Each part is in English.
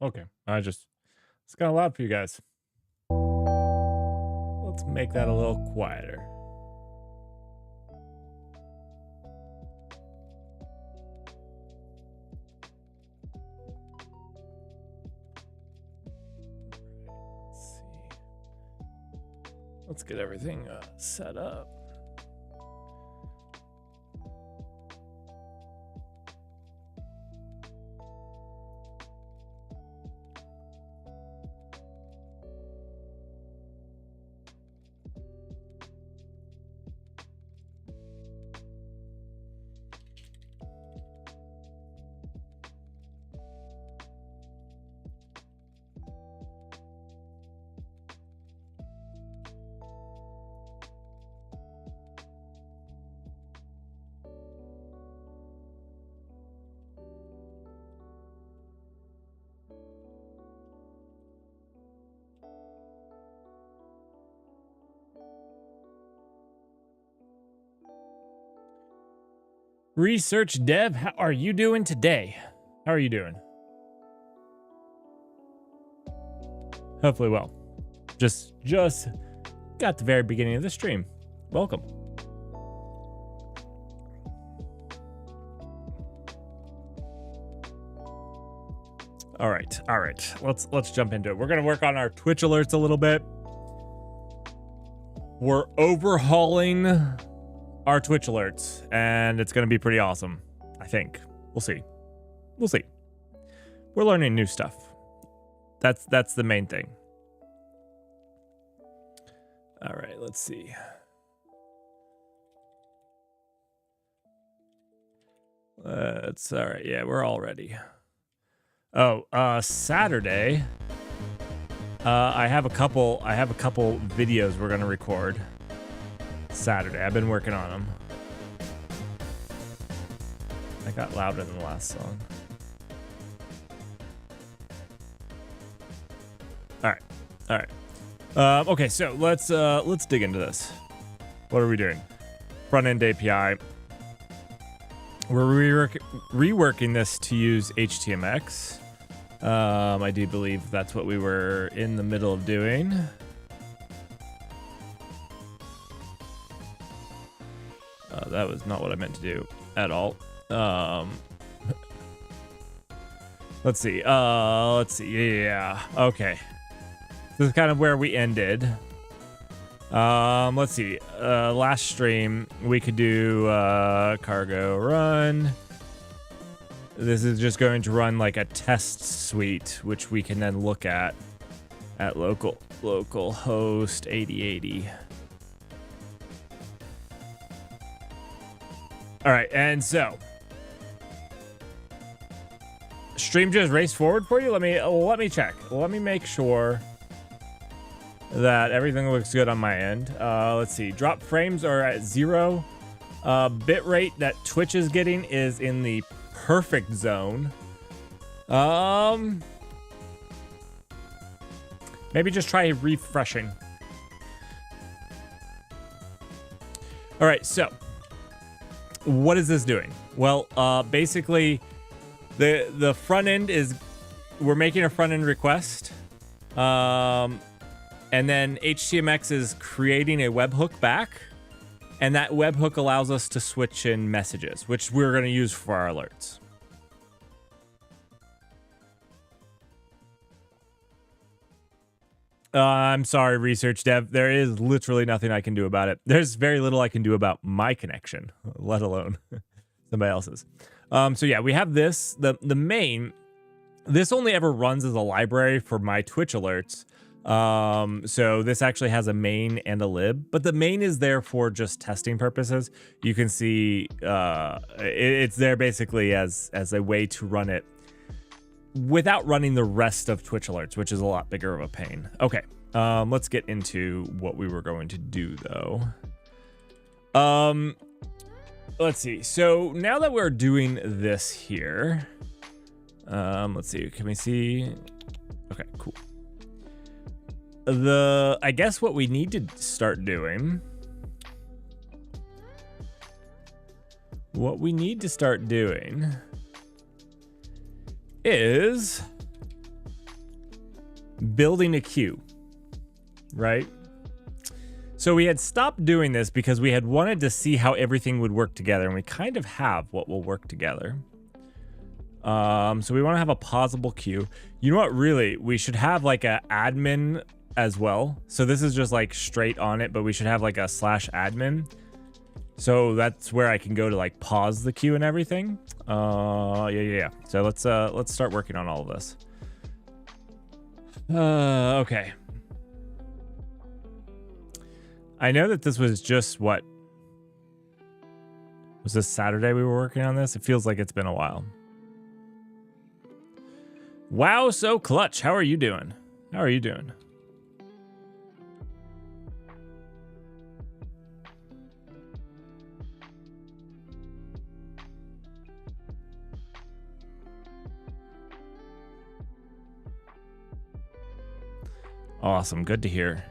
Okay. It's kind of loud for you guys. Let's make that a little quieter. Let's see. Let's get everything set up. Research Dev, how are you doing today? How are you doing? Hopefully well. Just got the very beginning of the stream. Welcome. All right. Let's jump into it. We're gonna work on our Twitch alerts a little bit. We're overhauling our Twitch alerts, and it's gonna be pretty awesome. I think. We'll see. We're learning new stuff. That's the main thing. All right, let's see. It's all right. Yeah, we're all ready. Oh, Saturday. I have a couple videos we're gonna record. Saturday. I've been working on them. I got louder than the last song. All right. Okay, so let's dig into this. What are we doing? Front end API. We're reworking this to use HTMX. I do believe that's what we were in the middle of doing. That was not what I meant to do at all. Let's see. Yeah. Okay. This is kind of where we ended. Let's see. Last stream we could do cargo run. This is just going to run like a test suite, which we can then look at local host 8080. All right, and so stream just raced forward for you. Let me check. Let me make sure that everything looks good on my end. Let's see. Drop frames are at 0. Bitrate that Twitch is getting is in the perfect zone. Maybe just try refreshing. All right, so what is this doing? Well, basically, the front end is, we're making a front end request, and then HTMX is creating a webhook back, and that webhook allows us to switch in messages, which we're going to use for our alerts. I'm sorry, Research Dev. There is literally nothing I can do about it. There's very little I can do about my connection, let alone somebody else's. So yeah, we have this. The main, this only ever runs as a library for my Twitch alerts. So this actually has a main and a lib, but the main is there for just testing purposes. You can see it's there basically as a way to run it without running the rest of Twitch alerts, which is a lot bigger of a pain. Okay, let's get into what we were going to do though. Let's see. So now that we're doing this here, let's see. Can we see? Okay, cool. I guess what we need to start doing, is building a queue, right? So we had stopped doing this because we had wanted to see how everything would work together, and we kind of have what will work together. So we want to have a pausable queue. You know what? Really, we should have like a admin as well. So this is just like straight on it, but we should have like a /admin. So that's where I can go to like pause the queue and everything. Yeah. So let's start working on all of this. Okay. I know that this was just what? Was this Saturday we were working on this? It feels like it's been a while. Wow, so clutch. How are you doing? How are you doing? Awesome. Good to hear.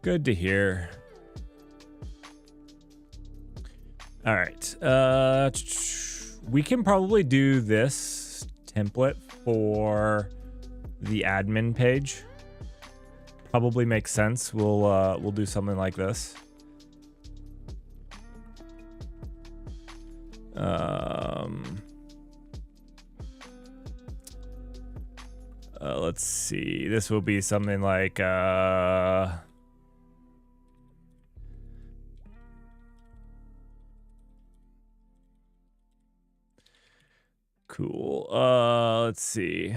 Good to hear. All right. We can probably do this template for the admin page. Probably makes sense. We'll do something like this. Let's see. This will be something like cool. Let's see.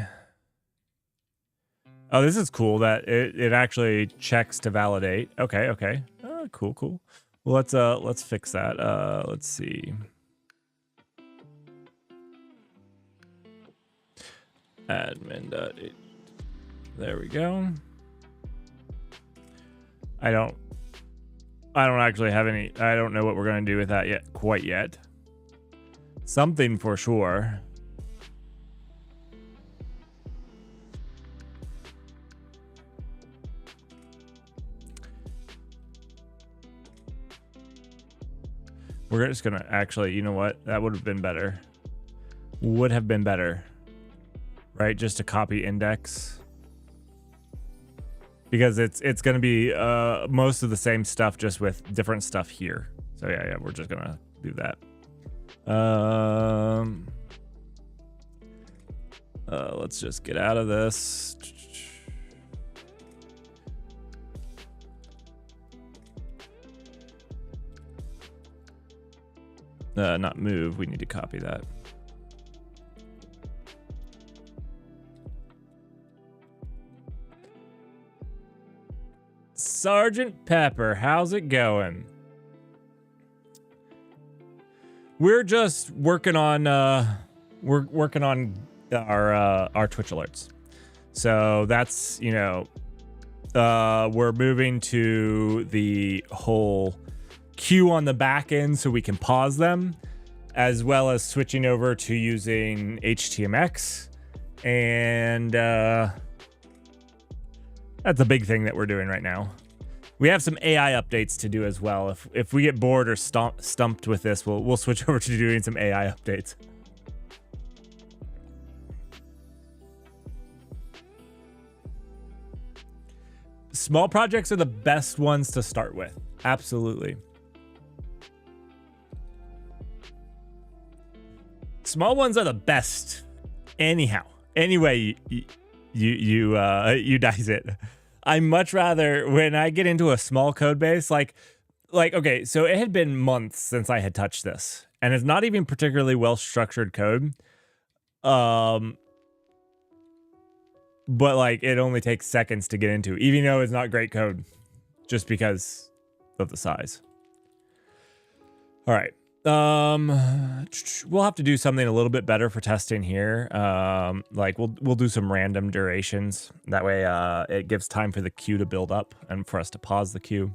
Oh, this is cool that it actually checks to validate. Okay. Cool. Well, let's fix that. Let's see. Admin.it. There we go. I don't actually have any. I don't know what we're gonna do with that quite yet. Something for sure. We're just gonna actually, you know what? That would have been better. Would have been better. Right? Just to copy index. Because it's going to be most of the same stuff, just with different stuff here. So yeah, we're just going to do that. Let's just get out of this. Not move. We need to copy that. Sergeant Pepper, how's it going? We're just working on we're working on our Twitch alerts. So that's, you know, we're moving to the whole queue on the back end so we can pause them, as well as switching over to using HTMX. And that's a big thing that we're doing right now. We have some AI updates to do as well. If we get bored or stumped with this, we'll switch over to doing some AI updates. Small projects are the best ones to start with. Absolutely. Small ones are the best. Anyhow, anyway, you dice it. I much rather, when I get into a small code base, like okay, so it had been months since I had touched this, and it's not even particularly well structured code. But like it only takes seconds to get into, even though it's not great code, just because of the size. All right. We'll have to do something a little bit better for testing here. Like we'll do some random durations. That way, it gives time for the queue to build up and for us to pause the queue.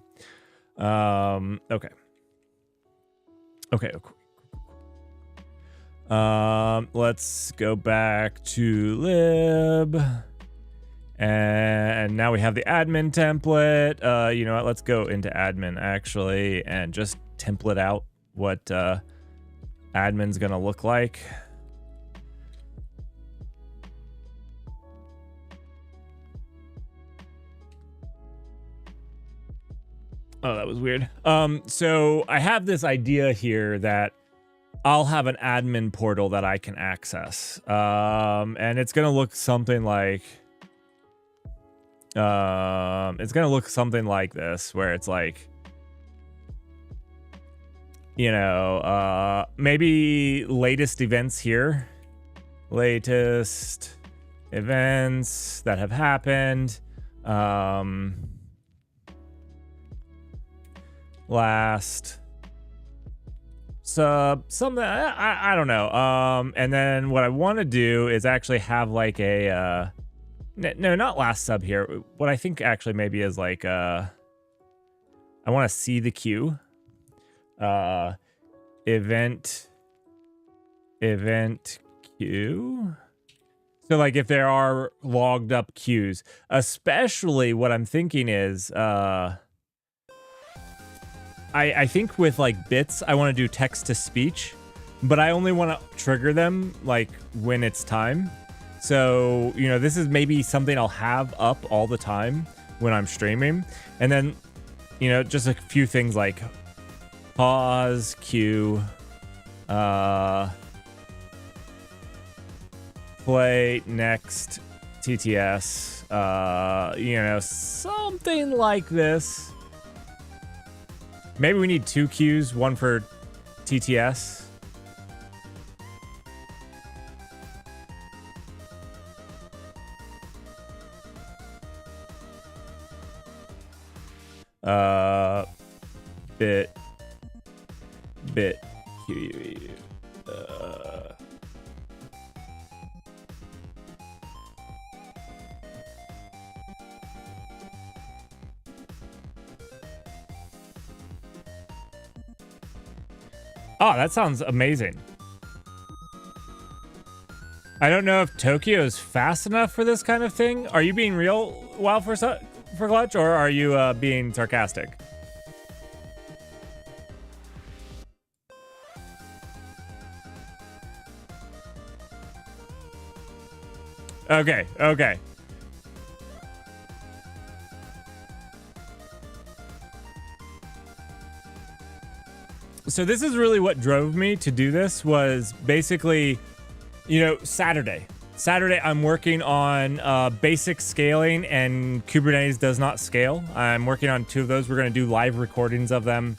Okay. Let's go back to lib. And now we have the admin template. You know what? Let's go into admin actually and just template out what admin's gonna look like. Oh, that was weird. So I have this idea here that I'll have an admin portal that I can access. And it's gonna look something like this, where it's like, you know, maybe latest events here. Latest events that have happened. Last sub, something, I don't know. And then what I want to do is actually have like a, no, not last sub here. What I think actually maybe is like, I want to see the queue. Event queue. So like if there are logged up queues, especially what I'm thinking is, I think with like bits, I want to do text to speech, but I only want to trigger them like when it's time. So, you know, this is maybe something I'll have up all the time when I'm streaming. And then, you know, just a few things like pause, queue, play, next, TTS, you know, something like this. Maybe we need 2 queues, one for TTS. Bit queue. Oh, that sounds amazing. I don't know if Tokyo is fast enough for this kind of thing. Are you being real, Wow, for Clutch, or are you being sarcastic? Okay, okay. So this is really what drove me to do this, was basically, you know, Saturday I'm working on basic scaling, and Kubernetes does not scale. I'm working on 2 of those. We're going to do live recordings of them.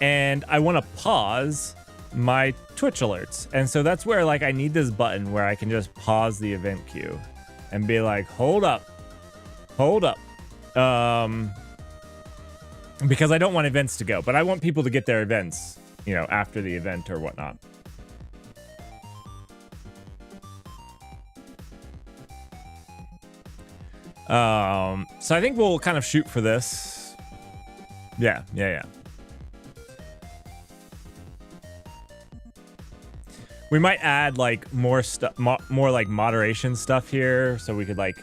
And I want to pause my Twitch alerts. And so that's where like I need this button where I can just pause the event queue and be like, hold up. Because I don't want events to go, but I want people to get their events, you know, after the event or whatnot. So I think we'll kind of shoot for this. Yeah. We might add like more stuff, more like moderation stuff here, so we could like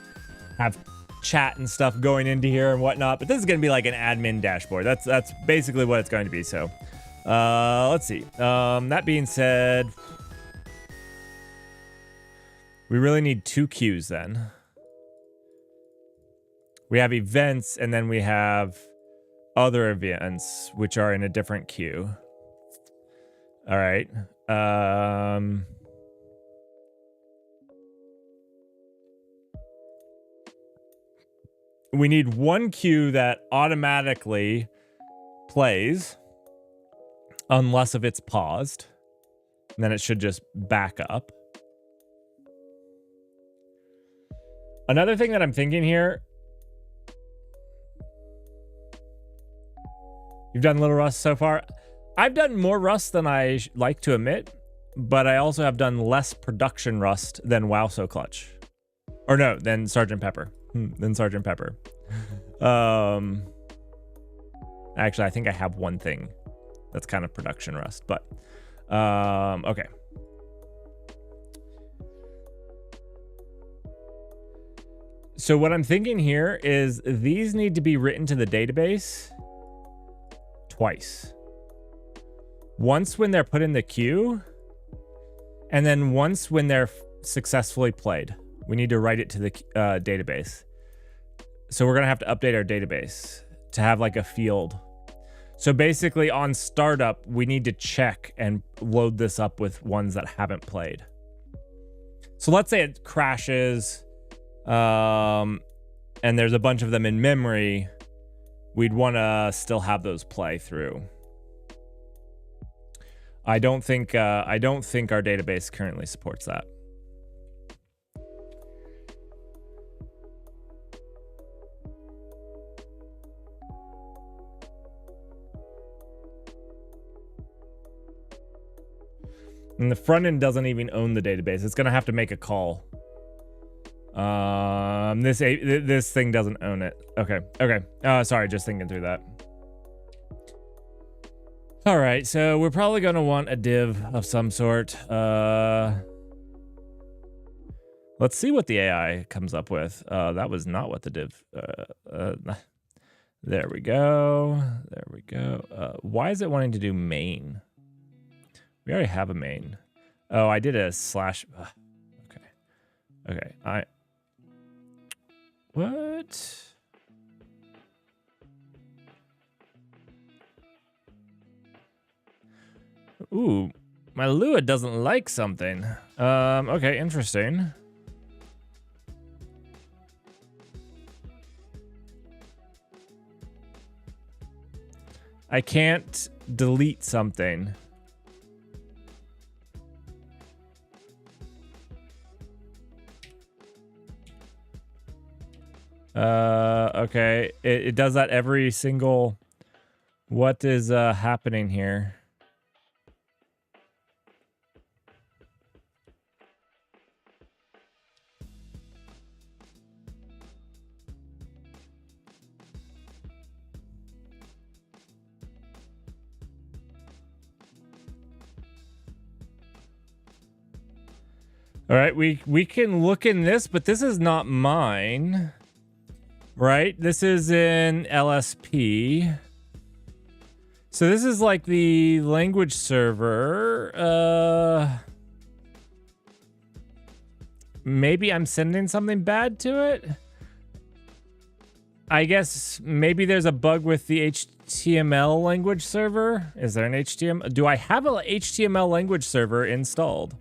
have chat and stuff going into here and whatnot. But this is going to be like an admin dashboard. That's basically what it's going to be. So let's see. That being said, we really need 2 queues then. We have events, and then we have other events, which are in a different queue. All right. We need 1 queue that automatically plays unless if it's paused. And then it should just back up. Another thing that I'm thinking here, you've done Little Rust so far. I've done more Rust than I like to admit, but I also have done less production Rust than WoW So Clutch. Or no, than Sgt. Pepper. Than Sgt. Pepper. Actually, I think I have one thing that's kind of production Rust, but okay. So what I'm thinking here is these need to be written to the database twice. Once when they're put in the queue, and then once when they're successfully played. We need to write it to the database. So we're going to have to update our database to have like a field. So basically on startup, we need to check and load this up with ones that haven't played. So let's say it crashes, and there's a bunch of them in memory. We'd want to still have those play through. I don't think our database currently supports that. And the front end doesn't even own the database. It's gonna have to make a call. This thing doesn't own it. Okay. Sorry, just thinking through that. All right, so we're probably gonna want a div of some sort. Let's see what the AI comes up with. That was not what the div. There we go. There we go. Why is it wanting to do main? We already have a main. Oh, I did a slash. Okay. What? Ooh, my Lua doesn't like something. Okay, interesting. I can't delete something. Okay. It does that every single... What is happening here? All right, we can look in this, but this is not mine. Right? This is in LSP. So this is like the language server. Maybe I'm sending something bad to it. I guess maybe there's a bug with the HTML language server. Is there an HTML? Do I have a HTML language server installed?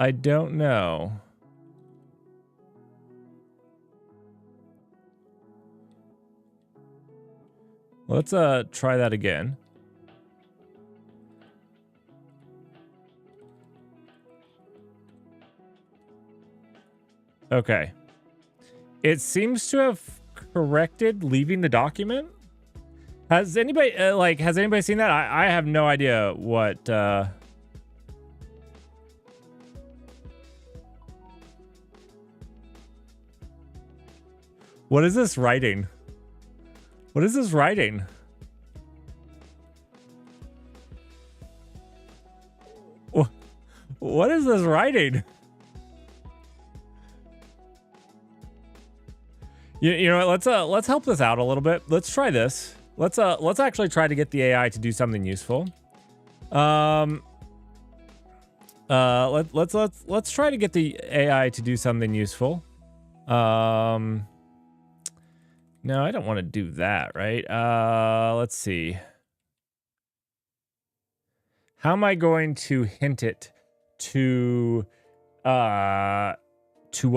I don't know. Let's try that again. Okay. It seems to have corrected leaving the document. Has anybody has anybody seen that? I have no idea what What is this writing? What is this writing? What is this writing? You know what? Let's help this out a little bit. Let's try this. Let's actually try to get the AI to do something useful. Let's try to get the AI to do something useful. No, I don't want to do that, right? Let's see. How am I going to hint it to what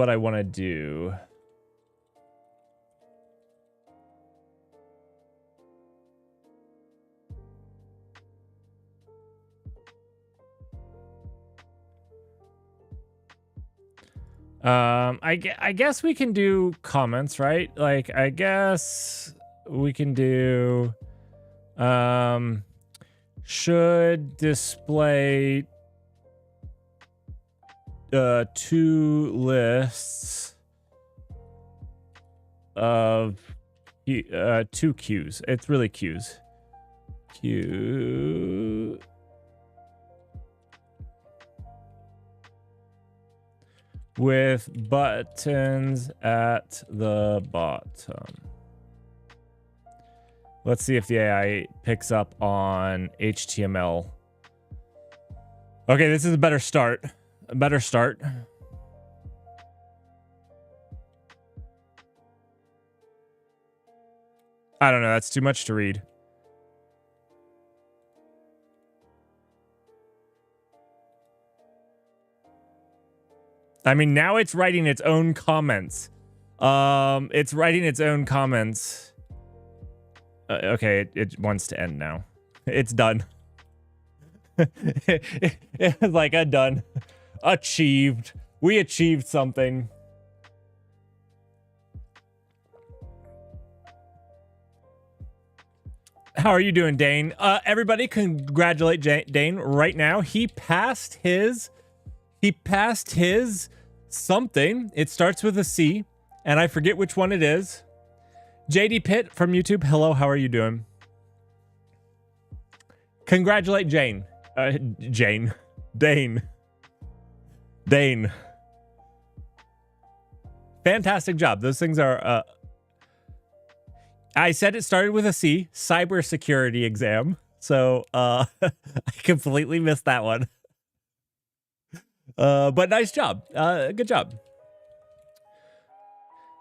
I want to do? I guess we can do comments, right? Like, I guess we can do, should display, 2 lists of, 2 queues. It's really queues. Queue. With buttons at the bottom. Let's see if the AI picks up on HTML. Okay, this is a better start. A better start. I don't know. That's too much to read. I mean, now it's writing its own comments. It's writing its own comments. Okay, it wants to end now. It's done. It was like, I'm done. Achieved. We achieved something. How are you doing, Dane? Everybody congratulate Dane right now. He passed his something. It starts with a C, and I forget which one it is. JD Pitt from YouTube. Hello, how are you doing? Congratulate Dane. Fantastic job. Those things are I said it started with a C, cybersecurity exam. So I completely missed that one. But nice job. Good job.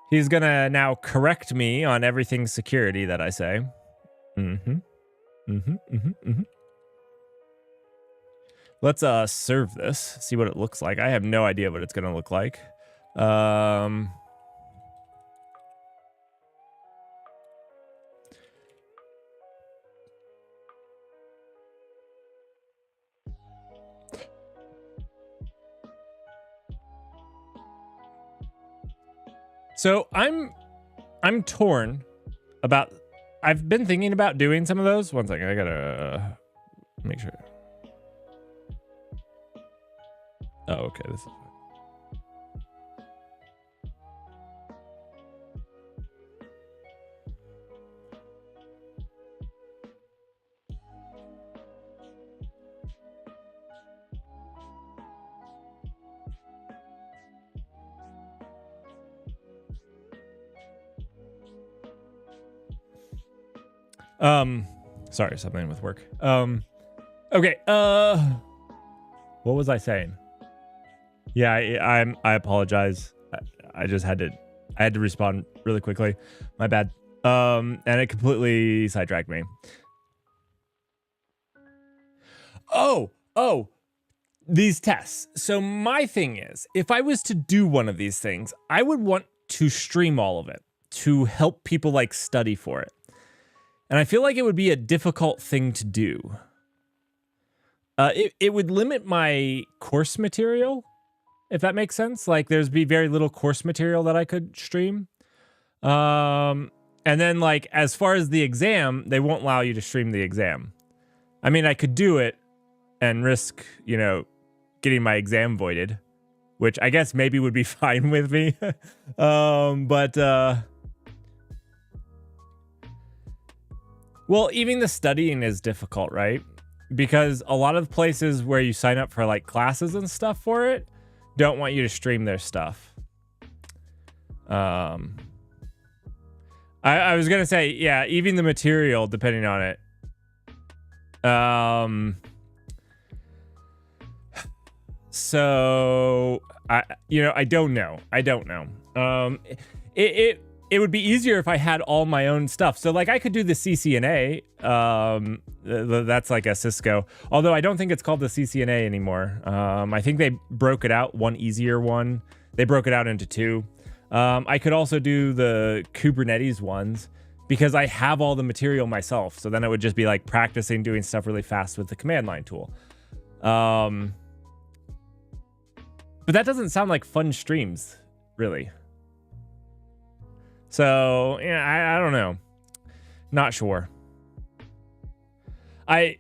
He's gonna now correct me on everything security that I say. Let's serve this, see what it looks like. I have no idea what it's gonna look like. So I'm torn about. I've been thinking about doing some of those. One second, I gotta make sure. Oh, okay, this is fine. Sorry, something with work. Okay, what was I saying? Yeah, I apologize. I just had to respond really quickly. My bad. And it completely sidetracked me. Oh, these tests. So my thing is, if I was to do one of these things, I would want to stream all of it to help people like study for it. And I feel like it would be a difficult thing to do. It would limit my course material, if that makes sense. Like, there's be very little course material that I could stream. And then, like, as far as the exam, they won't allow you to stream the exam. I mean, I could do it and risk, you know, getting my exam voided, which I guess maybe would be fine with me. Well, even the studying is difficult, right? Because a lot of places where you sign up for like classes and stuff for it don't want you to stream their stuff. I was gonna say, yeah, even the material, depending on it. So I don't know. It would be easier if I had all my own stuff. So like I could do the CCNA. That's like a Cisco. Although I don't think it's called the CCNA anymore. I think they broke it out, one easier one. They broke it out into two. I could also do the Kubernetes ones because I have all the material myself. So then it would just be like practicing doing stuff really fast with the command line tool. But that doesn't sound like fun streams, really. So, yeah, I don't know. Not sure. I'd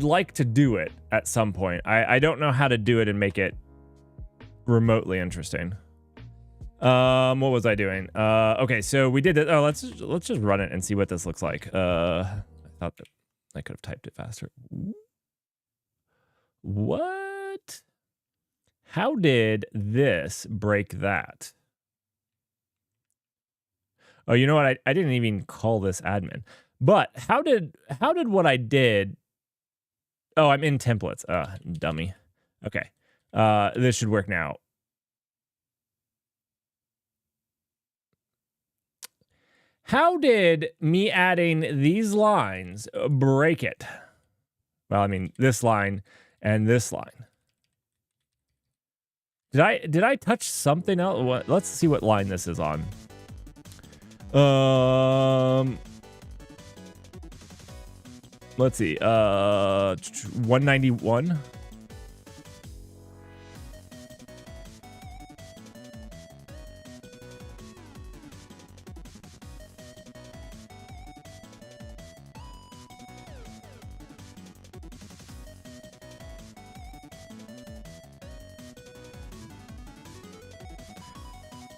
like to do it at some point. I don't know how to do it and make it remotely interesting. What was I doing? Okay, so we did it. Oh, let's just run it and see what this looks like. I thought that I could have typed it faster. What? How did this break that? Oh, you know what? I didn't even call this admin. But how did what I did? Oh, I'm in templates. Dummy. Okay. This should work now. How did me adding these lines break it? Well, I mean, this line and this line. Did I touch something else? Let's see what line this is on. Let's see. 191.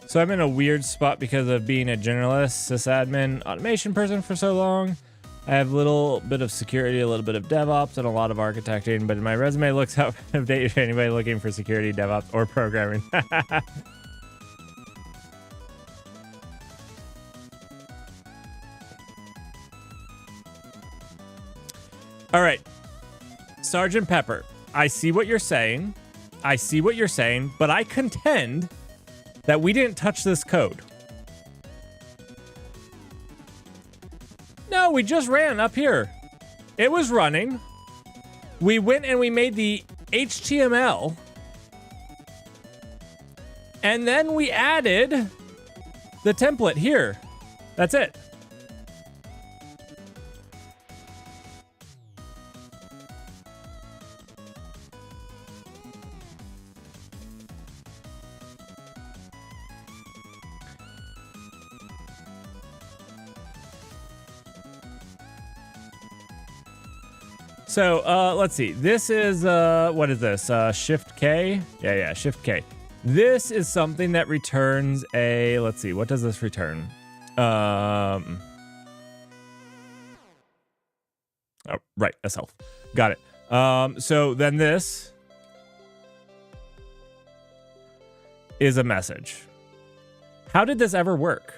So I'm in a weird spot because of being a generalist, sysadmin, automation person for so long. I have a little bit of security, a little bit of DevOps, and a lot of architecting, but my resume looks out of date for anybody looking for security, DevOps, or programming. All right, Sergeant Pepper, I see what you're saying. I see what you're saying, but I contend that we didn't touch this code. No, we just ran up here. It was running. We went and we made the HTML. And then we added the template here. That's it. So, let's see. This is, what is this? Shift K? Yeah, Shift K. This is something that returns a, let's see, what does this return? Oh, right, a self. Got it. So then this is a message. How did this ever work?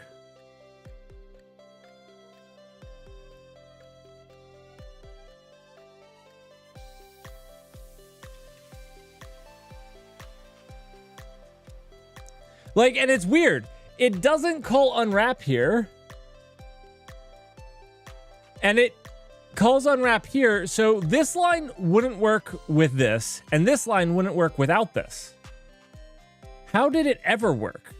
Like, and it's weird. It doesn't call unwrap here. And it calls unwrap here. So this line wouldn't work with this. And this line wouldn't work without this. How did it ever work?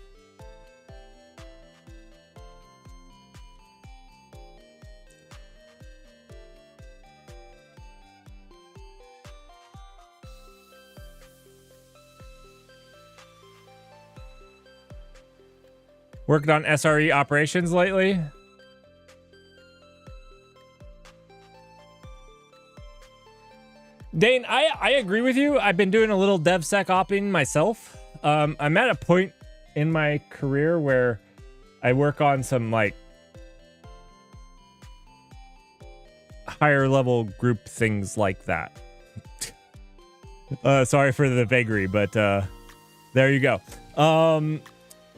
Worked on SRE operations lately. Dane, I agree with you. I've been doing a little DevSecOping myself. I'm at a point in my career where I work on some like higher level group things like that. Sorry for the vagary, but there you go.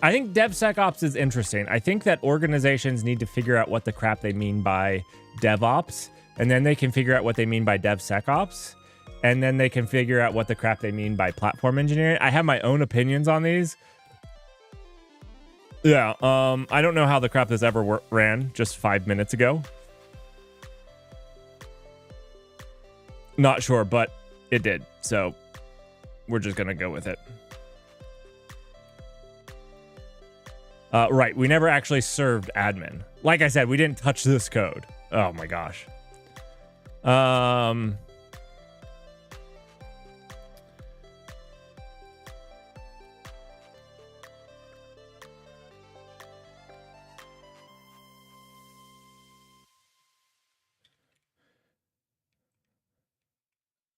I think DevSecOps is interesting. I think that organizations need to figure out what the crap they mean by DevOps, and then they can figure out what they mean by DevSecOps, and then they can figure out what the crap they mean by platform engineering. I have my own opinions on these. Yeah, I don't know how the crap this ever ran just 5 minutes ago. Not sure, but it did. So we're just gonna go with it. Right, we never actually served admin. Like I said, we didn't touch this code. Oh my gosh.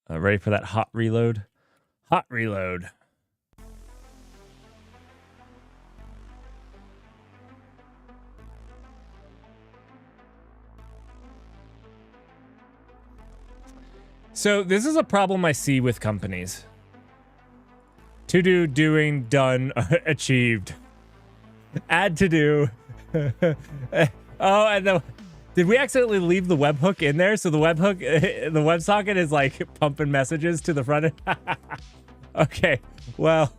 Ready for that hot reload? Hot reload. So this is a problem I see with companies. To do, doing, done, achieved. Add to do. Oh, and did we accidentally leave the webhook in there? So the webhook, the WebSocket is like pumping messages to the front end. Okay, well,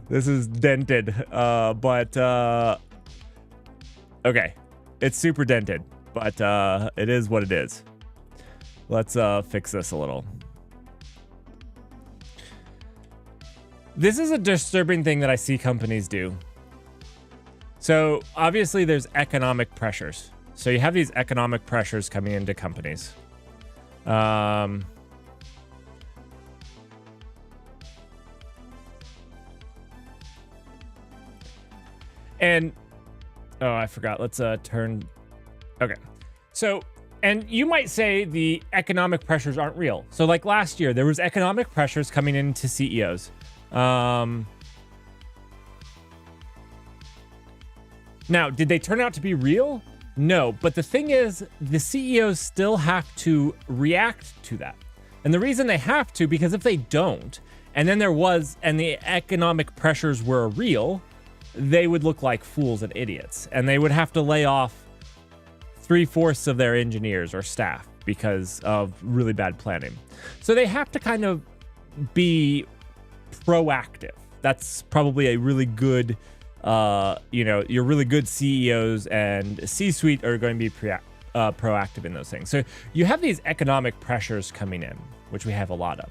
this is dented, but okay. It's super dented, but it is what it is. Let's fix this a little. This is a disturbing thing that I see companies do. So obviously there's economic pressures. So you have these economic pressures coming into companies. And oh, I forgot. Let's turn. Okay. So, and you might say the economic pressures aren't real. So like last year, there was economic pressures coming into CEOs. Now, did they turn out to be real? No, but the thing is, the CEOs still have to react to that. And the reason they have to, because if they don't, and then the economic pressures were real, they would look like fools and idiots. And they would have to lay off 3/4 of their engineers or staff because of really bad planning. So they have to kind of be proactive. That's probably a really good your really good CEOs and C-suite are going to be proactive in those things. So you have these economic pressures coming in, which we have a lot of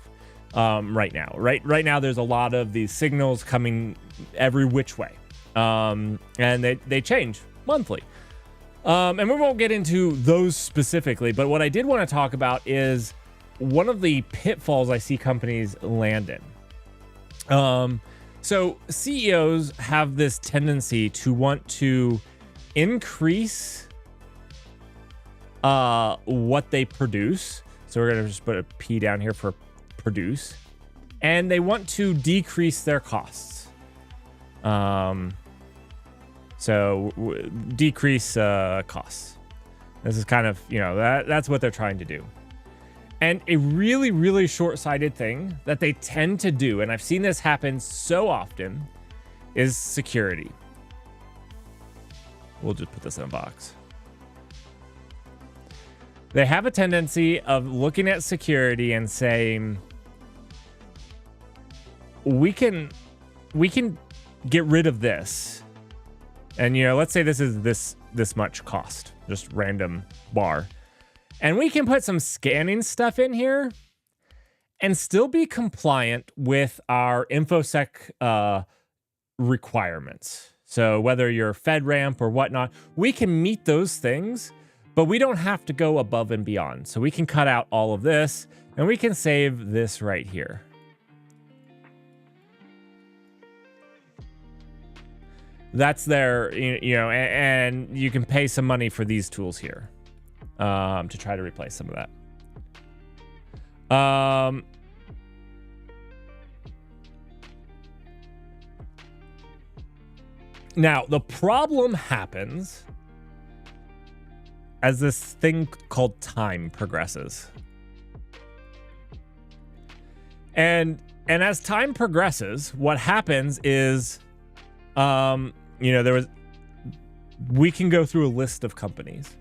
right now. Right now, there's a lot of these signals coming every which way, and they change monthly. And we won't get into those specifically, but what I did want to talk about is one of the pitfalls I see companies land in. So CEOs have this tendency to want to increase what they produce. So we're going to just put a P down here for produce. And they want to decrease their costs. Decrease costs. This is kind of, that's what they're trying to do. And a really, really short-sighted thing that they tend to do, and I've seen this happen so often, is security. We'll just put this in a box. They have a tendency of looking at security and saying, we can get rid of this. And, let's say this is this much cost, just random bar. And we can put some scanning stuff in here and still be compliant with our InfoSec requirements. So whether you're FedRAMP or whatnot, we can meet those things, but we don't have to go above and beyond. So we can cut out all of this and we can save this right here. That's their, and you can pay some money for these tools here. To try to replace some of that. Now, the problem happens as this thing called time progresses. And as time progresses, what happens is, we can go through a list of companies.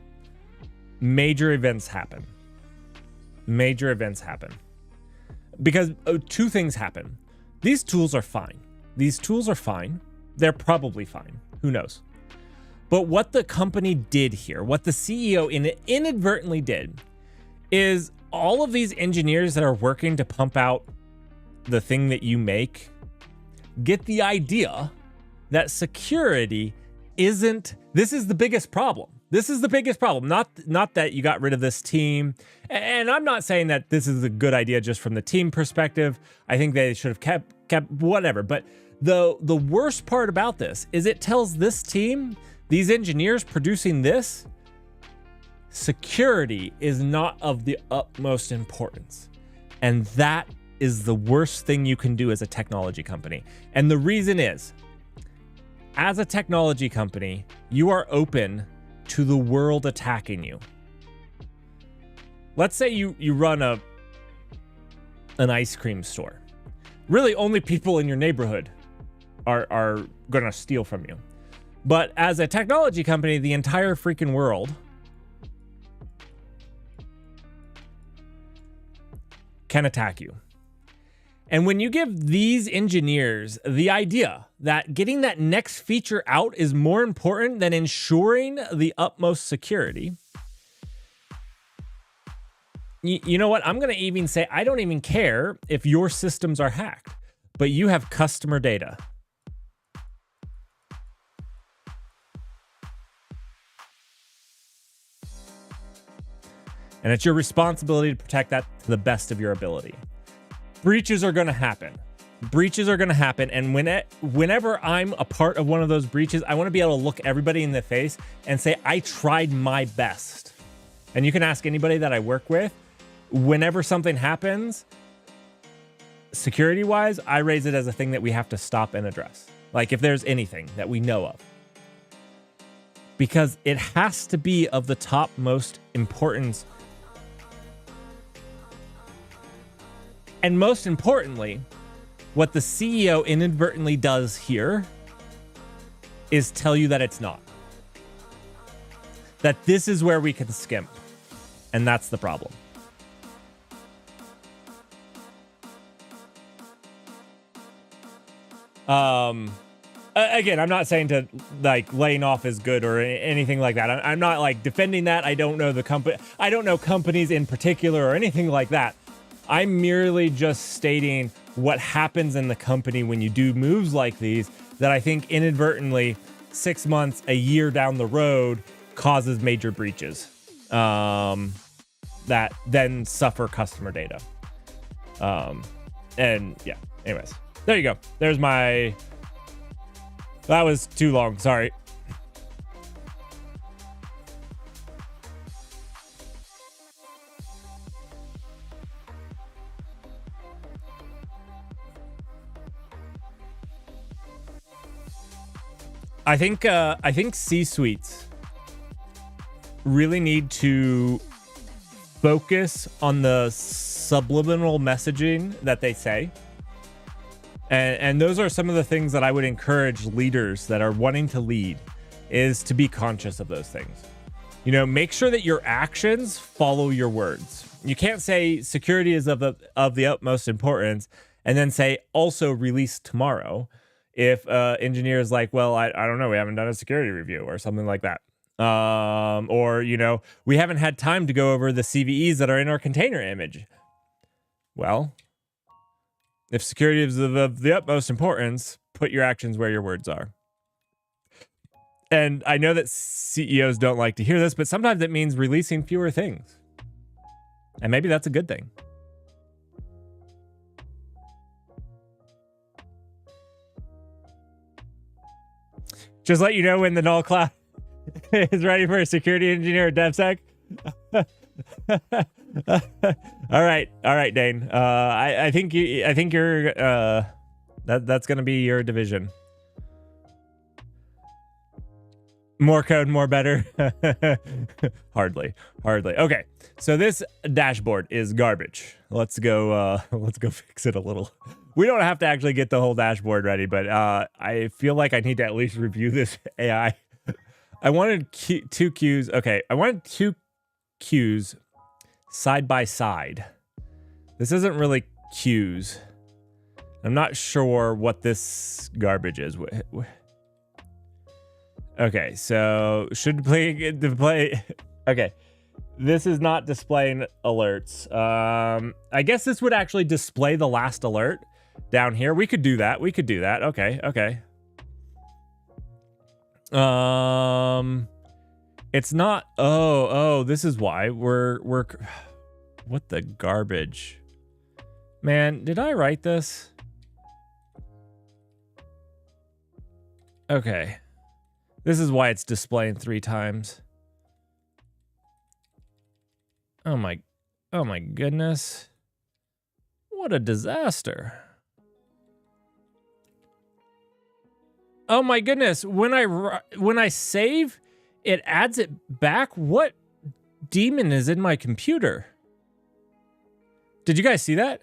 Major events happen. Because two things happen. These tools are fine. They're probably fine. Who knows? But what the company did here, what the CEO inadvertently did, is all of these engineers that are working to pump out the thing that you make get the idea that security isn't... This is the biggest problem. Not that you got rid of this team. And I'm not saying that this is a good idea just from the team perspective. I think they should have kept whatever. But the worst part about this is it tells this team, these engineers producing this, security is not of the utmost importance. And that is the worst thing you can do as a technology company. And the reason is, as a technology company, you are open to the world attacking you. Let's say you run an ice cream store. Really, only people in your neighborhood are going to steal from you. But as a technology company, the entire freaking world can attack you. And when you give these engineers the idea that getting that next feature out is more important than ensuring the utmost security, you know what? I'm going to even say, I don't even care if your systems are hacked, but you have customer data. And it's your responsibility to protect that to the best of your ability. Breaches are going to happen. Breaches are going to happen. And whenever I'm a part of one of those breaches, I want to be able to look everybody in the face and say, I tried my best. And you can ask anybody that I work with, whenever something happens, security-wise, I raise it as a thing that we have to stop and address. Like if there's anything that we know of. Because it has to be of the topmost importance. And most importantly, what the CEO inadvertently does here is tell you that it's not. That this is where we can skimp. And that's the problem. Again, I'm not saying to like laying off is good or anything like that. I'm not like defending that. I don't know the company. I don't know companies in particular or anything like that. I'm merely just stating what happens in the company when you do moves like these that I think inadvertently 6 months, a year down the road causes major breaches that then suffer customer data. And yeah, anyways, there you go. There's my... That was too long. Sorry. I think C-suites really need to focus on the subliminal messaging that they say. And those are some of the things that I would encourage leaders that are wanting to lead is to be conscious of those things. You know, make sure that your actions follow your words. You can't say security is of the utmost importance and then say also release tomorrow if engineer is like, well, I don't know, we haven't done a security review or something like that. Or, you know, we haven't had time to go over the CVEs that are in our container image. Well, if security is of the utmost importance, put your actions where your words are. And I know that CEOs don't like to hear this, but sometimes it means releasing fewer things. And maybe that's a good thing. Just let you know when the null cloud is ready for a security engineer at DevSec. All right, Dane. I think you're that's gonna be your division. More code, more better. Hardly. Okay, so this dashboard is garbage. Let's go fix it a little. We don't have to actually get the whole dashboard ready, but I feel like I need to at least review this AI. I wanted two queues. Okay, I wanted two queues side by side. This isn't really queues. I'm not sure what this garbage is. Okay, so should play. Okay, this is not displaying alerts. I guess this would actually display the last alert down here. We could do that. Okay. It's not. Oh, this is why we're. What the garbage, man? Did I write this? Okay. This is why it's displaying 3 times. Oh my goodness. What a disaster. Oh my goodness. When I save, it adds it back. What demon is in my computer? Did you guys see that?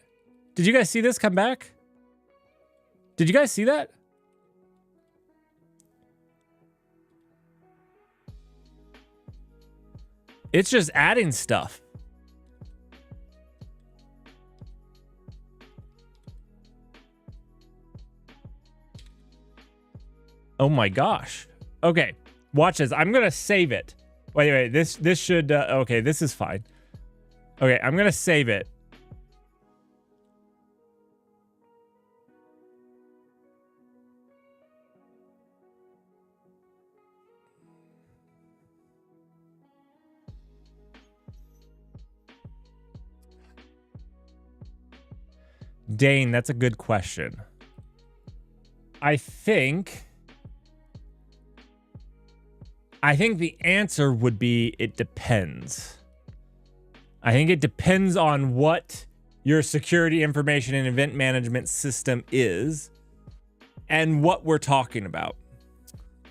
Did you guys see this come back? Did you guys see that? It's just adding stuff. Oh my gosh. Okay, watch this. I'm gonna save it. Wait. This should. Okay, this is fine. Okay, I'm gonna save it. Dane, that's a good question. I think the answer would be it depends. I think it depends on what your security information and event management system is and what we're talking about.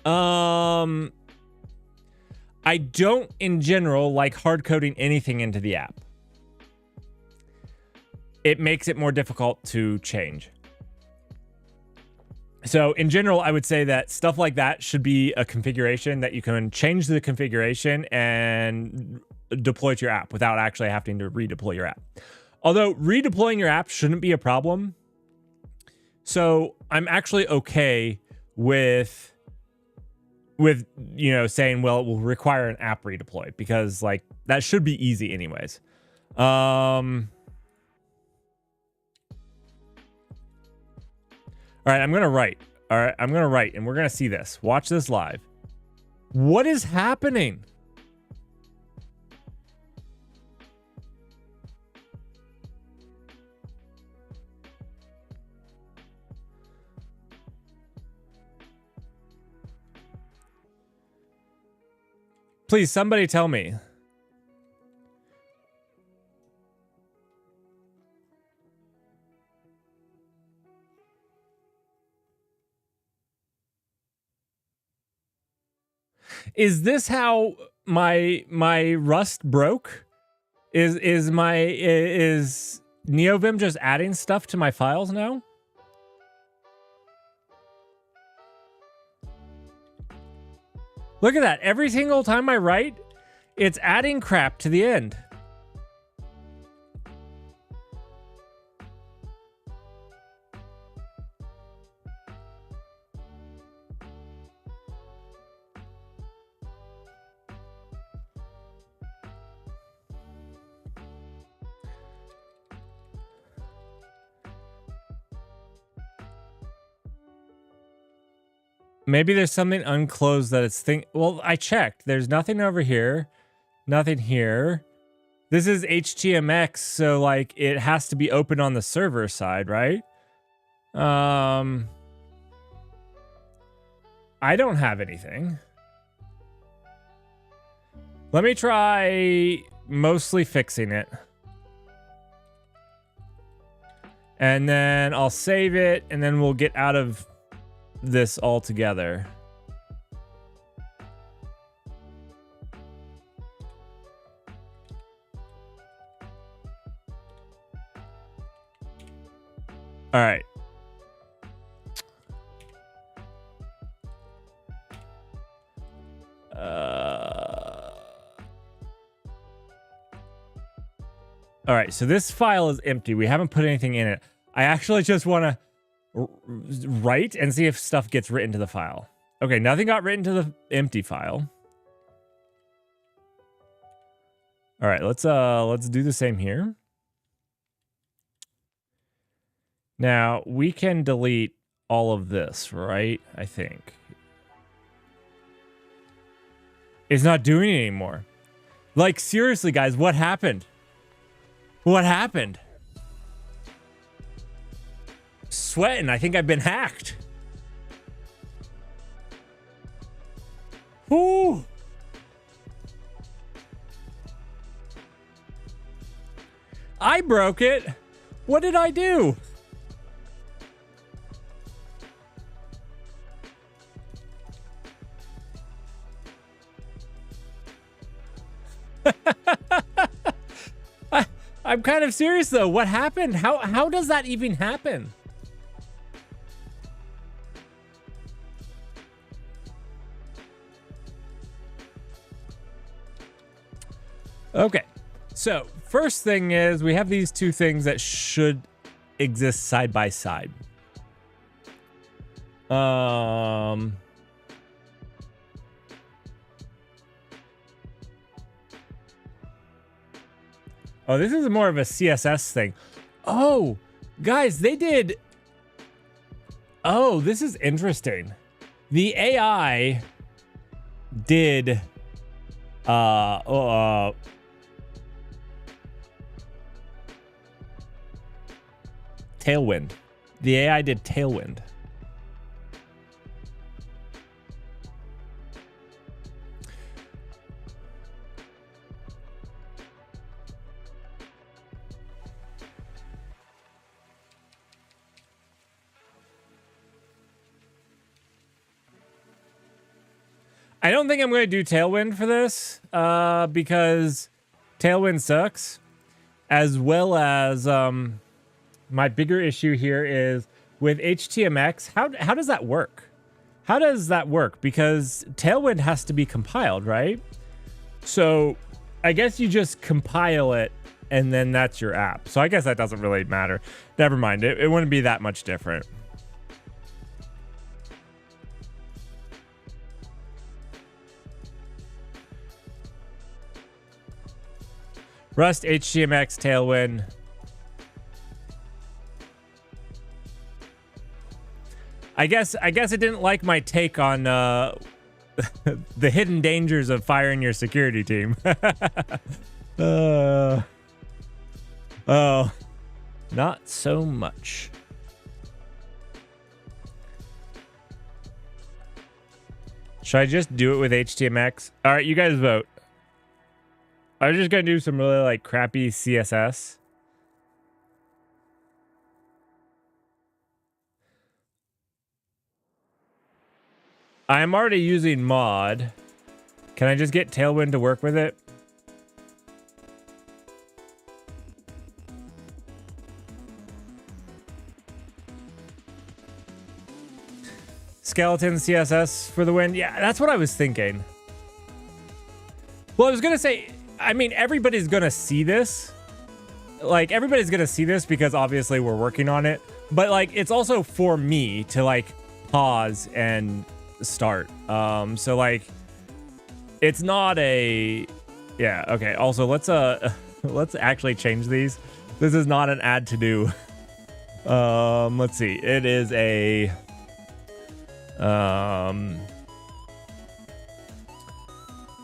I don't in general like hard coding anything into the app. It makes it more difficult to change. So in general, I would say that stuff like that should be a configuration that you can change the configuration and deploy to your app without actually having to redeploy your app. Although redeploying your app shouldn't be a problem. So I'm actually okay with you know, saying, well, it will require an app redeploy because like that should be easy anyways. All right, I'm going to write. All right, I'm going to write, and we're going to see this. Watch this live. What is happening? Please, somebody tell me. Is this how my Rust broke? Is NeoVim just adding stuff to my files now? Look at that. Every single time I write, it's adding crap to the end. Maybe there's something unclosed that it's well, I checked. There's nothing over here. Nothing here. This is HTMX, so like it has to be open on the server side, right? I don't have anything. Let me try mostly fixing it. And then I'll save it, and then we'll get out of this all together. All right. All right, so this file is empty. We haven't put anything in it. I actually just want to write and see if stuff gets written to the file. Okay, nothing got written to the empty file. All right, let's do the same here. Now, we can delete all of this, right? I think. It's not doing it anymore. Like, seriously, guys, what happened? What happened? Sweating. I think I've been hacked. Whoo! I broke it. What did I do? I'm kind of serious though. What happened? How does that even happen? Okay, so first thing is we have these two things that should exist side by side. Oh, this is more of a CSS thing. Oh, guys, they did. Oh, this is interesting. The AI did Tailwind. The AI did Tailwind. I don't think I'm going to do Tailwind for this because Tailwind sucks, as well as my bigger issue here is with HTMX. How does that work? How does that work? Because Tailwind has to be compiled, right? So I guess you just compile it and then that's your app. So I guess that doesn't really matter. Never mind. It wouldn't be that much different. Rust, HTMX, Tailwind. I guess it didn't like my take on the hidden dangers of firing your security team. Oh, not so much. Should I just do it with HTMX? All right, you guys vote. I'm just gonna do some really like crappy CSS. I'm already using mod. Can I just get Tailwind to work with it? Skeleton CSS for the win. Yeah, that's what I was thinking. Well, I was gonna say, I mean, everybody's gonna see this. Like, everybody's gonna see this because obviously we're working on it. But like, it's also for me to like pause and start. So like, it's not a, yeah, okay. Also, let's actually change these. This is not an add to do. Let's see. It is a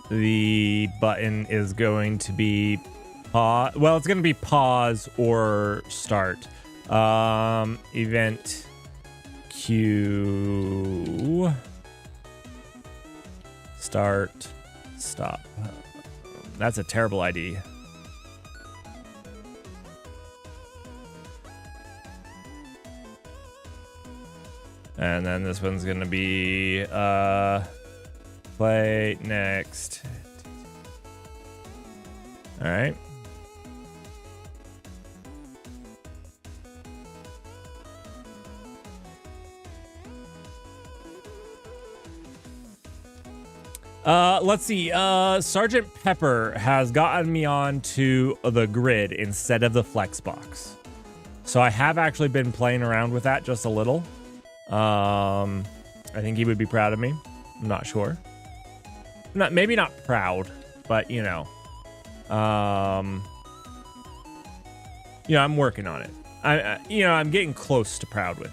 the button is going to be pause. Well, it's going to be pause or start. Event queue. Start. Stop. That's a terrible ID. And then this one's going to be play next. All right. Let's see. Sergeant Pepper has gotten me onto the grid instead of the Flexbox. So I have actually been playing around with that just a little. I think he would be proud of me. I'm not sure. Maybe not proud, but you know, I'm working on it. I'm getting close to proud with.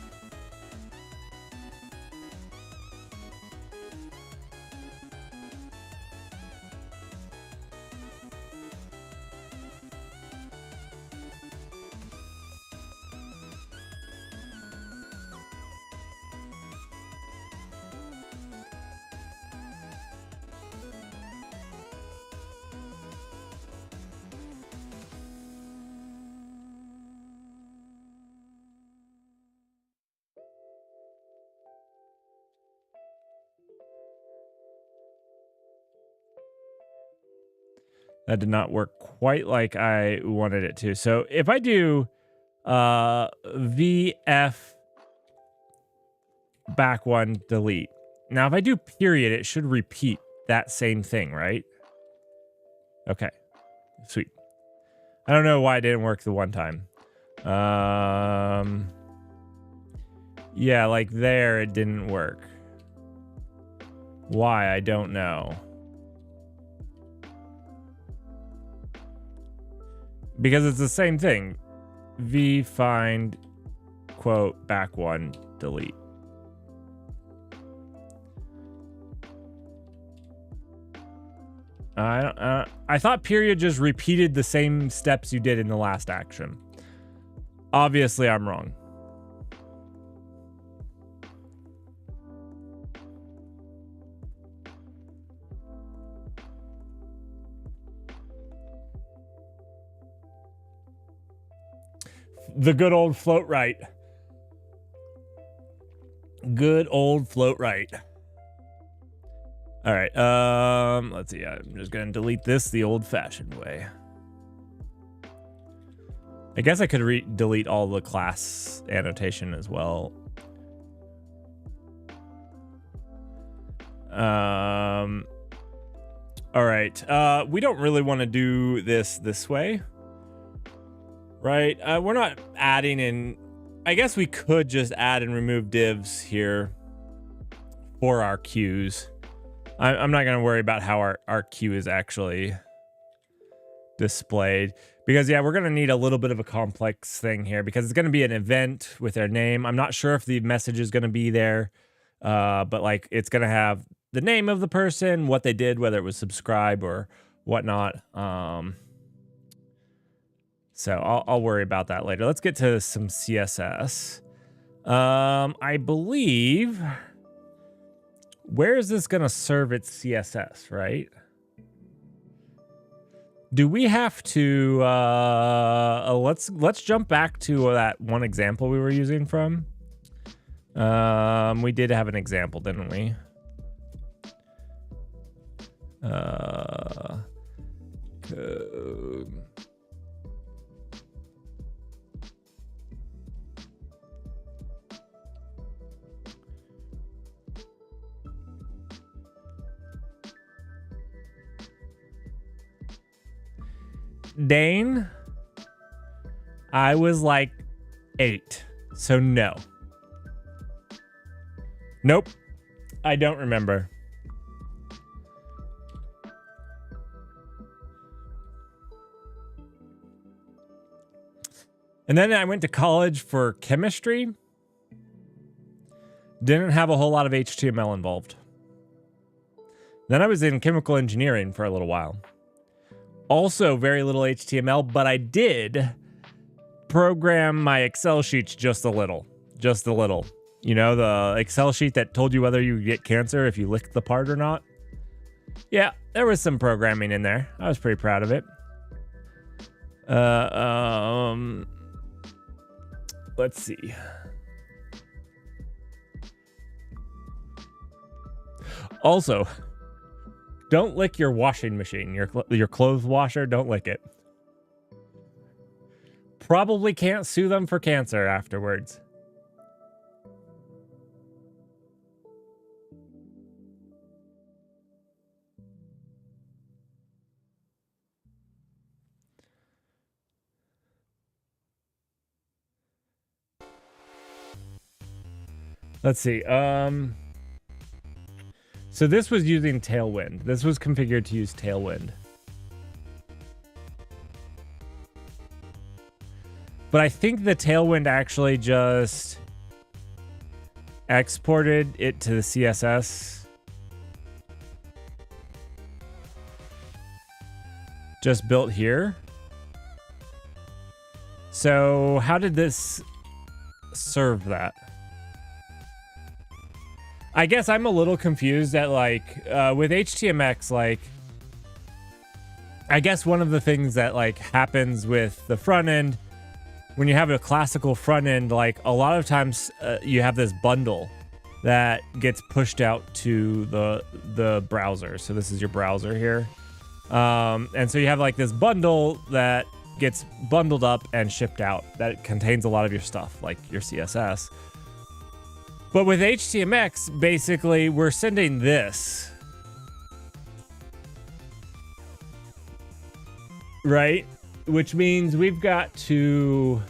That did not work quite like I wanted it to. So if I do VF back one delete. Now if I do period, it should repeat that same thing, right? Okay. Sweet. I don't know why it didn't work the one time. Yeah, like there it didn't work. Why? I don't know. because it's the same thing. V find quote back one delete. I thought period just repeated the same steps you did in the last action. Obviously, I'm wrong. The good old float right. Good old float right. All right. Let's see. I'm just gonna delete this the old-fashioned way. I guess I could delete all the class annotation as well. All right. We don't really want to do this way. Right, we're not adding in. I guess we could just add and remove divs here for our queues. I'm not going to worry about how our queue is actually displayed because, yeah, we're going to need a little bit of a complex thing here because it's going to be an event with their name. I'm not sure if the message is going to be there, but like it's going to have the name of the person, what they did, whether it was subscribe or whatnot. So I'll worry about that later. Let's get to some CSS. I believe, where is this going to serve its CSS, right? Do we have to, let's jump back to that one example we were using from. We did have an example, didn't we? Code. Dane, I was like 8, so no. Nope, I don't remember. And then I went to college for chemistry. Didn't have a whole lot of HTML involved. Then I was in chemical engineering for a little while. Also very little HTML, but I did program my Excel sheets just a little. Just a little. You know, the Excel sheet that told you whether you get cancer if you licked the part or not? Yeah, there was some programming in there. I was pretty proud of it. Let's see. Also, don't lick your washing machine. Your clothes washer, don't lick it. Probably can't sue them for cancer afterwards. Let's see. So this was using Tailwind. This was configured to use Tailwind. But I think the Tailwind actually just exported it to the CSS. Just built here. So how did this serve that? I guess I'm a little confused at like with HTMX, like I guess one of the things that like happens with the front end when you have a classical front end, like a lot of times you have this bundle that gets pushed out to the browser. So this is your browser here. And so you have like this bundle that gets bundled up and shipped out that contains a lot of your stuff, like your CSS. But with HTMX, basically, we're sending this. Right? Which means we've got to...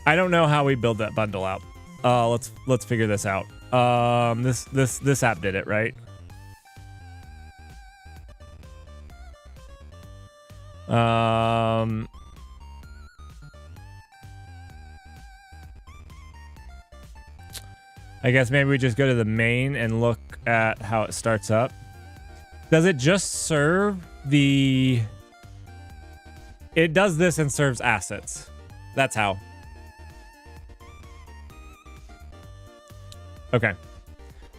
I don't know how we build that bundle out. Let's figure this out. This app did it, right? I guess maybe we just go to the main and look at how it starts up. Does it just serve the... It does this and serves assets. That's how. Okay.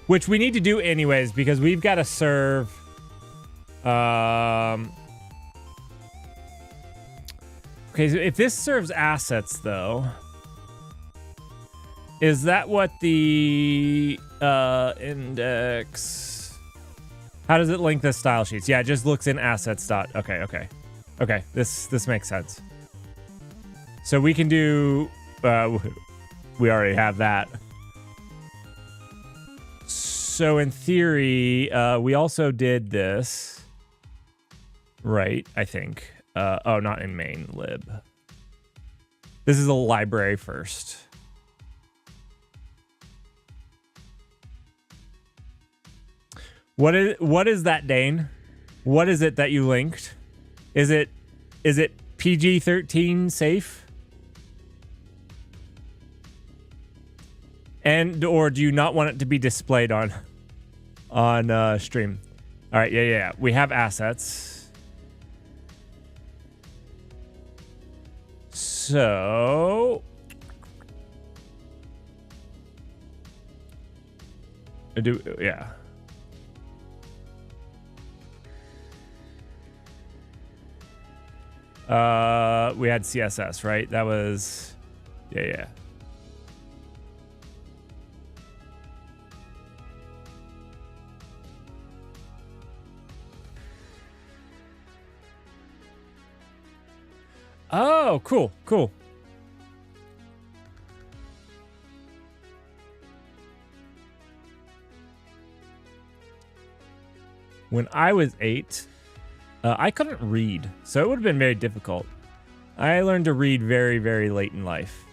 Which we need to do anyways, because we've got to serve... Okay, so if this serves assets, though... Is that what the index... How does it link the style sheets? Yeah, it just looks in assets dot... Okay, okay. Okay, this makes sense. So we can do... we already have that. So in theory, we also did this. Right, I think. Oh, not in main lib. This is a library first. What is that, Dane? What is it that you linked? Is it PG-13 safe? And or do you not want it to be displayed on stream? All right, yeah. We have assets. So yeah. We had CSS, right? That was, yeah. Oh, cool. When I was 8, I couldn't read, so it would have been very difficult. I learned to read very, very late in life.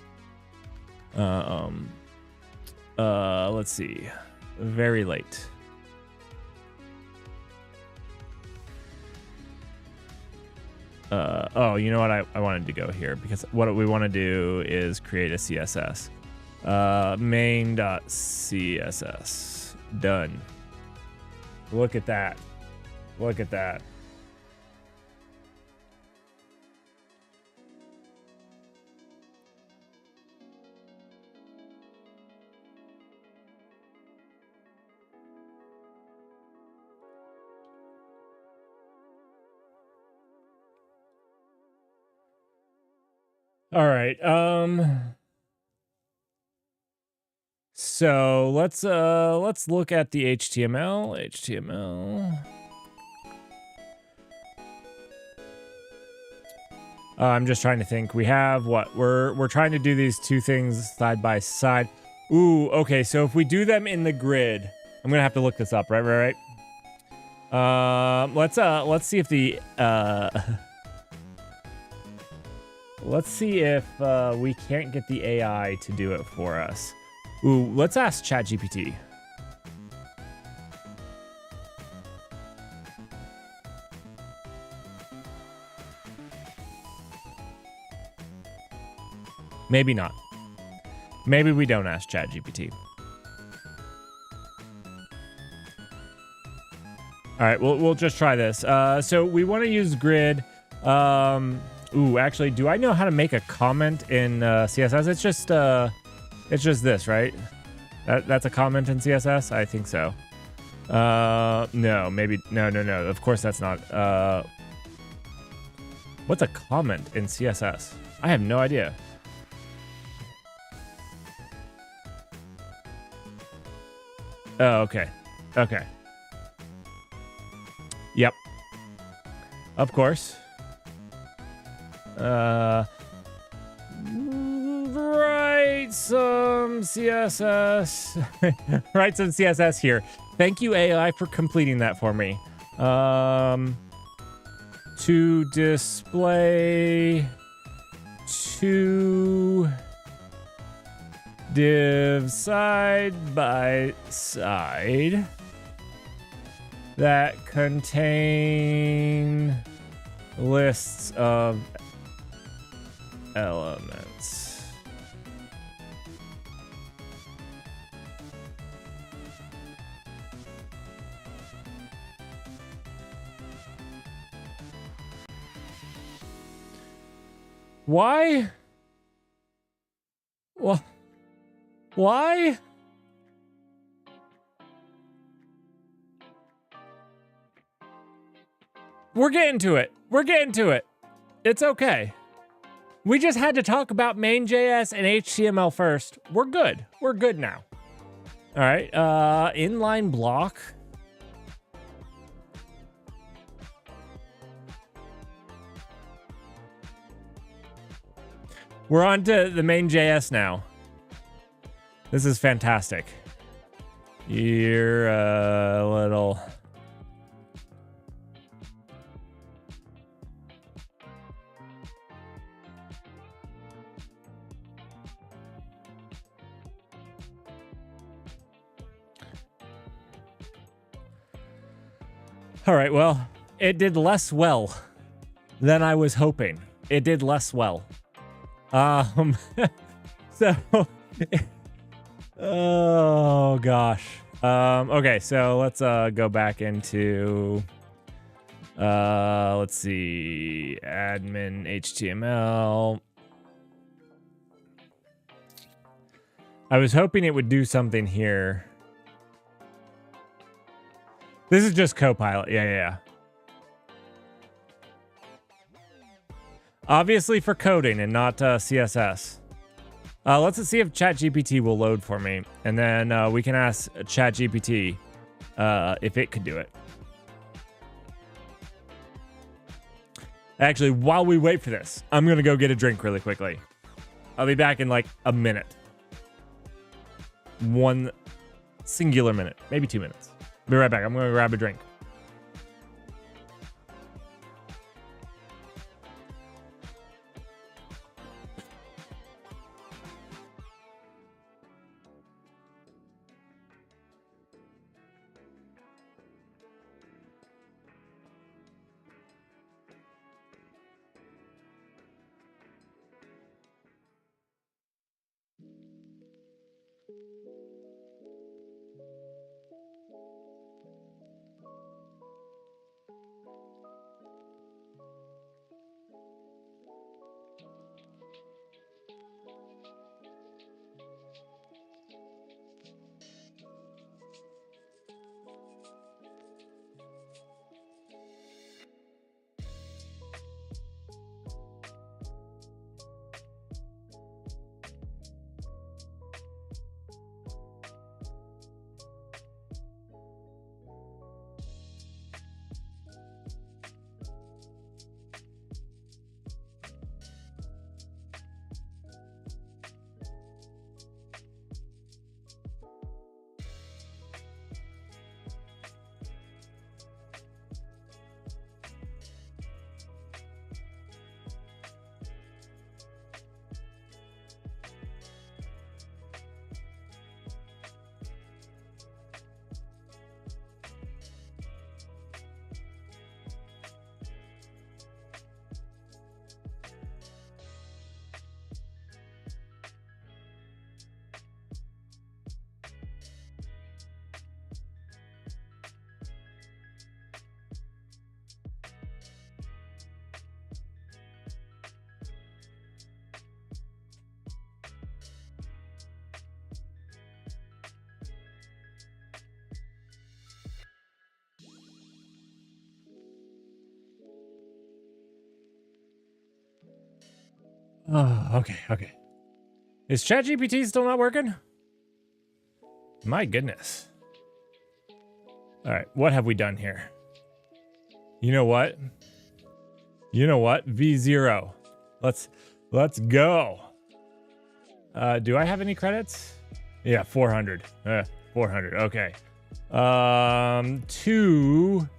Let's see. Very late. Oh, you know what? I wanted to go here because what we want to do is create a CSS. Main.css. Done. Look at that. Look at that. All right. So let's look at the HTML. I'm just trying to think. We have what? We're trying to do these two things side by side. Ooh, okay. So if we do them in the grid, I'm gonna have to look this up. Right. Let's see if the let's see if we can't get the AI to do it for us. Ooh, let's ask ChatGPT. Maybe not. Maybe we don't ask ChatGPT. All right, we'll just try this. So we want to use grid. Ooh, actually, do I know how to make a comment in CSS? It's just this, right? That's a comment in CSS? I think so. No, maybe no. Of course that's not. What's a comment in CSS? I have no idea. Oh, okay. Yep. Of course. Write some CSS. Write some CSS here. Thank you, AI, for completing that for me. To display two divs side by side that contain lists of elements. Why? Why? We're getting to it. We're getting to it. It's okay. We just had to talk about main.js and HTML first. We're good. We're good now. All right. Inline block. We're on to the main.js now. This is fantastic. You're a little... All right, well, it did less well than I was hoping. It did less well. So, oh gosh. Okay, so let's go back into, let's see, admin HTML. I was hoping it would do something here. This is just Copilot. Yeah. Obviously for coding and not CSS. Let's see if ChatGPT will load for me. And then we can ask ChatGPT if it could do it. Actually, while we wait for this, I'm going to go get a drink really quickly. I'll be back in like a minute. One singular minute. Maybe 2 minutes. Be right back. I'm going to grab a drink. Oh, okay. Is ChatGPT still not working? My goodness. All right, what have we done here? You know what? V0. Let's go. Do I have any credits? Yeah, 400. 400. Okay. 2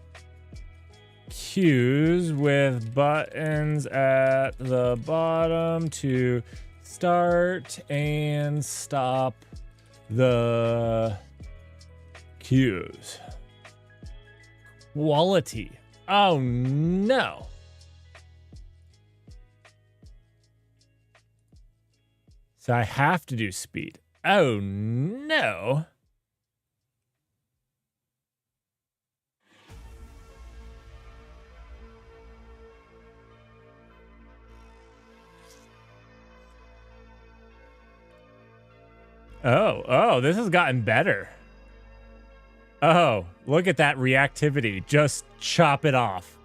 cues with buttons at the bottom to start and stop the cues. Quality. Oh no. So I have to do speed. Oh, no. Oh, this has gotten better. Oh, look at that reactivity. Just chop it off.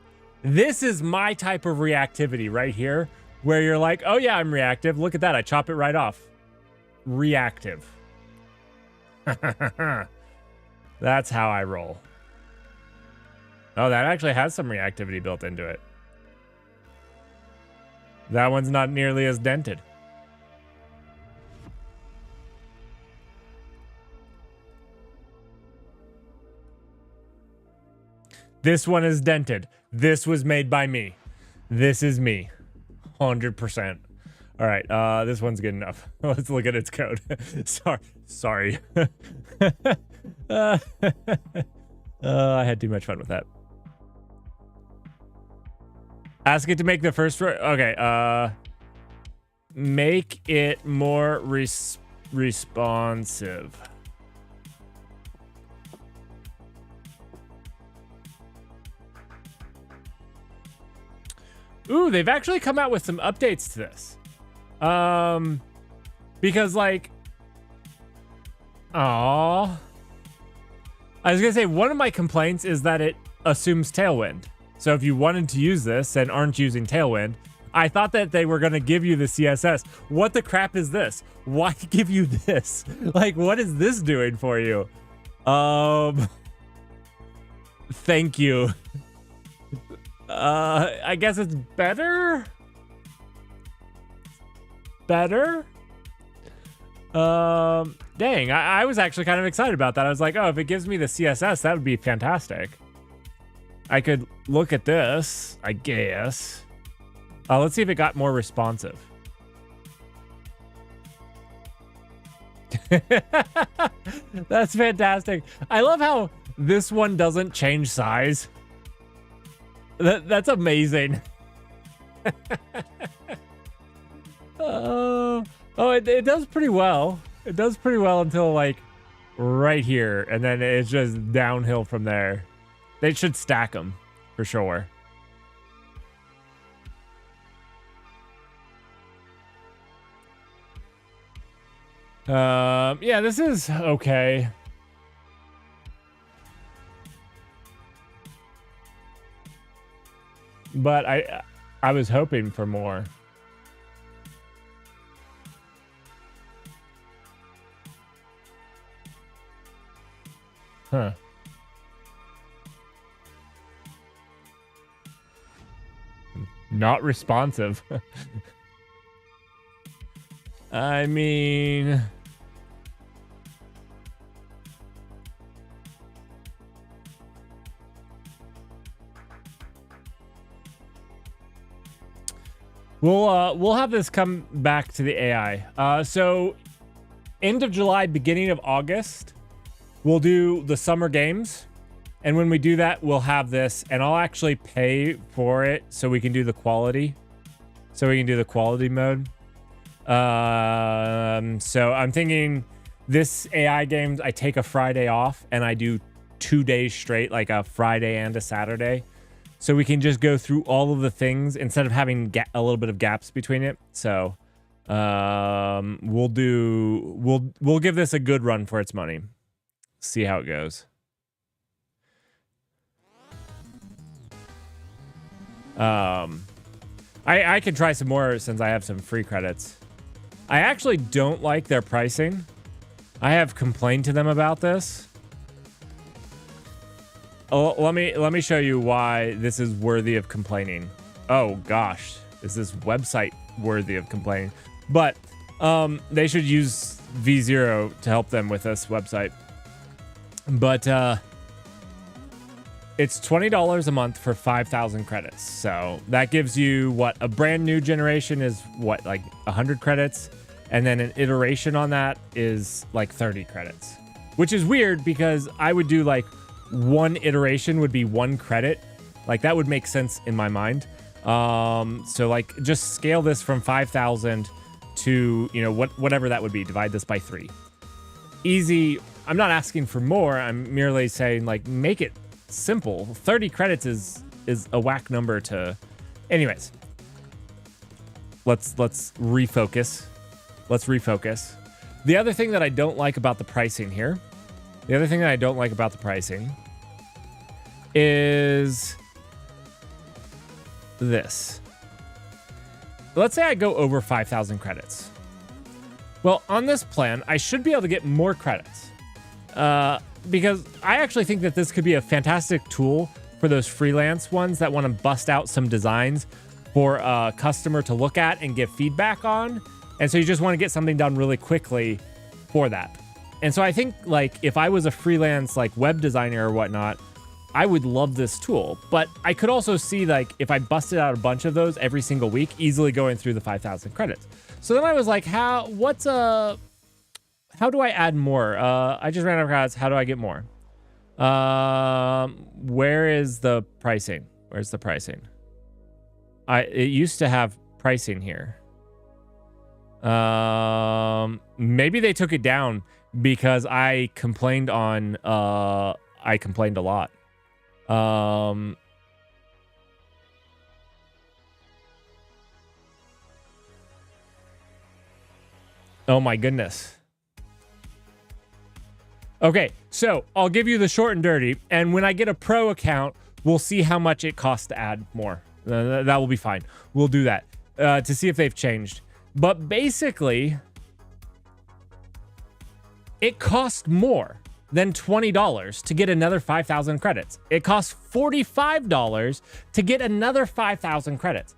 This is my type of reactivity right here, where you're like, oh yeah, I'm reactive. Look at that. I chop it right off. Reactive. That's how I roll. Oh, that actually has some reactivity built into it. That one's not nearly as dented. This one is dented. This was made by me. This is me. 100%. All right, this one's good enough. Let's look at its code. Sorry. I had too much fun with that. Ask it to make the first... Okay, make it more responsive. Ooh, they've actually come out with some updates to this. Because like, I was gonna say one of my complaints is that it assumes Tailwind. So if you wanted to use this and aren't using Tailwind, I thought that they were gonna give you the CSS. What the crap is this? Why give you this? Like, what is this doing for you? Thank you. I guess it's better? Better? Dang, I was actually kind of excited about that. I was like, oh, if it gives me the CSS, that would be fantastic. I could look at this, I guess. Let's see if it got more responsive. That's fantastic. I love how this one doesn't change size. That's amazing. It does pretty well. It does pretty well until like right here, and then it's just downhill from there. They should stack them for sure. Yeah, this is okay. But I was hoping for more. Huh. Not responsive. I mean... We'll have this come back to the AI. So end of July, beginning of August, we'll do the summer games. And when we do that, we'll have this, and I'll actually pay for it so we can do the quality. So we can do the quality mode. So I'm thinking this AI games, I take a Friday off and I do 2 days straight, like a Friday and a Saturday. So we can just go through all of the things instead of having a little bit of gaps between it. So we'll give this a good run for its money. See how it goes. I can try some more since I have some free credits. I actually don't like their pricing. I have complained to them about this. Oh, let me show you why this is worthy of complaining. Oh gosh, is this website worthy of complaining? But they should use V0 to help them with this website. But it's $20 a month for 5,000 credits. So that gives you what, a brand new generation is what, like 100 credits, and then an iteration on that is like 30 credits, which is weird because I would do like one iteration would be 1 credit. Like that would make sense in my mind. So like just scale this from 5,000 to, you know, whatever that would be. Divide this by 3. Easy. I'm not asking for more. I'm merely saying, like, make it simple. 30 credits is a whack number to... Anyways. Let's refocus. Let's refocus. The other thing that I don't like about the pricing here, is this. Let's say I go over 5,000 credits. Well, on this plan, I should be able to get more credits. Because I actually think that this could be a fantastic tool for those freelance ones that want to bust out some designs for a customer to look at and give feedback on. And so you just want to get something done really quickly for that. And so I think, like, if I was a freelance, like, web designer or whatnot, I would love this tool. But I could also see, like, if I busted out a bunch of those every single week, easily going through the 5,000 credits. So then I was like, how do I add more? I just ran out of credits. How do I get more? Where is the pricing? Where's the pricing? It used to have pricing here. Maybe they took it down because I complained on, I complained a lot. Oh my goodness. Okay, so I'll give you the short and dirty, and when I get a pro account, we'll see how much it costs to add more. That will be fine. We'll do that to see if they've changed. But basically, it costs more than $20 to get another 5,000 credits. It costs $45 to get another 5,000 credits.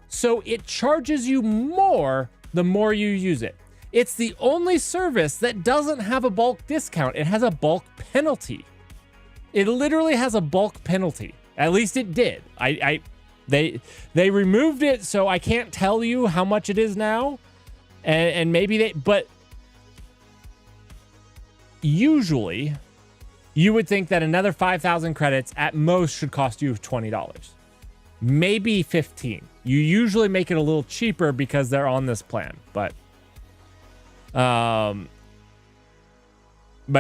So it charges you more the more you use it. It's the only service that doesn't have a bulk discount. It has a bulk penalty. It literally has a bulk penalty. At least it did. They removed it, so I can't tell you how much it is now. And maybe but usually you would think that another 5,000 credits at most should cost you $20. Maybe 15. You usually make it a little cheaper because they're on this plan, but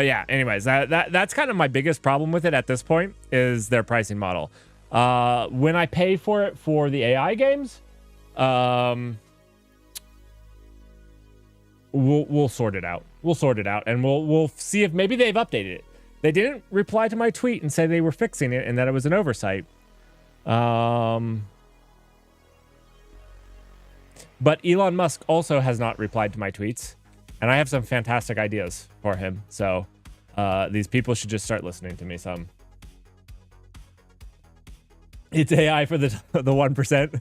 yeah, anyways, that's kind of my biggest problem with it at this point is their pricing model. When I pay for it for the AI games, we'll sort it out. We'll sort it out, and we'll see if maybe they've updated it. They didn't reply to my tweet and say they were fixing it and that it was an oversight. But Elon Musk also has not replied to my tweets. And I have some fantastic ideas for him. So these people should just start listening to me some. It's AI for the 1%.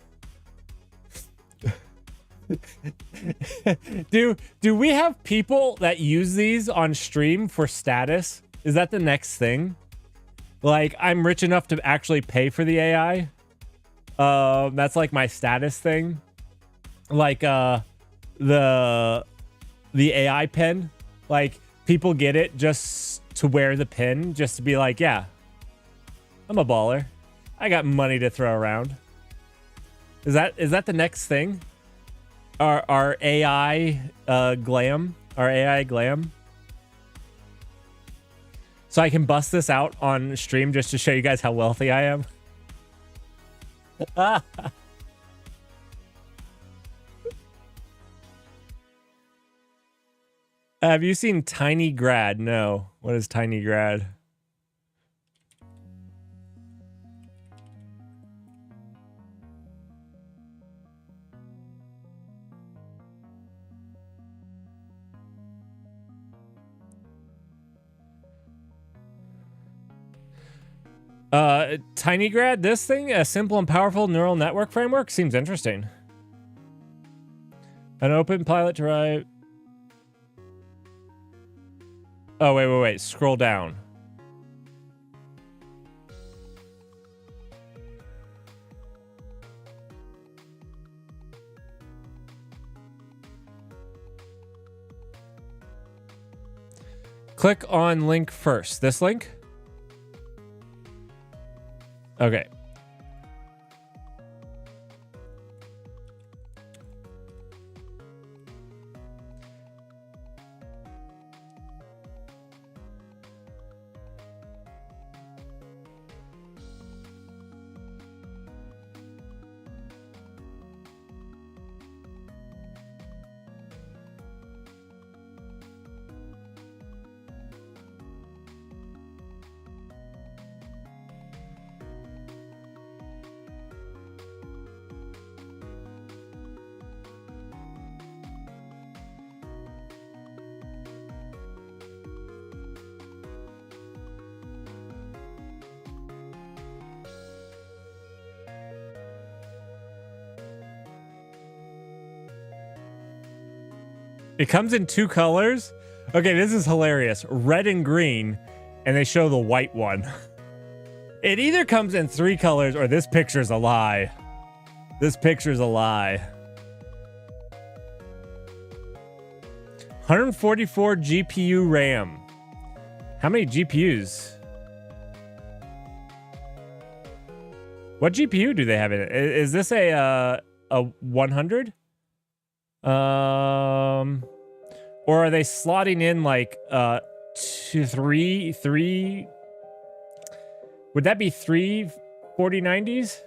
Do we have people that use these on stream for status? Is that the next thing? Like, I'm rich enough to actually pay for the AI. That's like my status thing. Like the AI pen, like people get it just to wear the pin, just to be like, yeah, I'm a baller. I got money to throw around. Is that the next thing? Our AI glam, our AI glam. So I can bust this out on stream just to show you guys how wealthy I am. Have you seen Tiny Grad? No. What is Tiny Grad? Tiny Grad, this thing, a simple and powerful neural network framework, seems interesting. An open pilot to write. Oh, wait. Scroll down. Click on link first. This link? Okay. It comes in 2 colors. Okay, this is hilarious. Red and green, and they show the white one. It either comes in 3 colors or this picture's a lie. This picture's a lie. 144 GPU RAM. How many GPUs? What GPU do they have in it? Is this a 100? Or are they slotting in like 3? Would that be 3 4090s?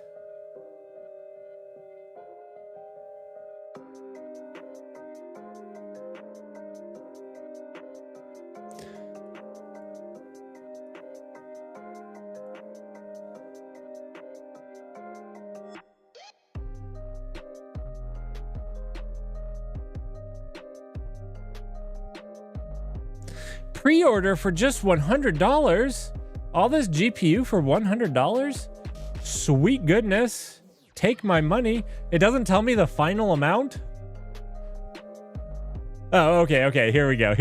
Pre-order for just $100. All this GPU for $100? Sweet goodness. Take my money. It doesn't tell me the final amount? Oh, okay. Here we go.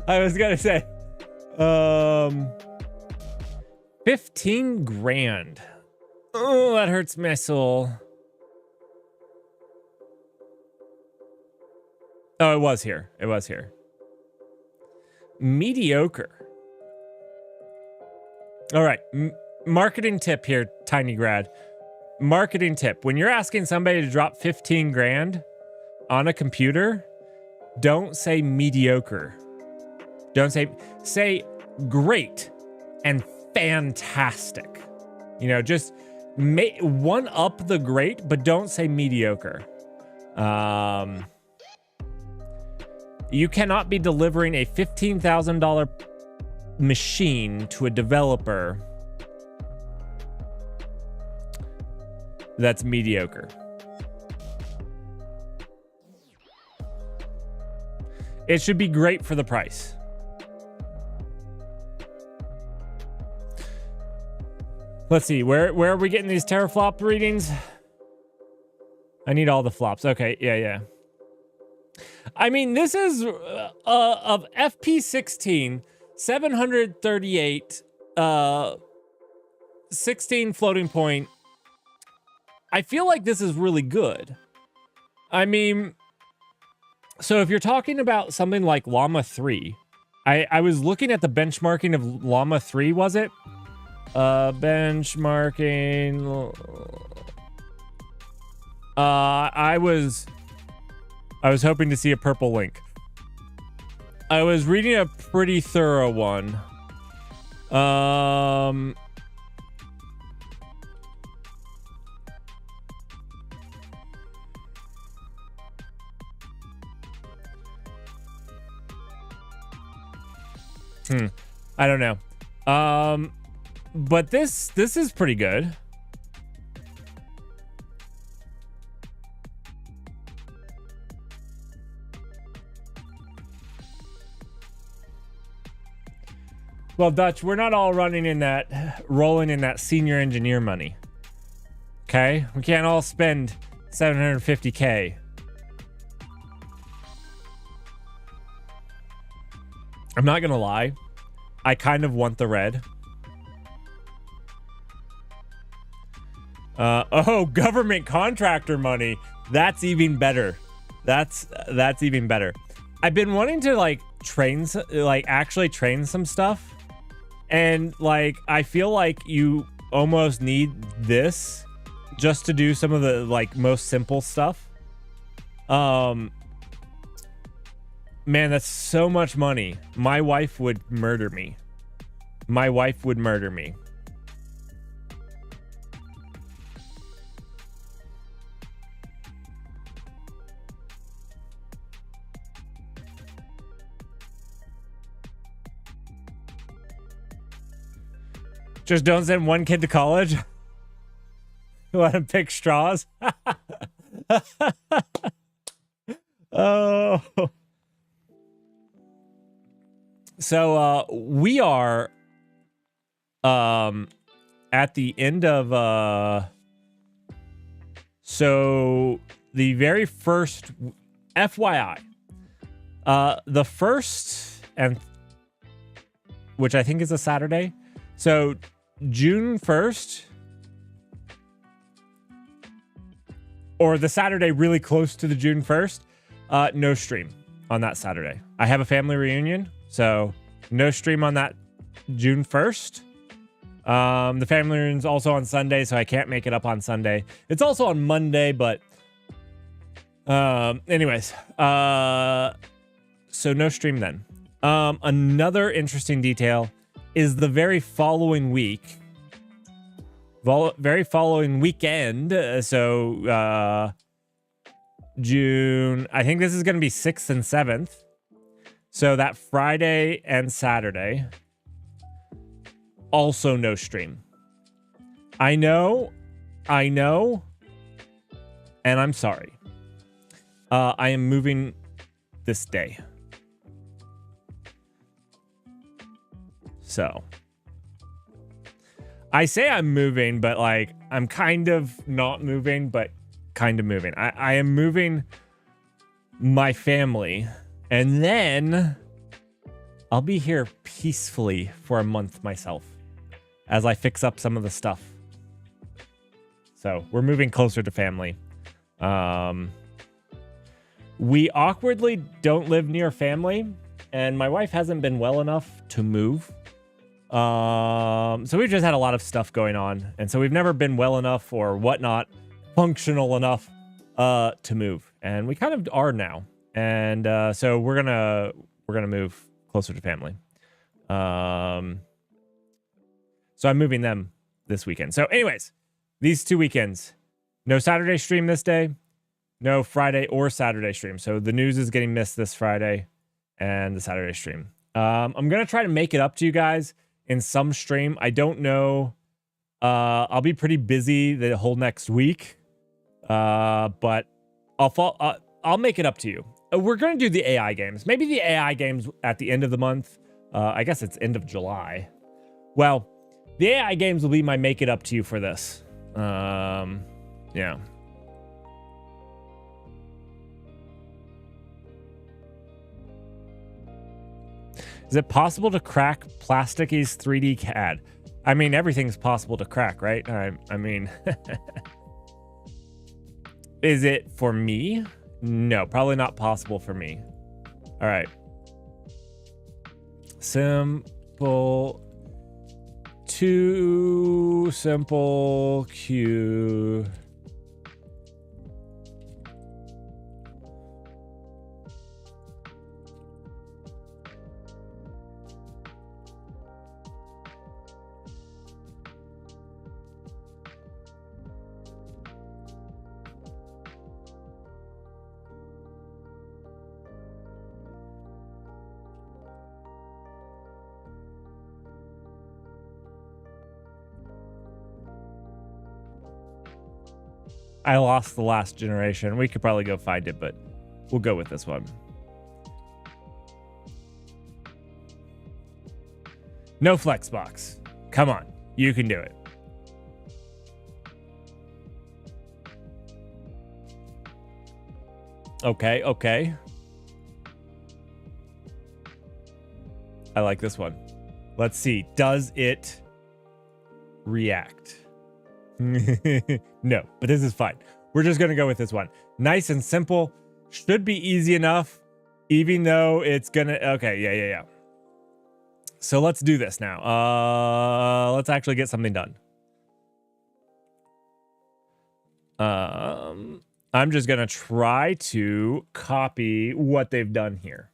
I was gonna say, 15 grand. Oh, that hurts my soul. Oh, it was here. Mediocre. All right. Marketing tip here, Tiny Grad. Marketing tip. When you're asking somebody to drop 15 grand on a computer, don't say mediocre. Don't say great and fantastic. You know, just one up the great, but don't say mediocre. You cannot be delivering a $15,000 machine to a developer that's mediocre. It should be great for the price. Let's see, where are we getting these teraflop readings? I need all the flops. Okay, yeah. I mean, this is of FP16, 738, 16 floating point. I feel like this is really good. I mean, so if you're talking about something like Llama 3, I was looking at the benchmarking of Llama 3, was it? Benchmarking. I was hoping to see a purple link. I was reading a pretty thorough one. I don't know. But this is pretty good. Well, Dutch, we're not all rolling in that senior engineer money. Okay? We can't all spend $750K. I'm not gonna lie. I kind of want the red. Oh, government contractor money. That's even better. That's even better. I've been wanting to actually train some stuff. And I feel like you almost need this just to do some of the most simple stuff. Man, that's so much money. My wife would murder me. Just don't send one kid to college. Let him pick straws. Oh. So we are at the end of so the very first FYI, The first, and which I think is a Saturday. So June 1st, or the Saturday really close to the June 1st, no stream on that Saturday. I have a family reunion, so no stream on that June 1st. The family reunion's also on Sunday, so I can't make it up on Sunday. It's also on Monday, but anyways, so no stream then. Another interesting detail is the very following week, very following weekend. So June, I think this is going to be 6th and 7th. So that Friday and Saturday, also no stream. I know, and I'm sorry. I am moving this day. So I say I'm moving, but like I'm kind of not moving, but kind of moving. I am moving my family, and then I'll be here peacefully for a month myself as I fix up some of the stuff. So we're moving closer to family. We awkwardly don't live near family, and my wife hasn't been well enough to move. So we've just had a lot of stuff going on, and so we've never been well enough or whatnot, functional enough to move, and we kind of are now. And so we're gonna move closer to family. So I'm moving them this weekend. So anyways, these 2 weekends, no Saturday stream this day, no Friday or Saturday stream. So the news is getting missed this Friday and the Saturday stream. I'm going to try to make it up to you guys in some stream. I don't know. I'll be pretty busy the whole next week. But I'll make it up to you. We're going to do the AI games. Maybe the AI games at the end of the month. I guess it's end of July. Well, the AI games will be my make it up to you for this. Yeah. Is it possible to crack Plastiky's 3D CAD? I mean, everything's possible to crack, right? I mean, is it for me? No, probably not possible for me. All right. Simple. Too simple Q. I lost the last generation. We could probably go find it, but we'll go with this one. No Flexbox. Come on. You can do it. Okay, okay. I like this one. Let's see. Does it react? No, but this is fine. We're just going to go with this one. Nice and simple. Should be easy enough, even though it's going to... Okay, yeah. So let's do this now. Let's actually get something done. I'm just going to try to copy what they've done here.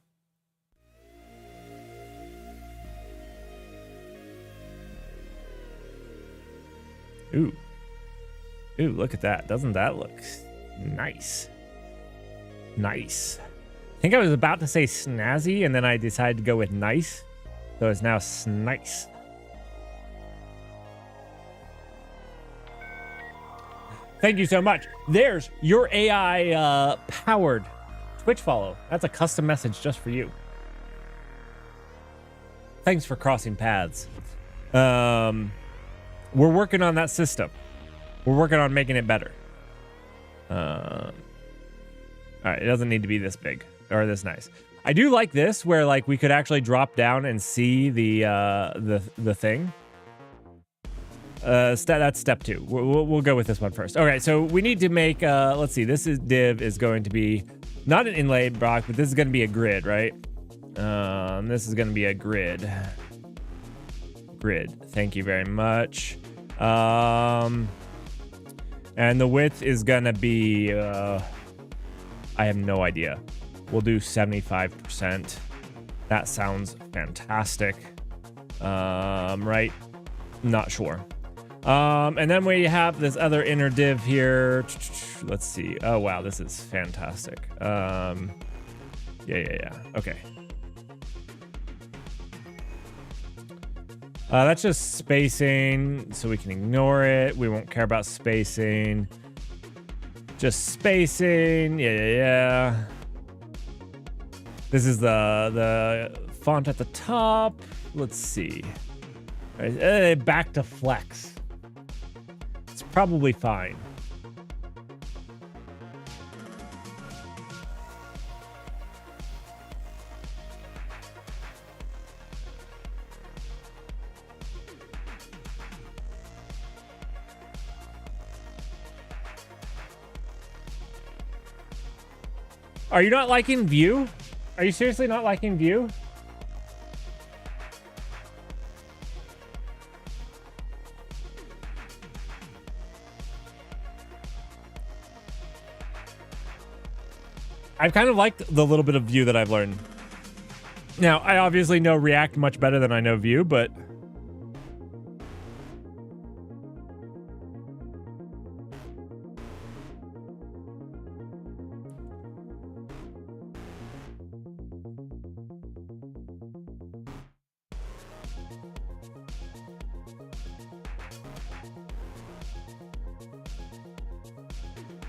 Ooh, look at that. Doesn't that look nice? Nice. I think I was about to say snazzy, and then I decided to go with nice. So it's now nice. Thank you so much. There's your AI powered Twitch follow. That's a custom message just for you. Thanks for crossing paths. We're working on that system. We're working on making it better. All right, it doesn't need to be this big or this nice. I do like this where like we could actually drop down and see the thing. That's step 2. We'll go with this one first. Okay, so we need to make let's see, div is going to be not an inlay block, but this is going to be a grid, right? This is going to be a grid. Thank you very much. And the width is going to be I have no idea. We'll do 75%. That sounds fantastic. Right? Not sure. And then we have this other inner div here. Let's see. Oh, wow. This is fantastic. Yeah. Okay. That's just spacing, so we can ignore it. We won't care about spacing. Just spacing. Yeah. This is the font at the top. Let's see. Back to flex. It's probably fine. Are you not liking view? Are you seriously not liking view? I've kind of liked the little bit of view that I've learned. Now, I obviously know React much better than I know Vue, but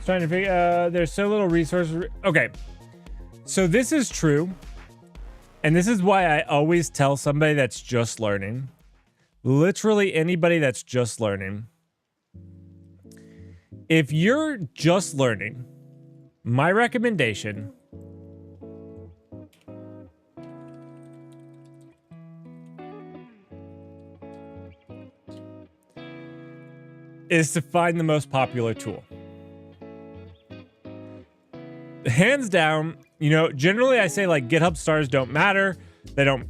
trying to figure there's so little resources. Okay, so this is true, and this is why I always tell somebody that's just learning, literally anybody that's just learning, if you're just learning, my recommendation is to find the most popular tool. Hands down, you know, generally I say like GitHub stars don't matter. They don't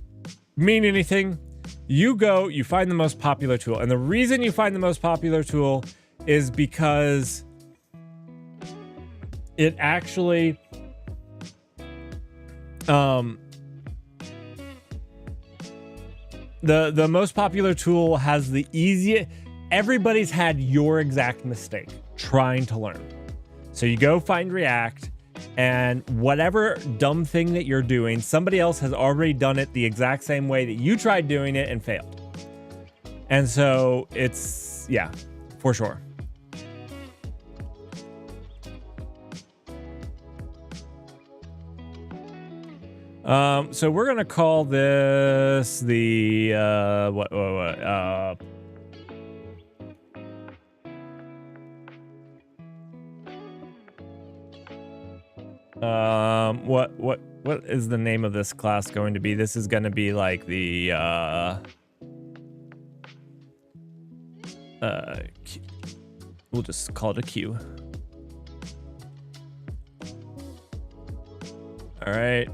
mean anything. You go, you find the most popular tool. And the reason you find the most popular tool is because it actually the most popular tool has the easiest. Everybody's had your exact mistake trying to learn. So you go find React, and whatever dumb thing that you're doing, somebody else has already done it the exact same way that you tried doing it and failed. And so it's, yeah, for sure. So we're gonna call this the what is the name of this class going to be? This is going to be like the we'll just call it a Q. All right.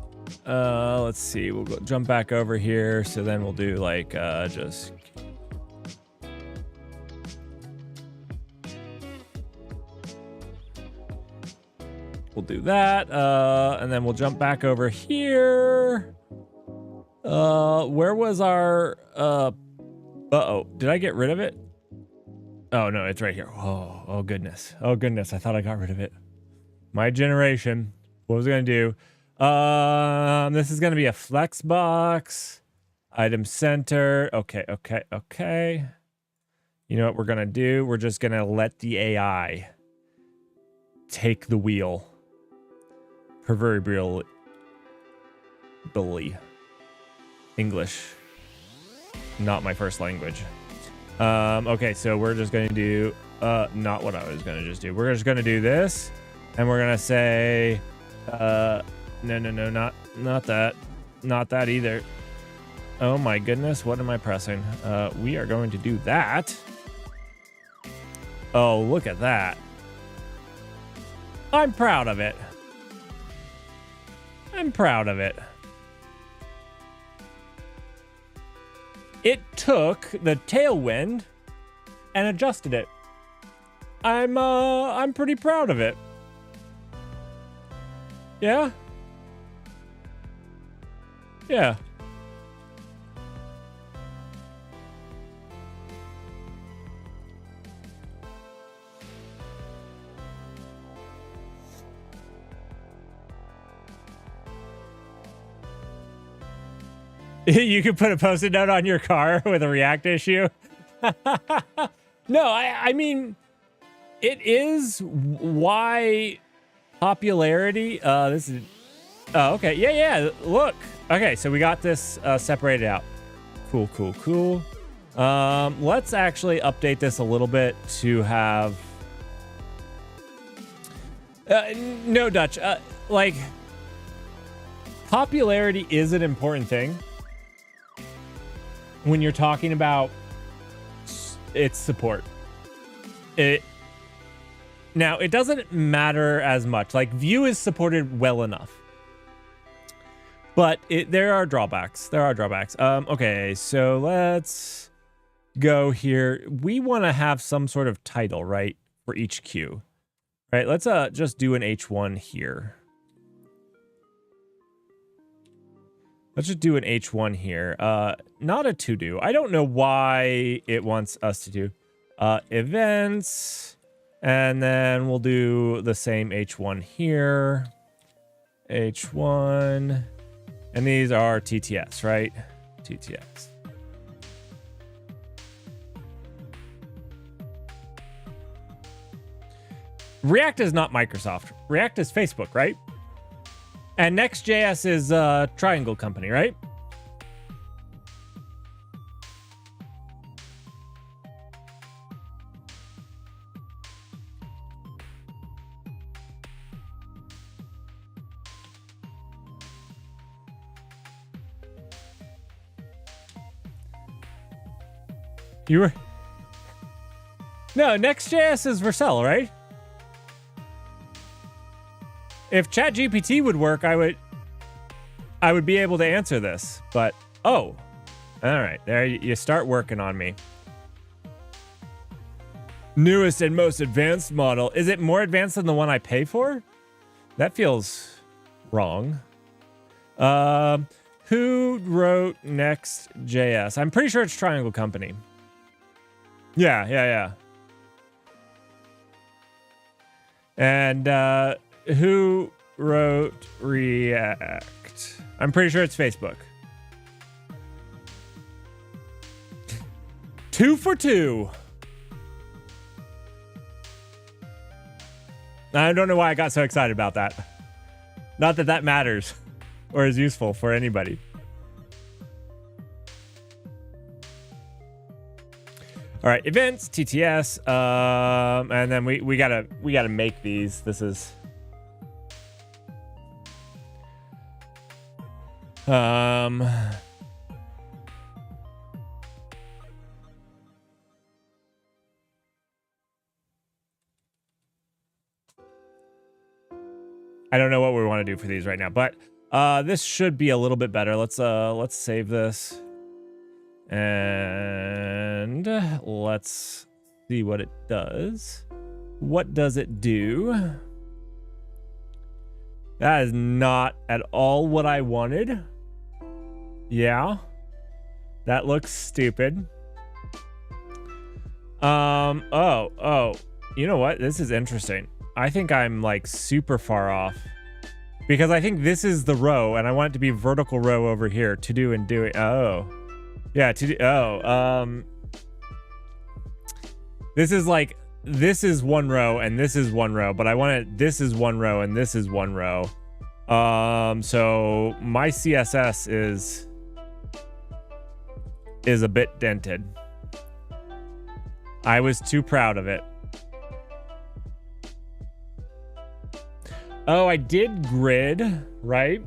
Let's see. We'll go jump back over here. So then we'll do like just. We'll do that, and then we'll jump back over here. Where was our, uh-oh, did I get rid of it? Oh, no, it's right here. Oh, goodness. Oh, goodness, I thought I got rid of it. My generation. What was I going to do? This is going to be a flex box. Item center. Okay. You know what we're going to do? We're just going to let the AI take the wheel. Proverbially. English. Not my first language. Okay, so we're just going to do not what I was going to just do. We're just going to do this, and we're going to say no, not not that. Not that either. Oh my goodness, what am I pressing? We are going to do that. Oh, look at that. I'm proud of it. I'm proud of it. It took the tailwind and adjusted it. I'm pretty proud of it. Yeah? Yeah. You could put a Post-it note on your car with a React issue. No, I mean, it is why popularity. This is. Oh, okay. Yeah. Look. Okay, so we got this separated out. Cool. Let's actually update this a little bit to have. No, Dutch. Like, popularity is an important thing when you're talking about its support. Now, it doesn't matter as much. Like, Vue is supported well enough. But there are drawbacks. Okay, so let's go here. We want to have some sort of title, right, for each queue. Right, let's just do an H1 here. Let's just do an H1 here. Not a to-do. I don't know why it wants us to do events. And then we'll do the same H1 here. H1. And these are TTS, right? TTS. React is not Microsoft. React is Facebook, right? And Next.js is a Triangle company, right? You were... No, Next.js is Vercel, right? If ChatGPT would work, I would be able to answer this. But, oh. All right, there you start working on me. Newest and most advanced model. Is it more advanced than the one I pay for? That feels wrong. Who wrote Next.js? I'm pretty sure it's Triangle Company. Yeah. And who wrote React? I'm pretty sure it's Facebook. 2 for 2. I don't know why I got so excited about that. Not that that matters or is useful for anybody. All right, events, TTS, and then we gotta make these. This is I don't know what we want to do for these right now, but this should be a little bit better. Let's save this. And let's see what it does. What does it do? That is not at all what I wanted. Yeah. That looks stupid. Oh. You know what? This is interesting. I think I'm like super far off. Because I think this is the row and I want it to be vertical row over here. To do and do it. Oh. Yeah, this is like, this is one row and this is one row, but I want it, this is one row and this is one row. So my CSS is a bit dented. I was too proud of it. Oh, I did grid, right?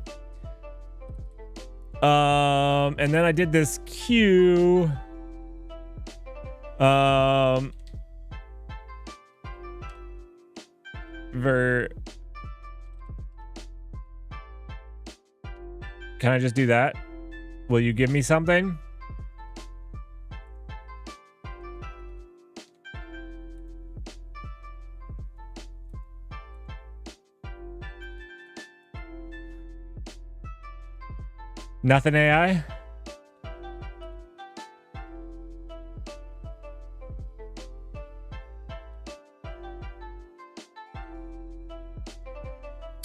And then I did this Q. Can I just do that? Will you give me something? Nothing AI?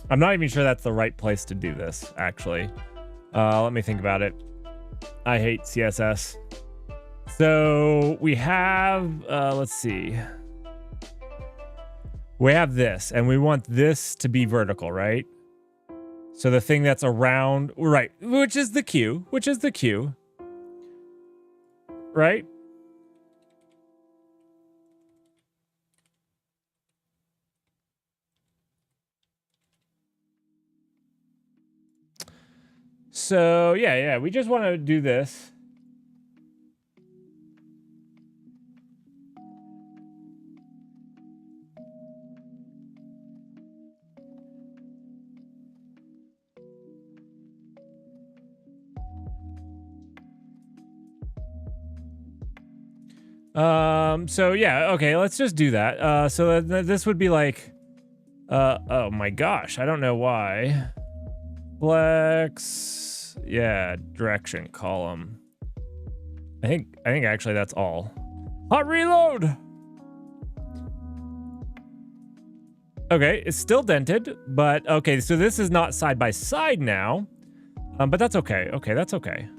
I'm not even sure that's the right place to do this, actually. Let me think about it. I hate CSS. So we have, let's see. We have this, and we want this to be vertical, right? So the thing that's around, right, which is the Q, right? So yeah, we just want to do this. So yeah, okay, let's just do that. So this would be like, oh my gosh, I don't know why. Flex, yeah, direction column. I think actually that's all. Hot reload. Okay, it's still dented, but okay, so this is not side by side now. But that's okay. Okay, that's okay.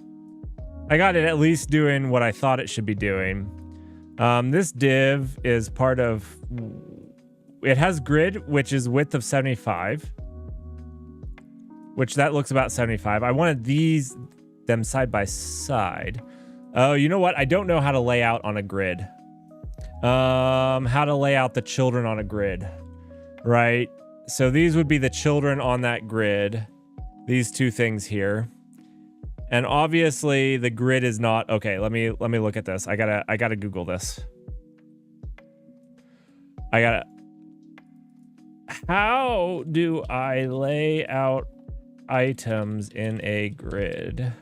I got it at least doing what I thought it should be doing. This div is part of, it has grid, which is width of 75, which that looks about 75. I wanted them side by side. Oh, you know what? I don't know how to lay out on a grid. How to lay out the children on a grid, right? So these would be the children on that grid. These two things here. And obviously the grid is not okay. Let me look at this. I gotta Google this. How do I lay out items in a grid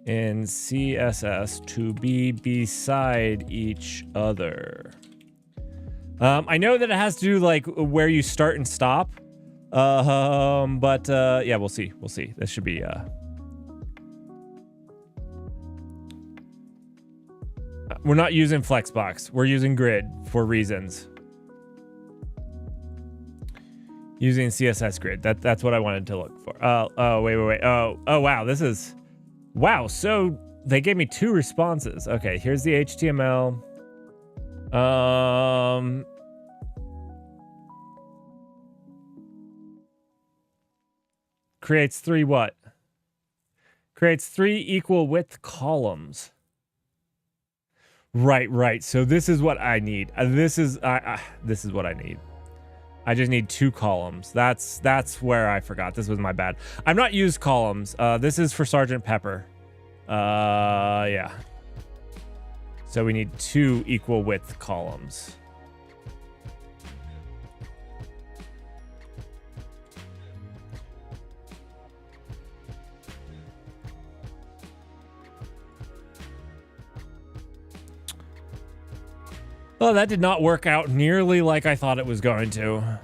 in CSS to be beside each other? I know that it has to do like where you start and stop. But yeah, we'll see. This should be we're not using Flexbox. We're using grid for reasons. Using CSS grid. That's what I wanted to look for. Oh, wait. Oh, wow. This is... Wow. So they gave me 2 responses. Okay, here's the HTML. Creates 3 what? Creates 3 equal width columns. Right. So this is what I need. This is what I need. I just need 2 columns. That's where I forgot. This was my bad. I've not used columns. This is for Sergeant Pepper. Yeah. So we need 2 equal width columns. Well, that did not work out nearly like I thought it was going to.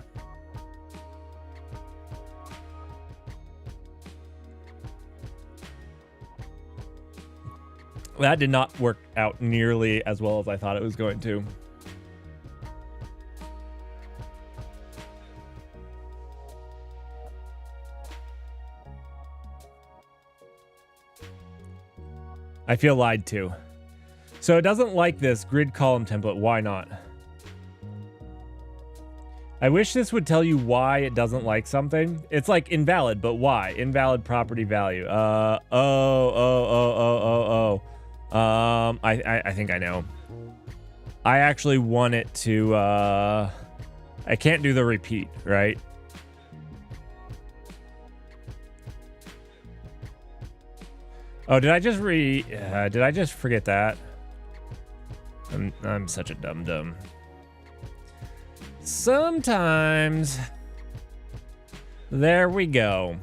That did not work out nearly as well as I thought it was going to. I feel lied to. So it doesn't like this grid column template. Why not? I wish this would tell you why it doesn't like something. It's like invalid, but why? Invalid property value. I think I know. I actually want it to, I can't do the repeat, right? Oh, did I just forget that? I'm such a dum-dum. Sometimes. There we go.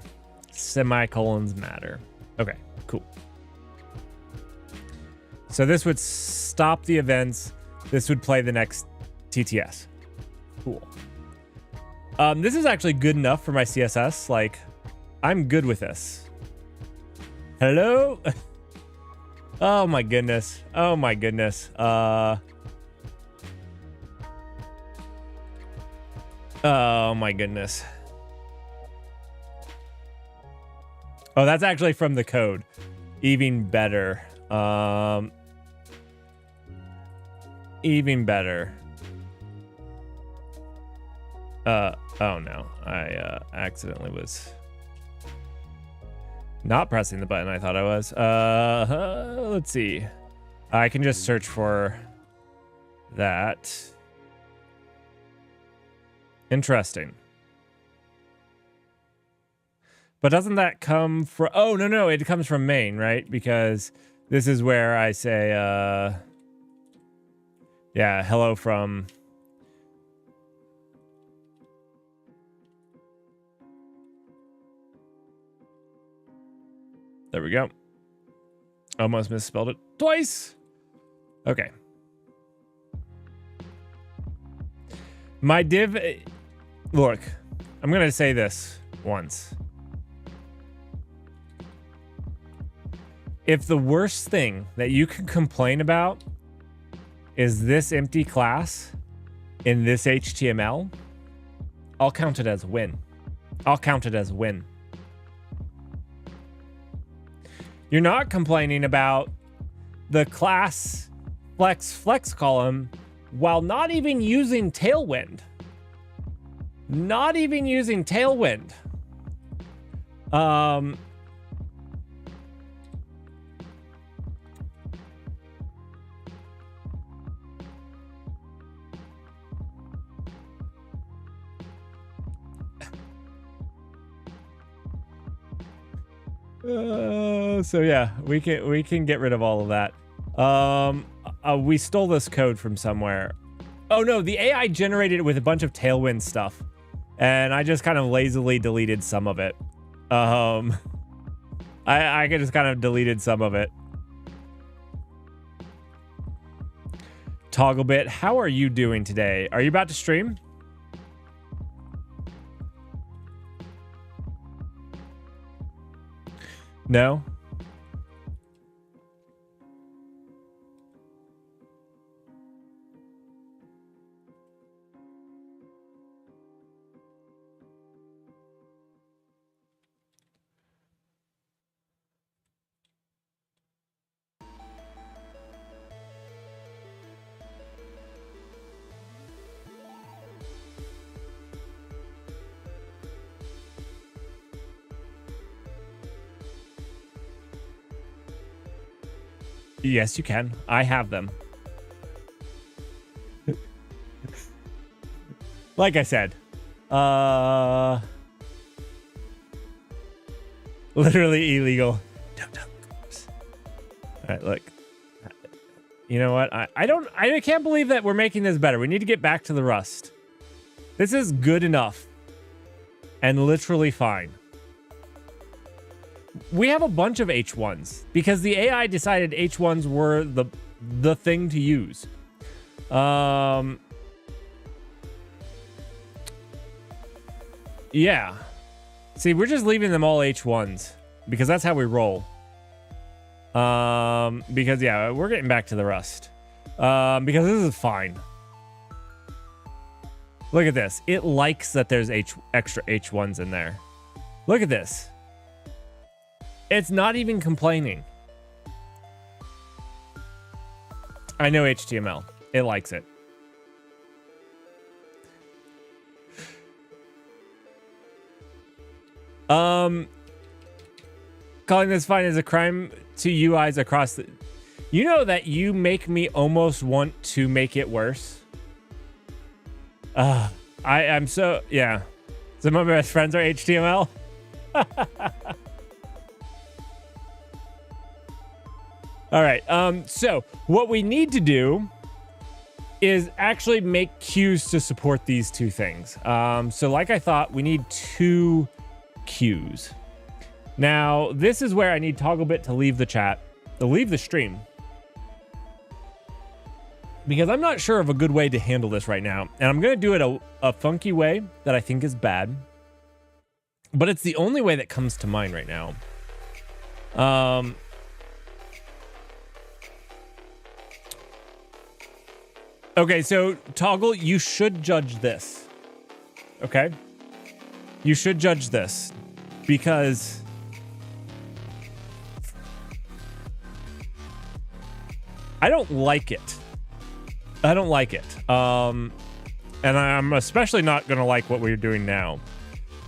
Semicolons matter. Okay, cool. So this would stop the events. This would play the next TTS. Cool. This is actually good enough for my CSS. Like, I'm good with this. Hello? Oh my goodness. Oh my goodness. Oh my goodness. Oh, that's actually from the code. Even better. Even better. Oh no. I accidentally was not pressing the button I thought I was. Let's see. I can just search for that. Interesting. But doesn't that come from... Oh, no, it comes from main, right? Because this is where I say, yeah, hello from... There we go. Almost misspelled it twice. Okay. My div... Look, I'm going to say this once. If the worst thing that you can complain about is this empty class in this HTML, I'll count it as a win. I'll count it as a win. You're not complaining about the class flex column while not even using Tailwind. Not even using Tailwind. So yeah, we can get rid of all of that. We stole this code from somewhere. Oh no, the AI generated it with a bunch of Tailwind stuff, and I just kind of lazily deleted some of it. I just kind of deleted some of it. Togglebit, how are you doing today? Are you about to stream? No? Yes, you can. I have them. Like I said, literally illegal. All right, look. You know what? I can't believe that we're making this better. We need to get back to the Rust. This is good enough and literally fine. We have a bunch of H1s because the AI decided H1s were the thing to use. Yeah. See, we're just leaving them all H1s because that's how we roll. Because yeah, we're getting back to the Rust. Because this is fine. Look at this. It likes that there's extra H1s in there. Look at this. It's not even complaining. I know HTML. It likes it. Calling this fine is a crime to UIs across the... You know that you make me almost want to make it worse. I'm so... Yeah. Some of my best friends are HTML. All right. So what we need to do is actually make queues to support these two things. So like I thought, we need 2 queues. Now, this is where I need ToggleBit to leave the chat, to leave the stream, because I'm not sure of a good way to handle this right now. And I'm going to do it a funky way that I think is bad, but it's the only way that comes to mind right now. Okay, so Toggle, you should judge this. Okay? You should judge this because I don't like it. I don't like it. And I'm especially not going to like what we're doing now.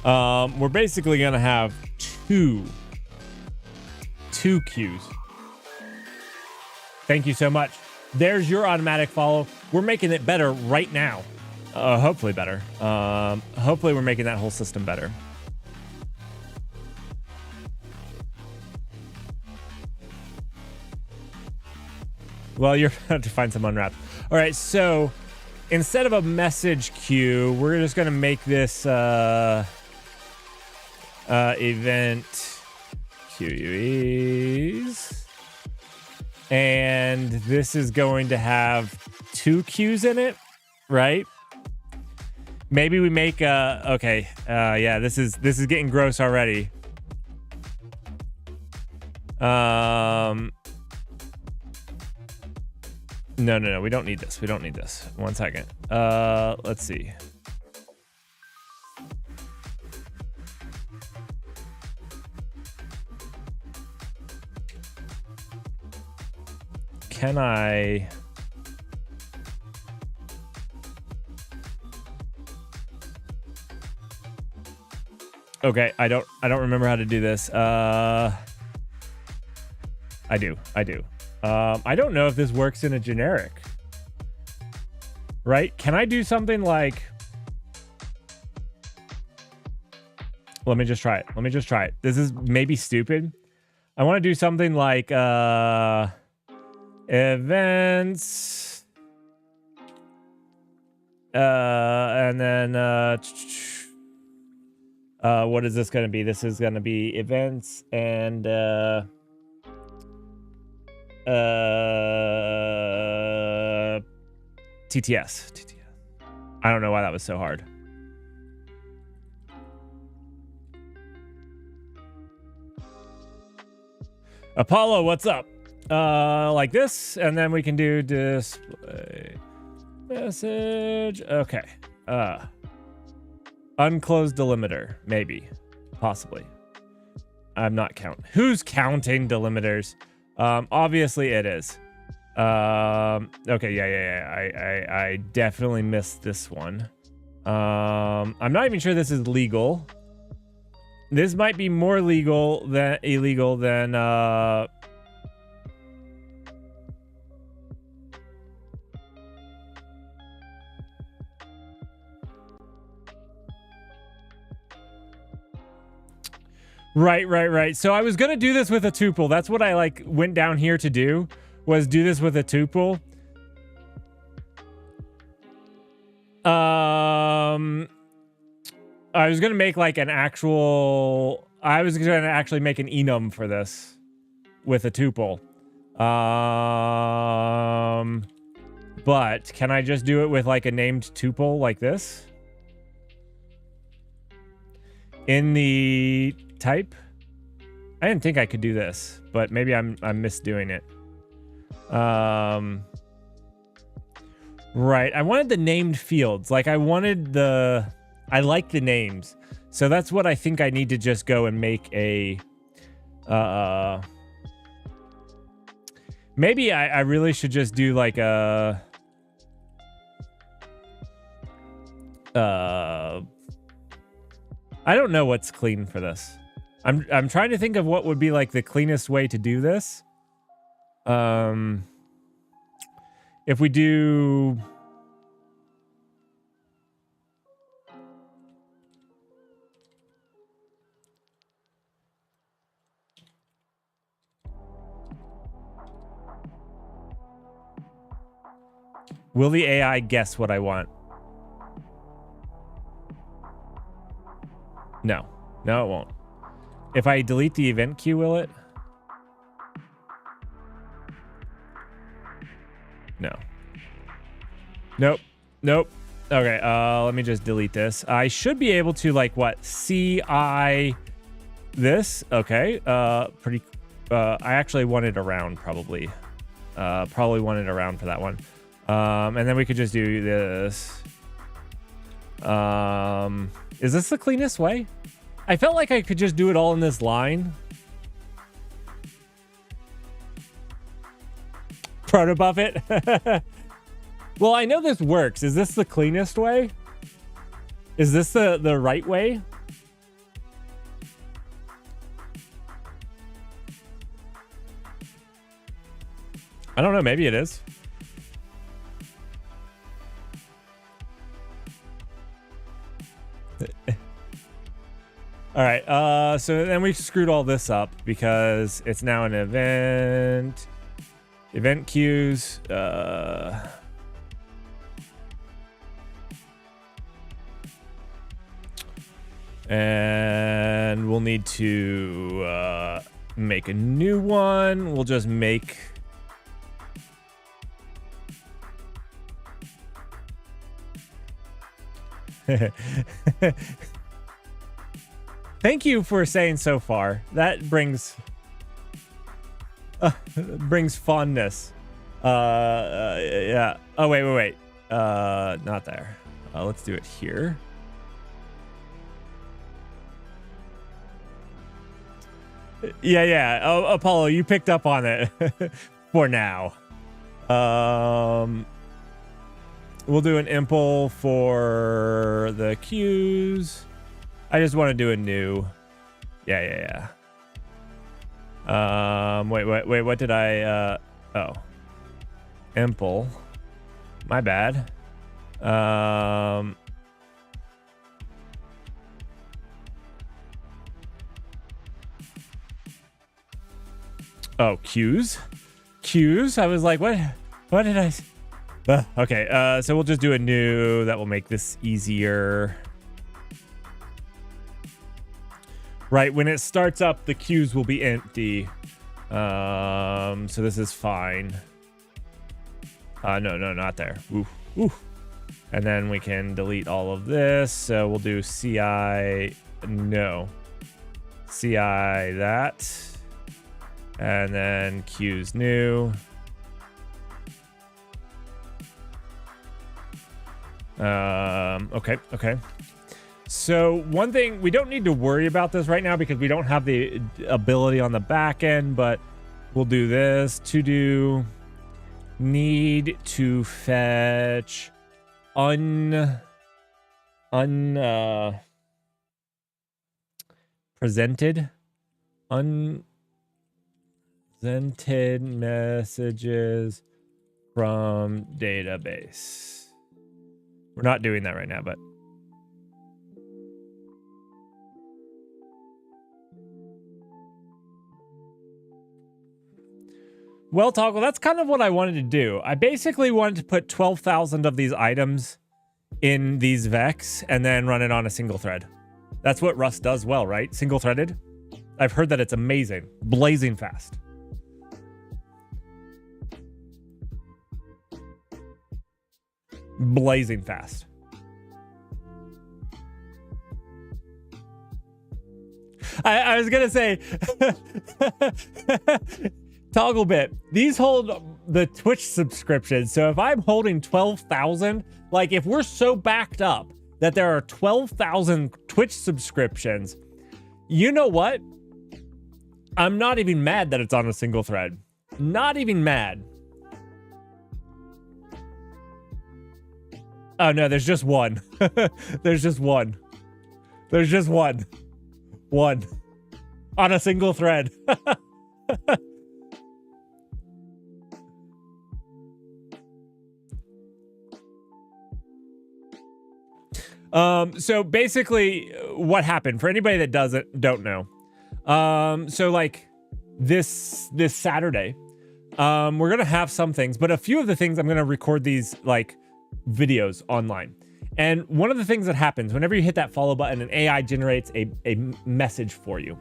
We're basically going to have two queues. Thank you so much. There's your automatic follow. We're making it better right now. Hopefully better. Hopefully we're making that whole system better. Well, you're about to find some unwrapped. All right, so instead of a message queue, we're just going to make this event QUEs. And this is going to have 2 queues in it, right? Maybe we make okay. Yeah, this is getting gross already. No, we don't need this. We don't need this. 1 second. Let's see. Can I... Okay, I don't remember how to do this. I do. I don't know if this works in a generic. Right? Can I do something like... Let me just try it. This is maybe stupid. I want to do something like events and then what is this going to be? This is going to be events and TTS. I don't know why that was so hard. Apollo, what's up? Like this, and then we can do display message. Okay. Unclosed delimiter, maybe, possibly. I'm not counting. Who's counting delimiters? Obviously it is. Okay, yeah. I definitely missed this one. I'm not even sure this is legal. This might be more illegal than Right. So I was gonna do this with a tuple. That's what I went down here to do, was do this with a tuple. I was gonna make an actual. I was gonna actually make an enum for this with a tuple. But can I just do it with a named tuple like this? In the type? I didn't think I could do this, but maybe I'm misdoing it. Right. I wanted the named fields. I like the names. So that's what I think I need to just go and make a maybe I really should just do a I don't know what's clean for this. I'm trying to think of what would be the cleanest way to do this. If we do Will the AI guess what I want? No. No, it won't. If I delete the event queue, will it? No. Nope. Nope. Okay, let me just delete this. I should be able to, like, what? CI this? Okay. Pretty... I actually want it around, probably. Probably want it around for that one. And then we could just do this. Is this the cleanest way? I felt like I could just do it all in this line. Protobuff it? Well, I know this works. Is this the cleanest way? Is this the right way? I don't know. Maybe it is. All right. So then we screwed all this up because it's now an event. Event queues. And we'll need to make a new one. We'll just make... Thank you for saying so far. That brings fondness. Yeah. Oh, wait. Not there. Let's do it here. Yeah. Oh, Apollo, you picked up on it for now. We'll do an impl for the queues. I just want to do a new. Yeah. Wait. What did I? Oh. Impl. My bad. Oh, queues. I was like, what did I? Okay. So we'll just do a new. That will make this easier. Right, when it starts up, the queues will be empty. So this is fine. No, not there. Ooh. And then we can delete all of this. So we'll do CI, no. CI that. And then queues new. Okay. So one thing, we don't need to worry about this right now because we don't have the ability on the back end, but we'll do this. To do need to fetch presented messages from database. We're not doing that right now, but well, Toggle, that's kind of what I wanted to do. I basically wanted to put 12,000 of these items in these vecs and then run it on a single thread. That's what Rust does well, right? Single threaded. I've heard that it's amazing. Blazing fast. Blazing fast. I was going to say... Togglebit, these hold the Twitch subscription. So if I'm holding 12,000, like if we're so backed up that there are 12,000 Twitch subscriptions, you know what? I'm not even mad that it's on a single thread. Not even mad. Oh no, there's just one. There's just one. There's just one. One. On a single thread. So basically what happened for anybody that don't know. So like this Saturday, We're going to have some things, but a few of the things I'm going to record these like videos online. And one of the things that happens whenever you hit that follow button, an AI generates a message for you.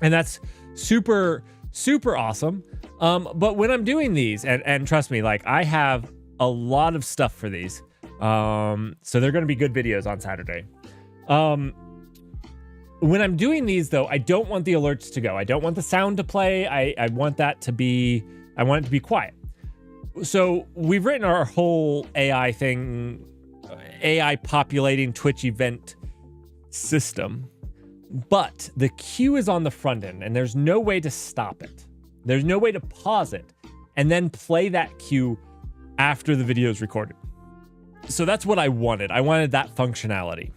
And that's super, super awesome. But when I'm doing these, and trust me, like I have a lot of stuff for these. So they're going to be good videos on Saturday. When I'm doing these though, I don't want the alerts to go. I don't want the sound to play. I want that to be, I want it to be quiet. So we've written our whole AI thing, AI populating Twitch event system, but the queue is on the front end and there's no way to stop it. There's no way to pause it and then play that queue after the video is recorded. So that's what I wanted. I wanted that functionality.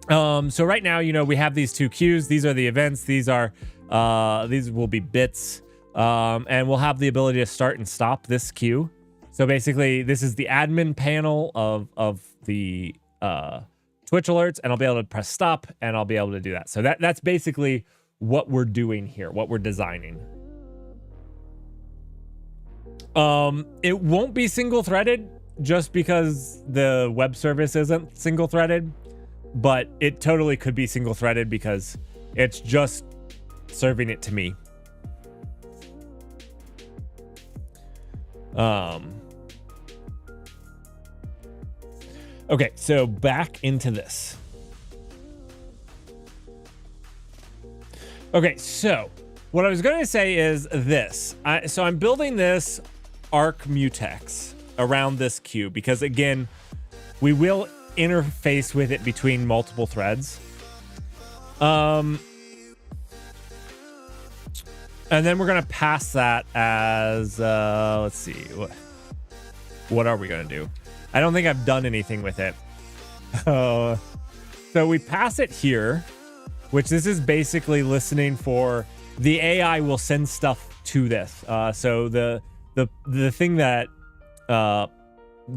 So right now, you know, we have these two queues. These are the events. These are, these will be bits. And we'll have the ability to start and stop this queue. So basically, this is the admin panel of the Twitch alerts, and I'll be able to press stop, and I'll be able to do that. So that's basically what we're doing here, what we're designing. It won't be single-threaded just because the web service isn't single-threaded, but it totally could be single-threaded because it's just serving it to me. Okay, so back into this. Okay, so what I was going to say is this. So I'm building this arc mutex around this queue because, again, we will interface with it between multiple threads. And then we're going to pass that as, let's see, what are we going to do? I don't think I've done anything with it. So we pass it here, which this is basically listening for the AI will send stuff to this. So the thing that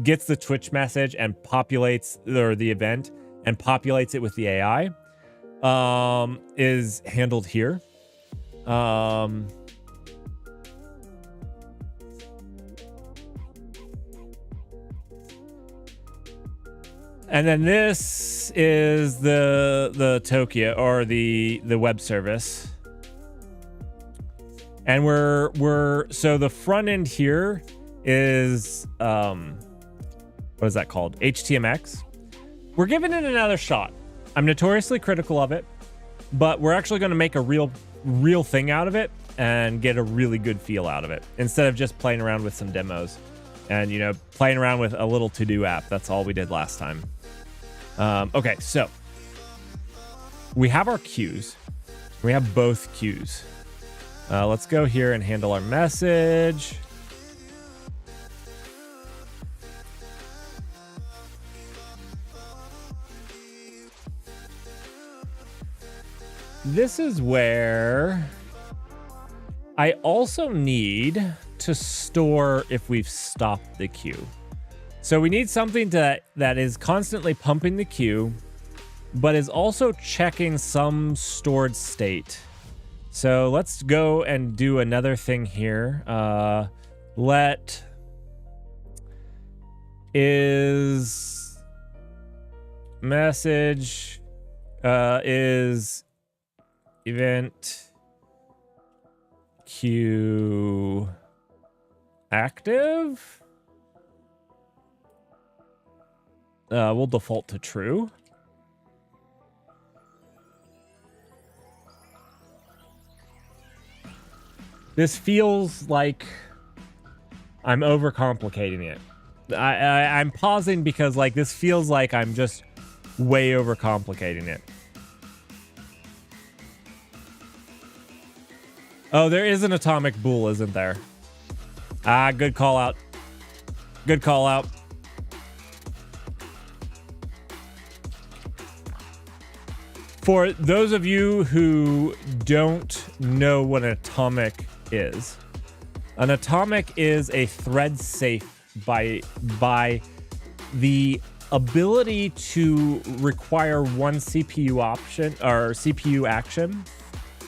gets the Twitch message and populates, or the event and populates it with the AI is handled here. And then this is the Tokyo, or the web service. And so the front end here is what is that called? HTMX. We're giving it another shot. I'm notoriously critical of it, but we're actually going to make a real thing out of it and get a really good feel out of it instead of just playing around with some demos and, you know, playing around with a little to-do app. That's all we did last time. Okay, so we have our queues. We have both queues. Let's go here and handle our message. This is where I also need to store if we've stopped the queue. So we need something that is constantly pumping the queue, but is also checking some stored state. So let's go and do another thing here. Let is message is event queue active. We'll default to true. This feels like I'm overcomplicating it. I'm pausing because like this feels like I'm just way overcomplicating it. Oh, there is an atomic bool, isn't there? Ah, good call out. Good call out. For those of you who don't know what an atomic is a thread safe by the ability to require one CPU option or CPU action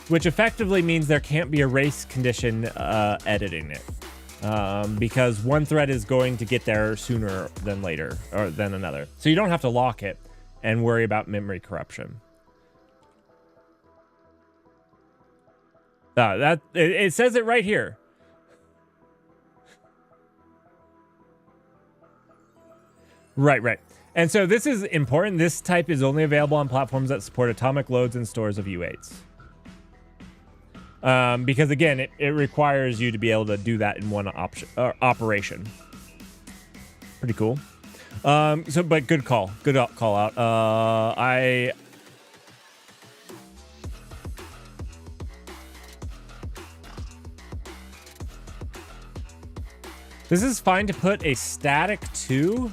which effectively means there can't be a race condition editing it. Because one thread is going to get there sooner than later, or than another. So you don't have to lock it and worry about memory corruption. It says it right here. Right. And so this is important. This type is only available on platforms that support atomic loads and stores of U8s. Because again, it requires you to be able to do that in one operation. Pretty cool. But good call. Good call out. This is fine to put a static to,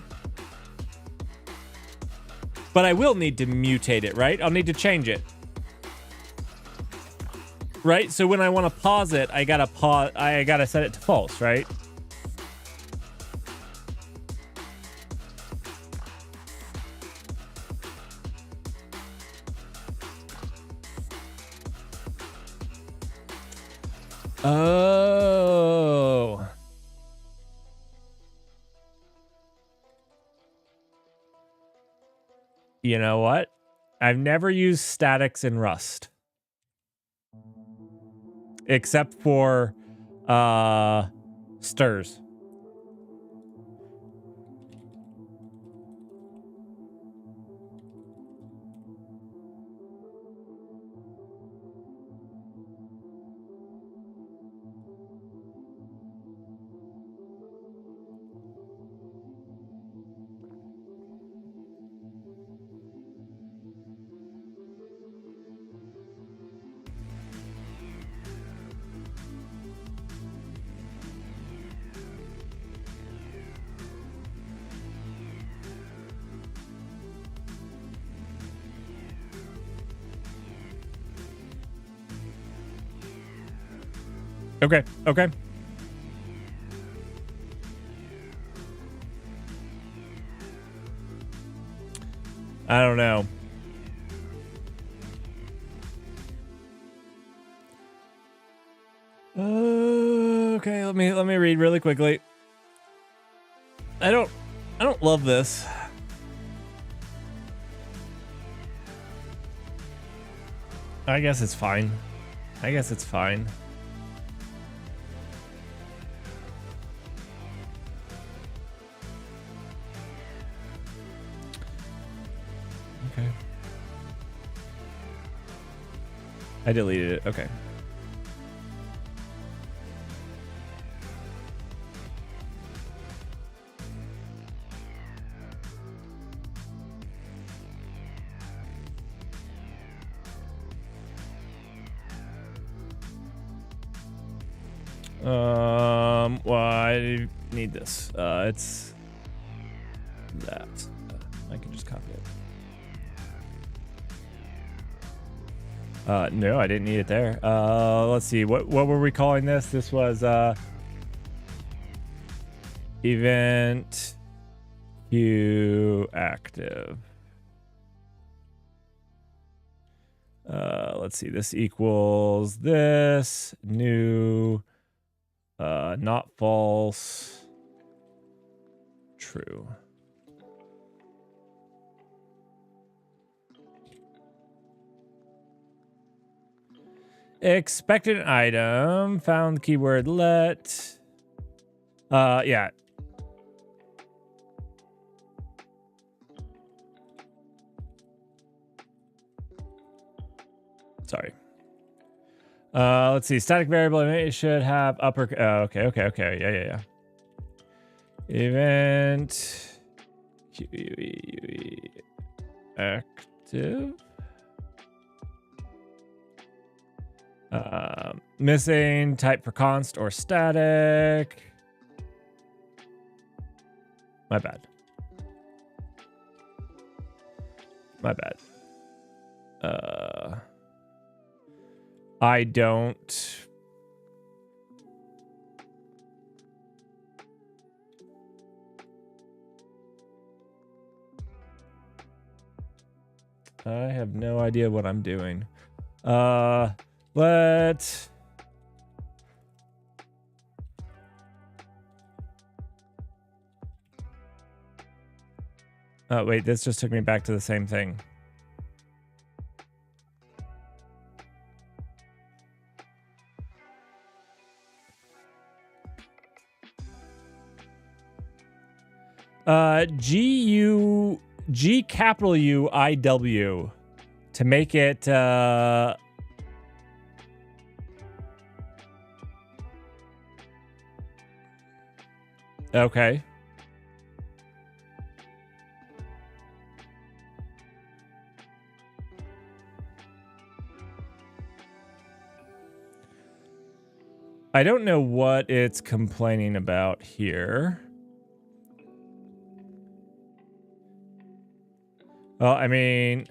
but I will need to mutate it, right? I'll need to change it. Right? So when I want to pause it, I gotta set it to false, right? Oh. You know what? I've never used statics in Rust. Except for stirs. Okay. I don't know. Okay, let me read really quickly. I don't love this. I guess it's fine. Okay. I deleted it. Okay. Well, I need this. It's that. I can just copy it. No, I didn't need it there. Let's see. What were we calling this? This was event queue active. Let's see. This equals this new. Not false. True. Expected item. Found keyword let. Yeah. Sorry. Let's see. Static variable. It should have upper. Okay. Yeah. Event QE active. Missing type for const or static. My bad. I don't. I have no idea what I'm doing. Let's Let oh wait, this just took me back to the same thing. G capital U I W to make it okay. I don't know what it's complaining about here. Well, I mean,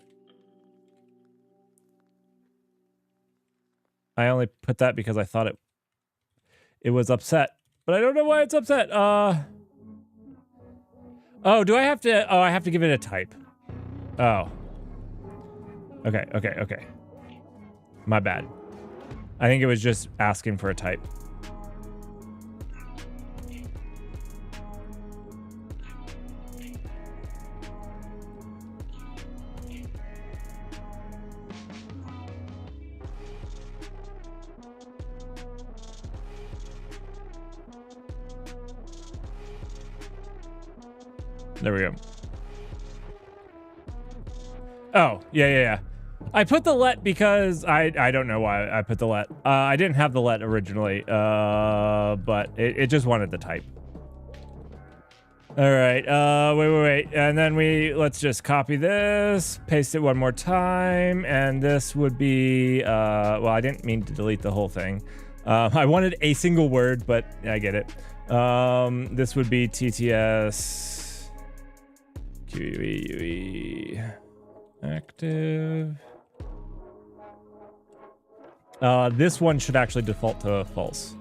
I only put that because I thought it was upset, but I don't know why it's upset. Oh, do I have to? Oh, I have to give it a type. Oh. Okay. My bad. I think it was just asking for a type. There we go. Oh, yeah. I put the let because I don't know why I put the let. I didn't have the let originally, but it just wanted the type. All right, wait. And then let's just copy this, paste it one more time, and this would be, well, I didn't mean to delete the whole thing. I wanted a single word, but I get it. This would be TTS QUE active. This one should actually default to false,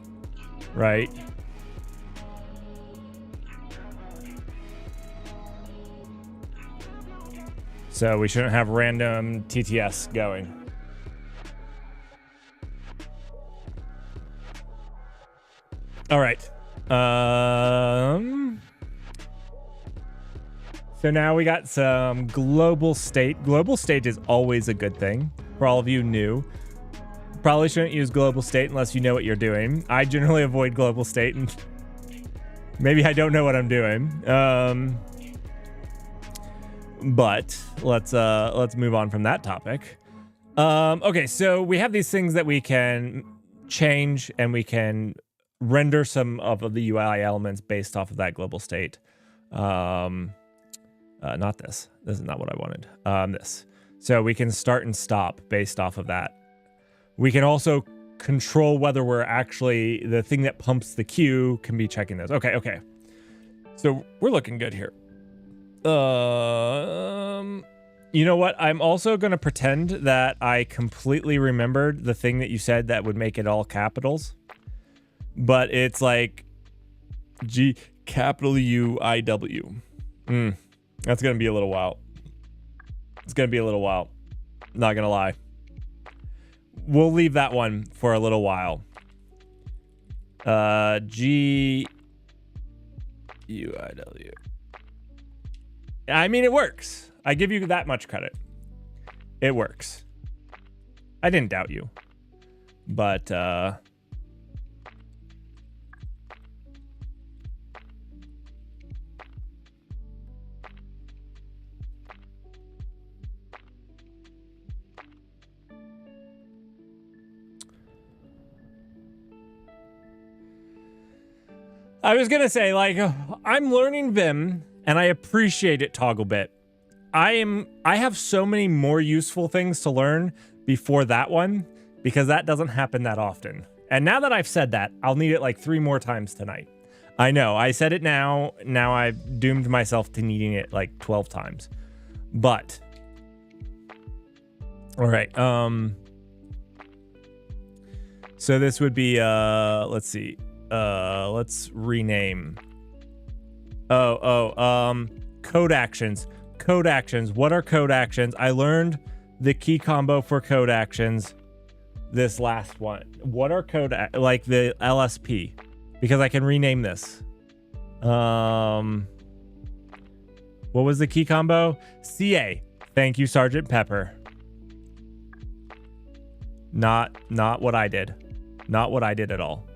right? So we shouldn't have random TTS going. All right. So now we got some global state. Global state is always a good thing. For all of you new, probably shouldn't use global state unless you know what you're doing. I generally avoid global state, and maybe I don't know what I'm doing. But let's move on from that topic. Okay, so we have these things that we can change, and we can render some of the UI elements based off of that global state. Not this. This is not what I wanted. This. So we can start and stop based off of that. We can also control whether we're actually the thing that pumps the queue can be checking those. Okay. So we're looking good here. You know what? I'm also going to pretend that I completely remembered the thing that you said that would make it all capitals. But it's like G capital U I W. That's going to be a little while. It's going to be a little while. Not going to lie. We'll leave that one for a little while. G U I W. I mean, it works. I give you that much credit. It works. I didn't doubt you. But, I was gonna say, like, I'm learning Vim, and I appreciate it Togglebit. I have so many more useful things to learn before that one, because that doesn't happen that often. And now that I've said that, I'll need it like 3 more times tonight. I know, I said it now I've doomed myself to needing it like 12 times. But, all right, so this would be, let's see. Let's rename. Code actions. Code actions. What are code actions? I learned the key combo for code actions. this last one. What are code like the LSP? Because I can rename this. What was the key combo? CA. Thank you, Sergeant Pepper. Not what I did. Not what I did at all.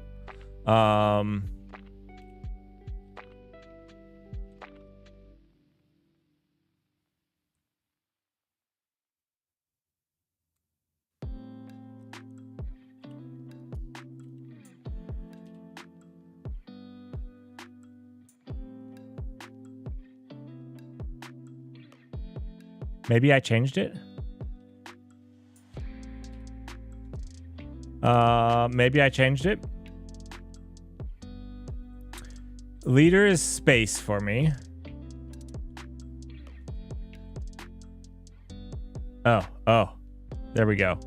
Maybe I changed it. Maybe I changed it. Leader is space for me. Oh, there we go.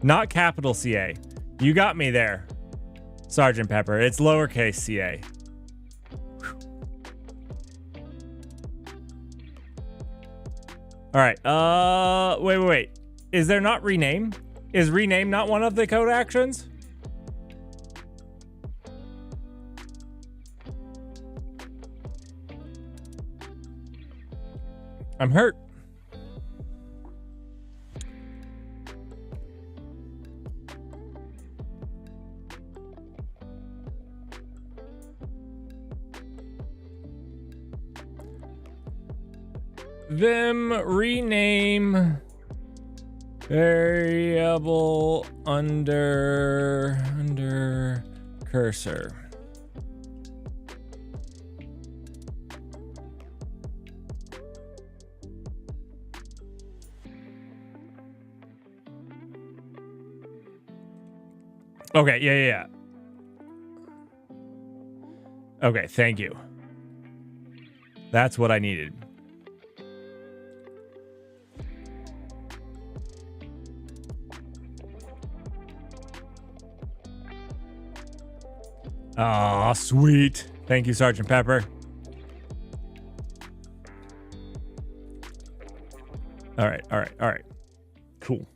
Not capital CA. You got me there, Sergeant Pepper. It's lowercase CA. All right. Wait. Is there not rename? Is rename not one of the code actions? I'm hurt. Vim rename variable under cursor. Okay, yeah. Okay, thank you. That's what I needed. Oh, sweet. Thank you, Sergeant Pepper. All right. Cool.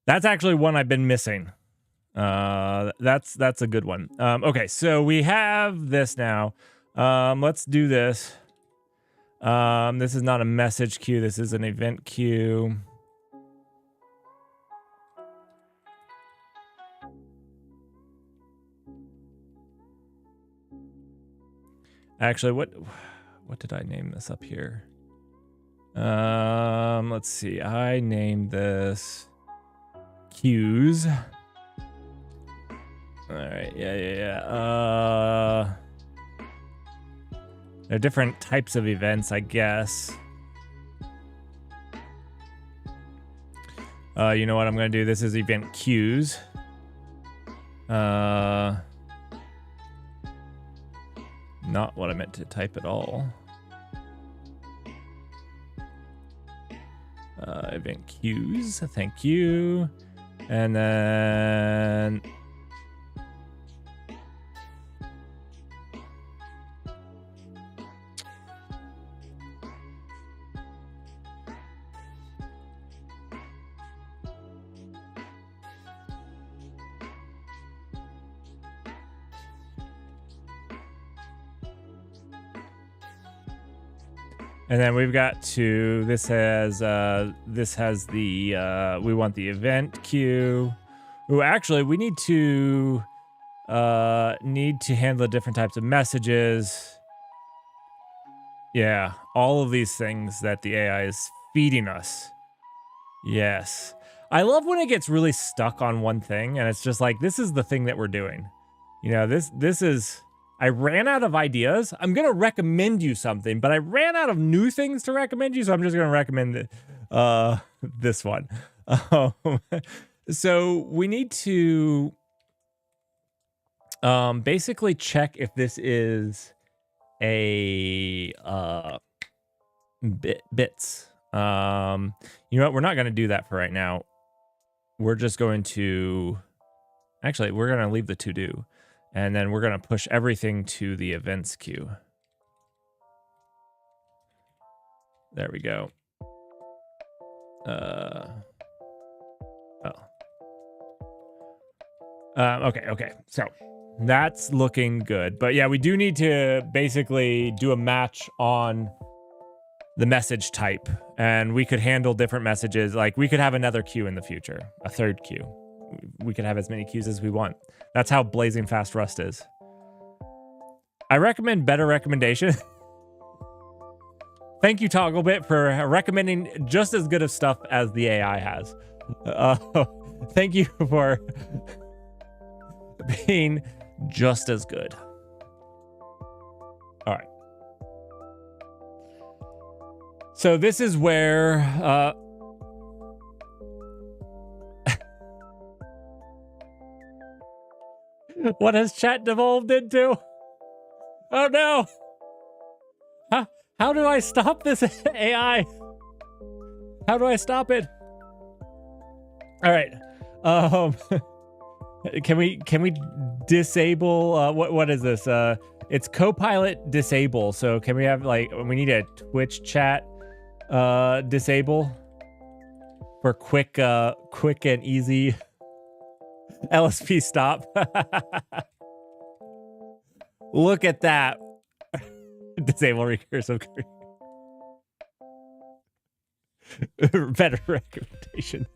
That's actually one I've been missing. That's a good one. Okay, so we have this now. Let's do this. This is not a message queue. This is an event queue. Actually, what did I name this up here? Let's see. I named this queues. All right. Yeah. There are different types of events, I guess. You know what I'm going to do? This is event queues. Not what I meant to type at all. Event queues, thank you. And then we've got to, this has the, we want the event queue. Oh, actually, we need to handle different types of messages. Yeah, all of these things that the AI is feeding us. Yes. I love when it gets really stuck on one thing and it's just like, this is the thing that we're doing. You know, this is... I ran out of ideas. I'm going to recommend you something, but I ran out of new things to recommend you, so I'm just going to recommend this one. So we need to basically check if this is a bits. You know what? We're not going to do that for right now. We're just going to... Actually, we're going to leave the to-do. And then we're going to push everything to the events queue. There we go. Okay. So that's looking good. But yeah, we do need to basically do a match on the message type, and we could handle different messages. Like we could have another queue in the future, a third queue. We could have as many queues as we want. That's how blazing fast Rust is. I recommend better recommendation. Thank you, Togglebit, for recommending just as good of stuff as the AI has. Thank you for being just as good. All right. So this is where what has chat devolved into? Oh no! How do I stop this AI? How do I stop it? All right. Can we disable what is this? It's Copilot disable. So can we have like we need a Twitch chat disable for quick and easy LSP stop. Look at that. Disable recursive query. Better recommendation.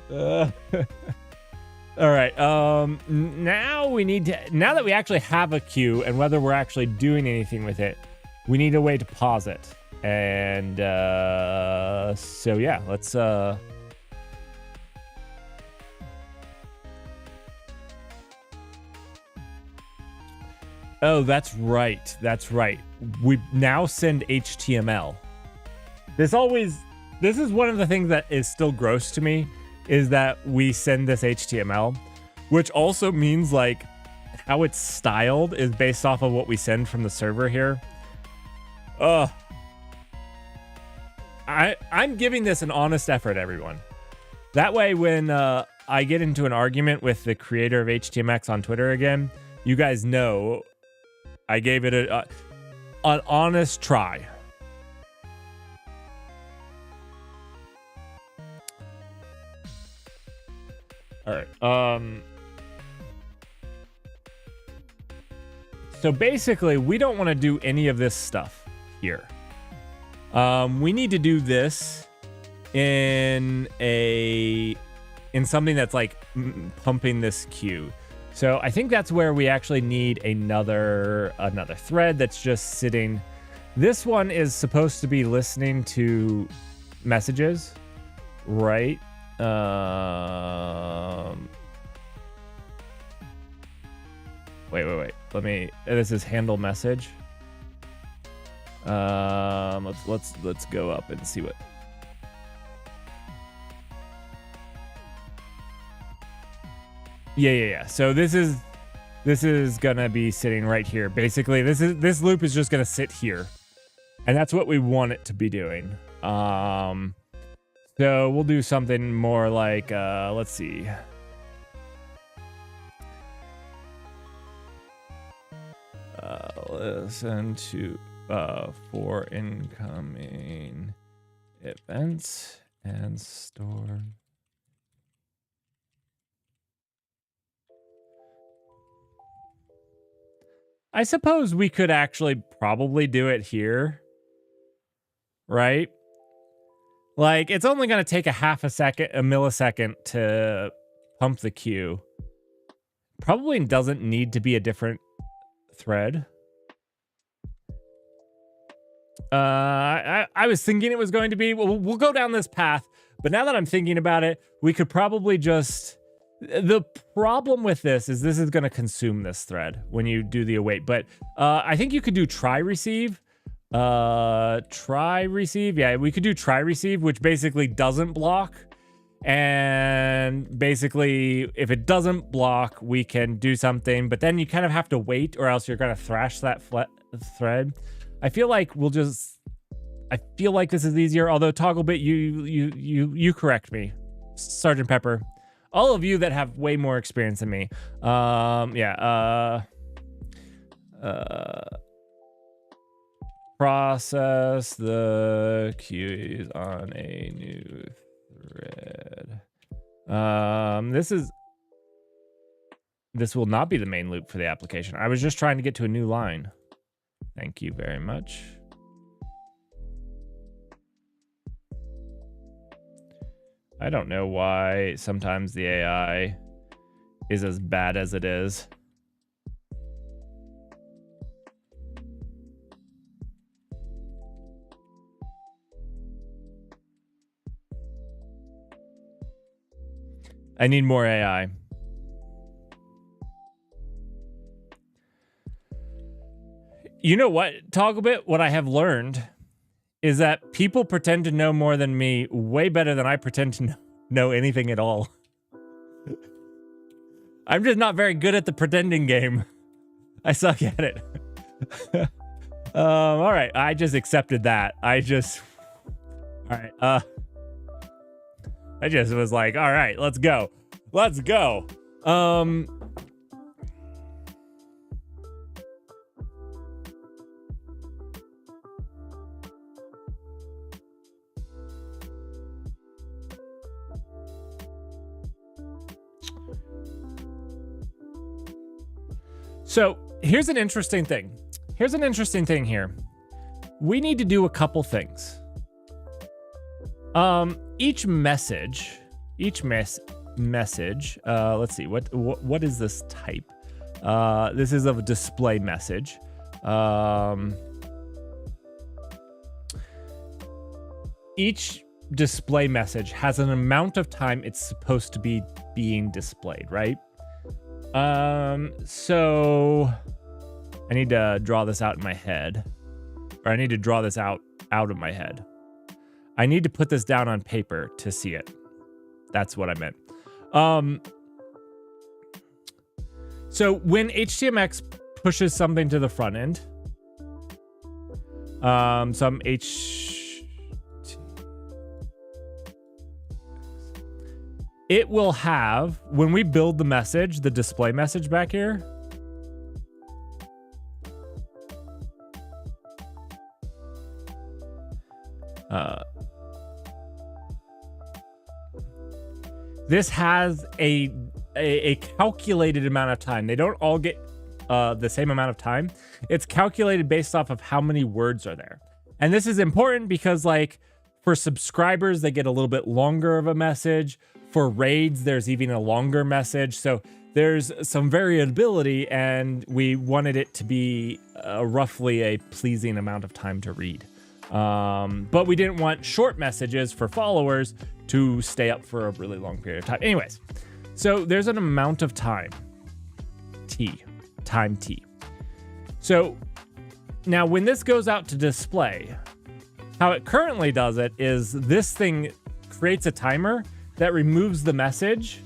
All right. Now we need to. Now that we actually have a queue, and whether we're actually doing anything with it, we need a way to pause it. And so yeah, let's. Oh, that's right. That's right. We now send HTML. This is one of the things that is still gross to me, is that we send this HTML, which also means like how it's styled is based off of what we send from the server here. I'm giving this an honest effort, everyone. That way, when I get into an argument with the creator of HTMX on Twitter again, you guys know I gave it an honest try. All right. So basically, we don't want to do any of this stuff here. We need to do this in something that's like pumping this queue. So I think that's where we actually need another thread that's just sitting. This one is supposed to be listening to messages, right? Wait. This is handle message. Let's go up and see what. Yeah. So this is gonna be sitting right here. Basically, this loop is just gonna sit here, and that's what we want it to be doing. So we'll do something more like let's see. Listen to for incoming events and store. I suppose we could actually probably do it here, right? Like, it's only going to take a millisecond to pump the queue. Probably doesn't need to be a different thread. I was thinking it was going to be, we'll go down this path, but now that I'm thinking about it, we could probably just... The problem with this is going to consume this thread when you do the await, but I think you could do try receive. Try receive. Yeah, we could do try receive, which basically doesn't block. And basically, if it doesn't block, we can do something, but then you kind of have to wait or else you're going to thrash that thread. I feel like this is easier, although Togglebit, you correct me, Sergeant Pepper. All of you that have way more experience than me. process the queues on a new thread. This will not be the main loop for the application. I was just trying to get to a new line. Thank you very much. I don't know why sometimes the AI is as bad as it is. I need more AI. You know what, Togglebit? What I have learned is that people pretend to know more than me way better than I pretend to know anything at all. I'm just not very good at the pretending game. I suck at it. All right, I just accepted that. All right, I just was like, all right, let's go. Let's go. So here's an interesting thing. Here's an interesting thing here. We need to do a couple things. Each message, let's see, what is this type? This is a display message. Each display message has an amount of time it's supposed to be being displayed, right? So I need to draw this out in my head, or I need to draw this out of my head. I need to put this down on paper to see it. That's what I meant. So when HTMX pushes something to the front end, it will have, when we build the message, the display message back here, this has a calculated amount of time. They don't all get the same amount of time. It's calculated based off of how many words are there. And this is important because, like, for subscribers, they get a little bit longer of a message. For raids, there's even a longer message. So there's some variability, and we wanted it to be roughly a pleasing amount of time to read. But we didn't want short messages for followers to stay up for a really long period of time. Anyways, so there's an amount of time T. So now when this goes out to display, how it currently does it is this thing creates a timer that removes the message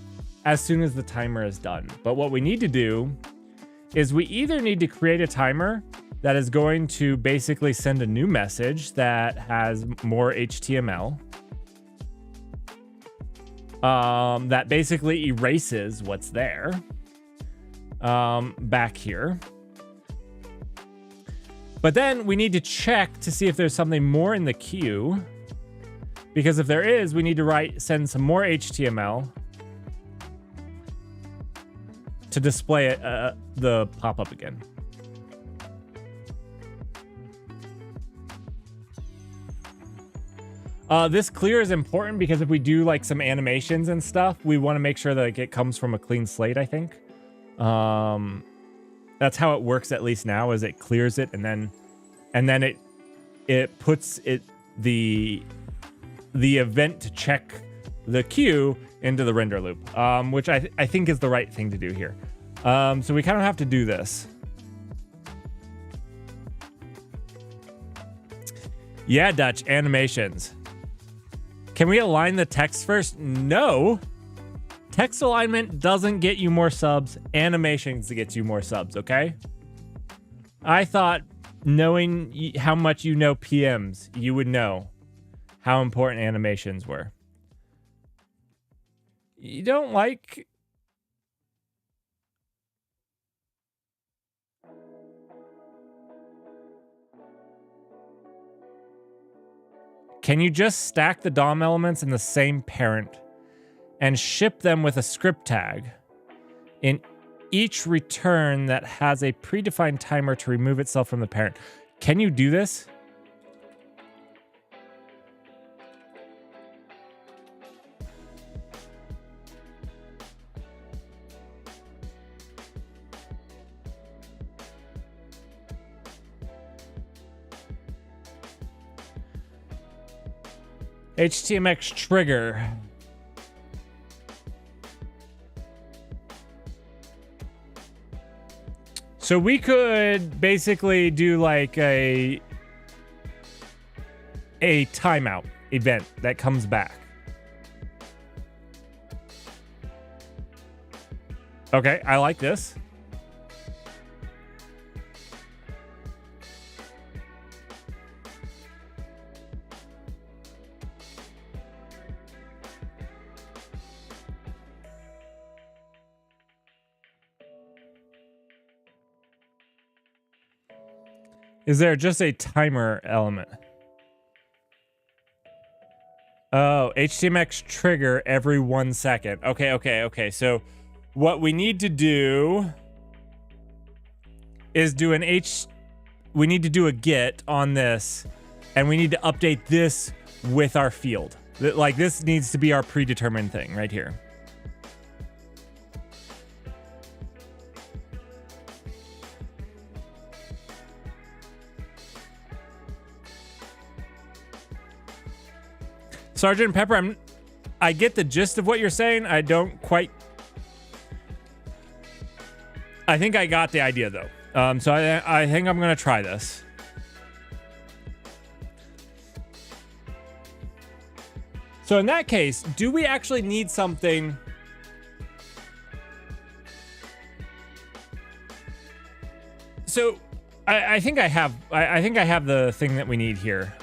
as soon as the timer is done. But what we need to do is we either need to create a timer that is going to basically send a new message that has more HTML, that basically erases what's there back here. But then we need to check to see if there's something more in the queue, because if there is, we need to send some more HTML to display it, the pop-up again. This clear is important because if we do like some animations and stuff, we want to make sure that like, it comes from a clean slate, I think. That's how it works, at least now, is it clears it and then it puts the event to check the queue into the render loop, which I think is the right thing to do here. So we kind of have to do this. Yeah, Dutch, animations. Can we align the text first? No. Text alignment doesn't get you more subs. Animations gets you more subs, okay? I thought knowing how much you know PMs, you would know how important animations were. You don't like... Can you just stack the DOM elements in the same parent and ship them with a script tag in each return that has a predefined timer to remove itself from the parent? Can you do this? HTMX trigger. So we could basically do like a timeout event that comes back. Okay, I like this. Is there just a timer element? Oh, HTMX trigger every 1 second. Okay. So what we need to do is we need to do a get on this, and we need to update this with our field. Like, this needs to be our predetermined thing right here. Sergeant Pepper, I get the gist of what you're saying. I don't quite. I think I got the idea though. So I think I'm gonna try this. So in that case, do we actually need something? So I think I have. I think I have the thing that we need here.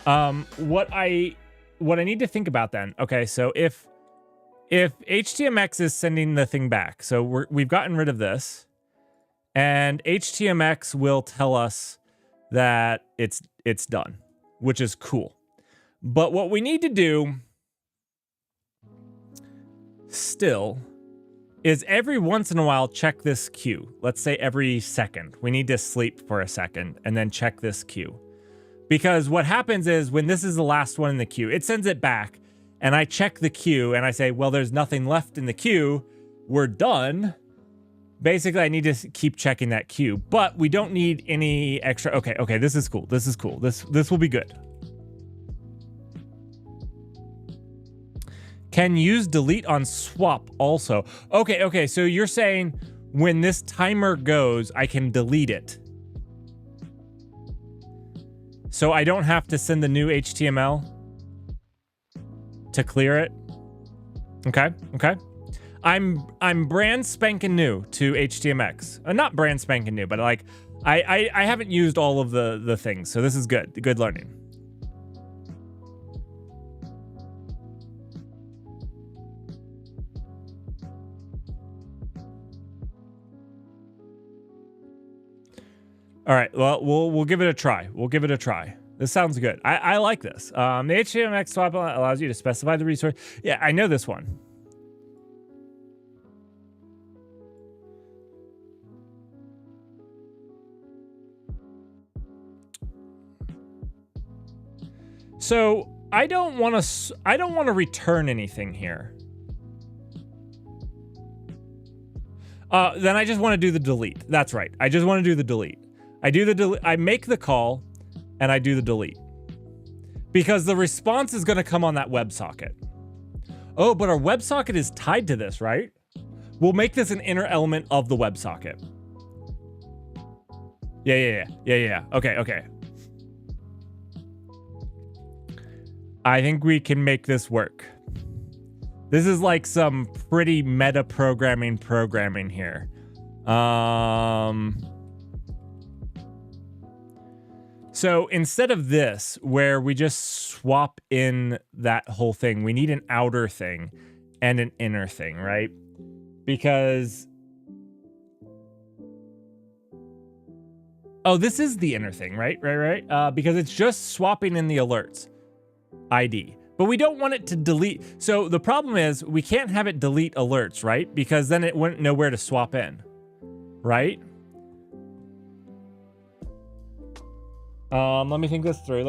What I need to think about then, okay, so if HTMX is sending the thing back, so we've gotten rid of this, and HTMX will tell us that it's done, which is cool. But what we need to do still is every once in a while check this queue. Let's say every second. We need to sleep for a second and then check this queue. Because what happens is when this is the last one in the queue, it sends it back, and I check the queue and I say, well, there's nothing left in the queue. We're done. Basically, I need to keep checking that queue, but we don't need any extra. Okay, this is cool. This is cool. This will be good. Can use delete on swap also. Okay, so you're saying when this timer goes, I can delete it. So I don't have to send the new HTML to clear it. Okay. I'm brand spanking new to HTMX. Not brand spanking new, but like I haven't used all of the things, so this is good. Good learning. All right, well, we'll give it a try. This sounds good. I like this. The HTMX swap allows you to specify the resource. Yeah, I know this one. So I don't want to return anything here. Then I just want to do the delete. That's right. I just want to do the delete. I make the call and I do the delete. Because the response is going to come on that WebSocket. Oh, but our WebSocket is tied to this, right? We'll make this an inner element of the WebSocket. Yeah. Okay. I think we can make this work. This is like some pretty meta programming here. So instead of this, where we just swap in that whole thing, we need an outer thing and an inner thing, right? Because... oh, this is the inner thing, right? Because it's just swapping in the alerts. ID. But we don't want it to delete. So the problem is we can't have it delete alerts, right? Because then it wouldn't know where to swap in, right? Let me think this through.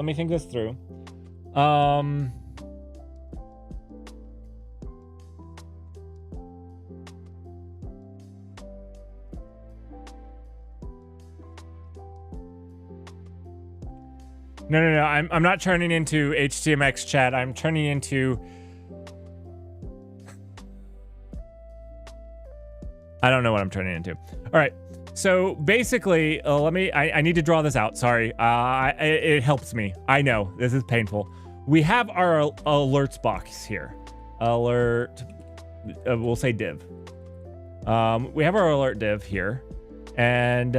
No. I'm not turning into HTMX chat. I'm turning into... I don't know what I'm turning into. All right. So basically, I need to draw this out. Sorry. It helps me. I know this is painful. We have our alerts box here. Alert. We'll say div. We have our alert div here. And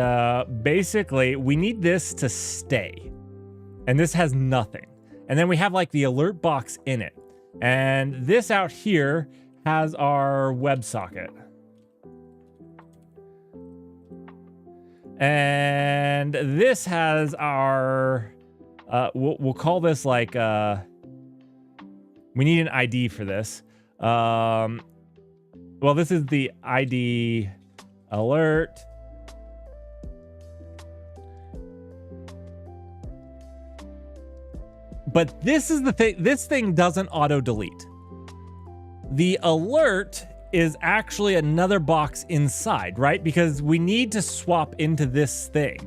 basically, we need this to stay. And this has nothing. And then we have like the alert box in it. And this out here has our WebSocket. And this has our, we'll call this like, we need an ID for this. Well, this is the ID alert. But this is the thing, this thing doesn't auto delete. The alert is actually another box inside, right? Because we need to swap into this thing.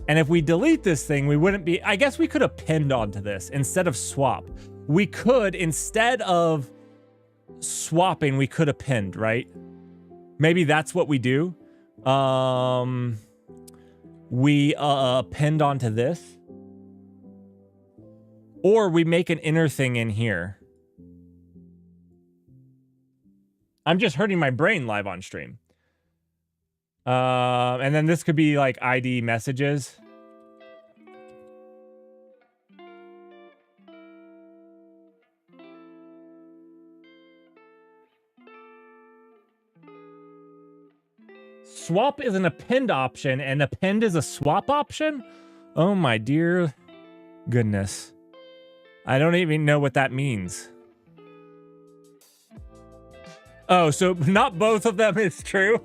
And if we delete this thing, we wouldn't be, I guess we could append onto this instead of swap. We could, instead of swapping, we could append, right? Maybe that's what we do. We append onto this. Or we make an inner thing in here. I'm just hurting my brain live on stream. And then this could be like ID messages. Swap is an append option and append is a swap option? Oh my dear goodness. I don't even know what that means. Oh, so not both of them is true?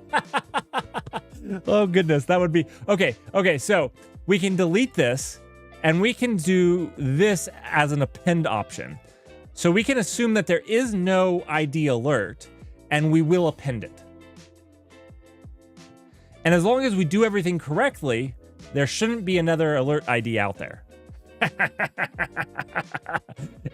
Oh goodness, that would be... Okay, so we can delete this and we can do this as an append option. So we can assume that there is no ID alert and we will append it. And as long as we do everything correctly, there shouldn't be another alert ID out there.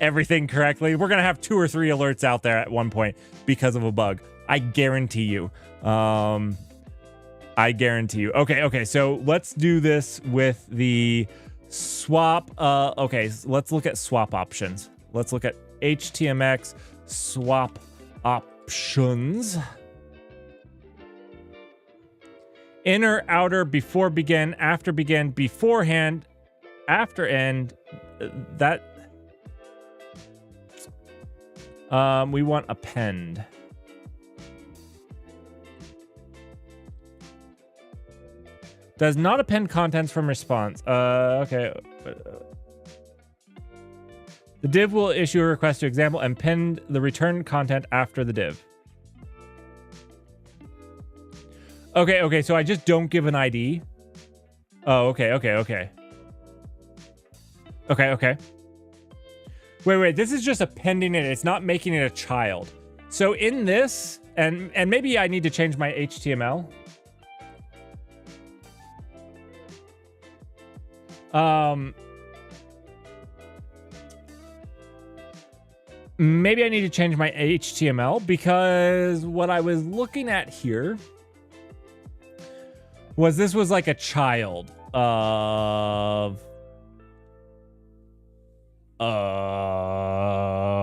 Everything correctly. We're gonna have 2 or 3 alerts out there at one point because of a bug. I guarantee you. I guarantee you. Okay, so let's do this with the swap. Okay, so let's look at swap options. Let's look at HTMX swap options. Inner, outer, before begin, after begin, beforehand, after end. That we want append. Does not append contents from response. Okay. The div will issue a request to example and append the return content after the div. Okay, so I just don't give an ID. Oh, okay. Okay. Wait, this is just appending it. It's not making it a child. So in this, and maybe I need to change my HTML. Maybe I need to change my HTML because what I was looking at here was this was like a child of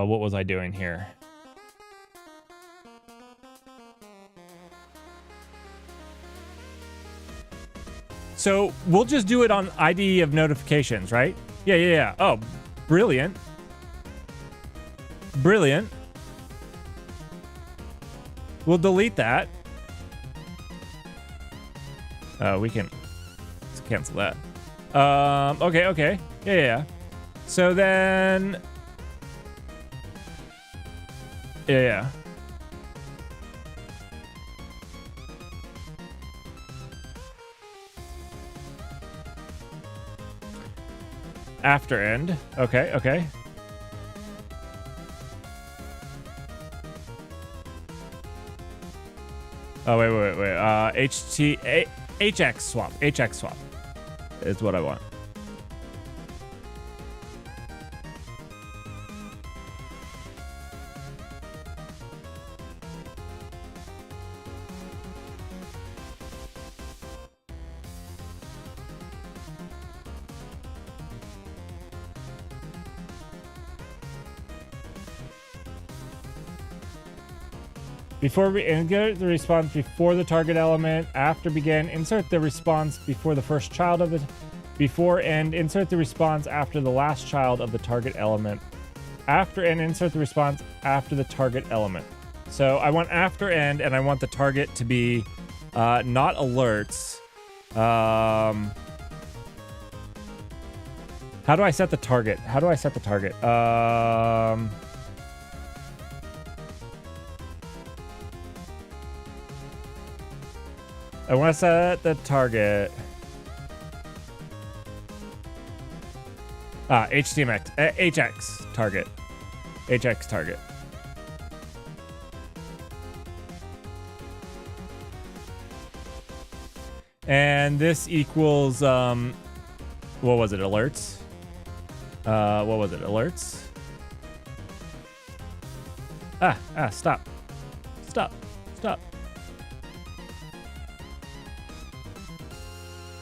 what was I doing here? So we'll just do it on ID of notifications, right? Yeah. Oh, brilliant. We'll delete that. We can let's cancel that. Okay. Yeah. So then Yeah. After end. Okay, okay. Oh, wait. HX swap. HX swap is what I want. Before we insert the response before the target element. After begin, insert the response before the first child of it. Before end, insert the response after the last child of the target element. After end, insert the response after the target element. So I want after end, and I want the target to be not alerts. How do I set the target? I want to set the target. HTMX, HX target, HX target. And this equals, what was it? Alerts. Alerts. Stop.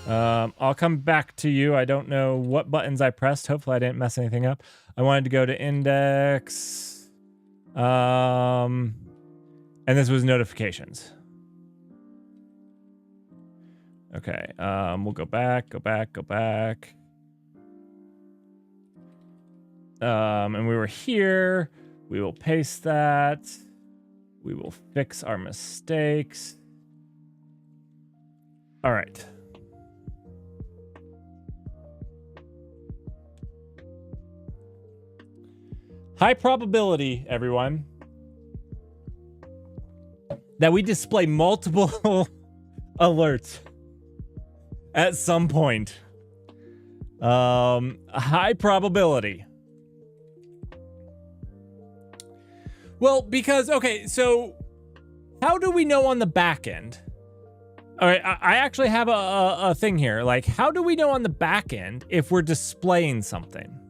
I'll come back to you. I don't know what buttons I pressed. Hopefully I didn't mess anything up. I wanted to go to index. And this was notifications. Okay. We'll go back. And we were here. We will paste that. We will fix our mistakes. All right. High probability, everyone, that we display multiple alerts at some point. High probability. Well, because, okay, so how do we know on the back end? All right, I actually have a thing here. Like, how do we know on the back end if we're displaying something?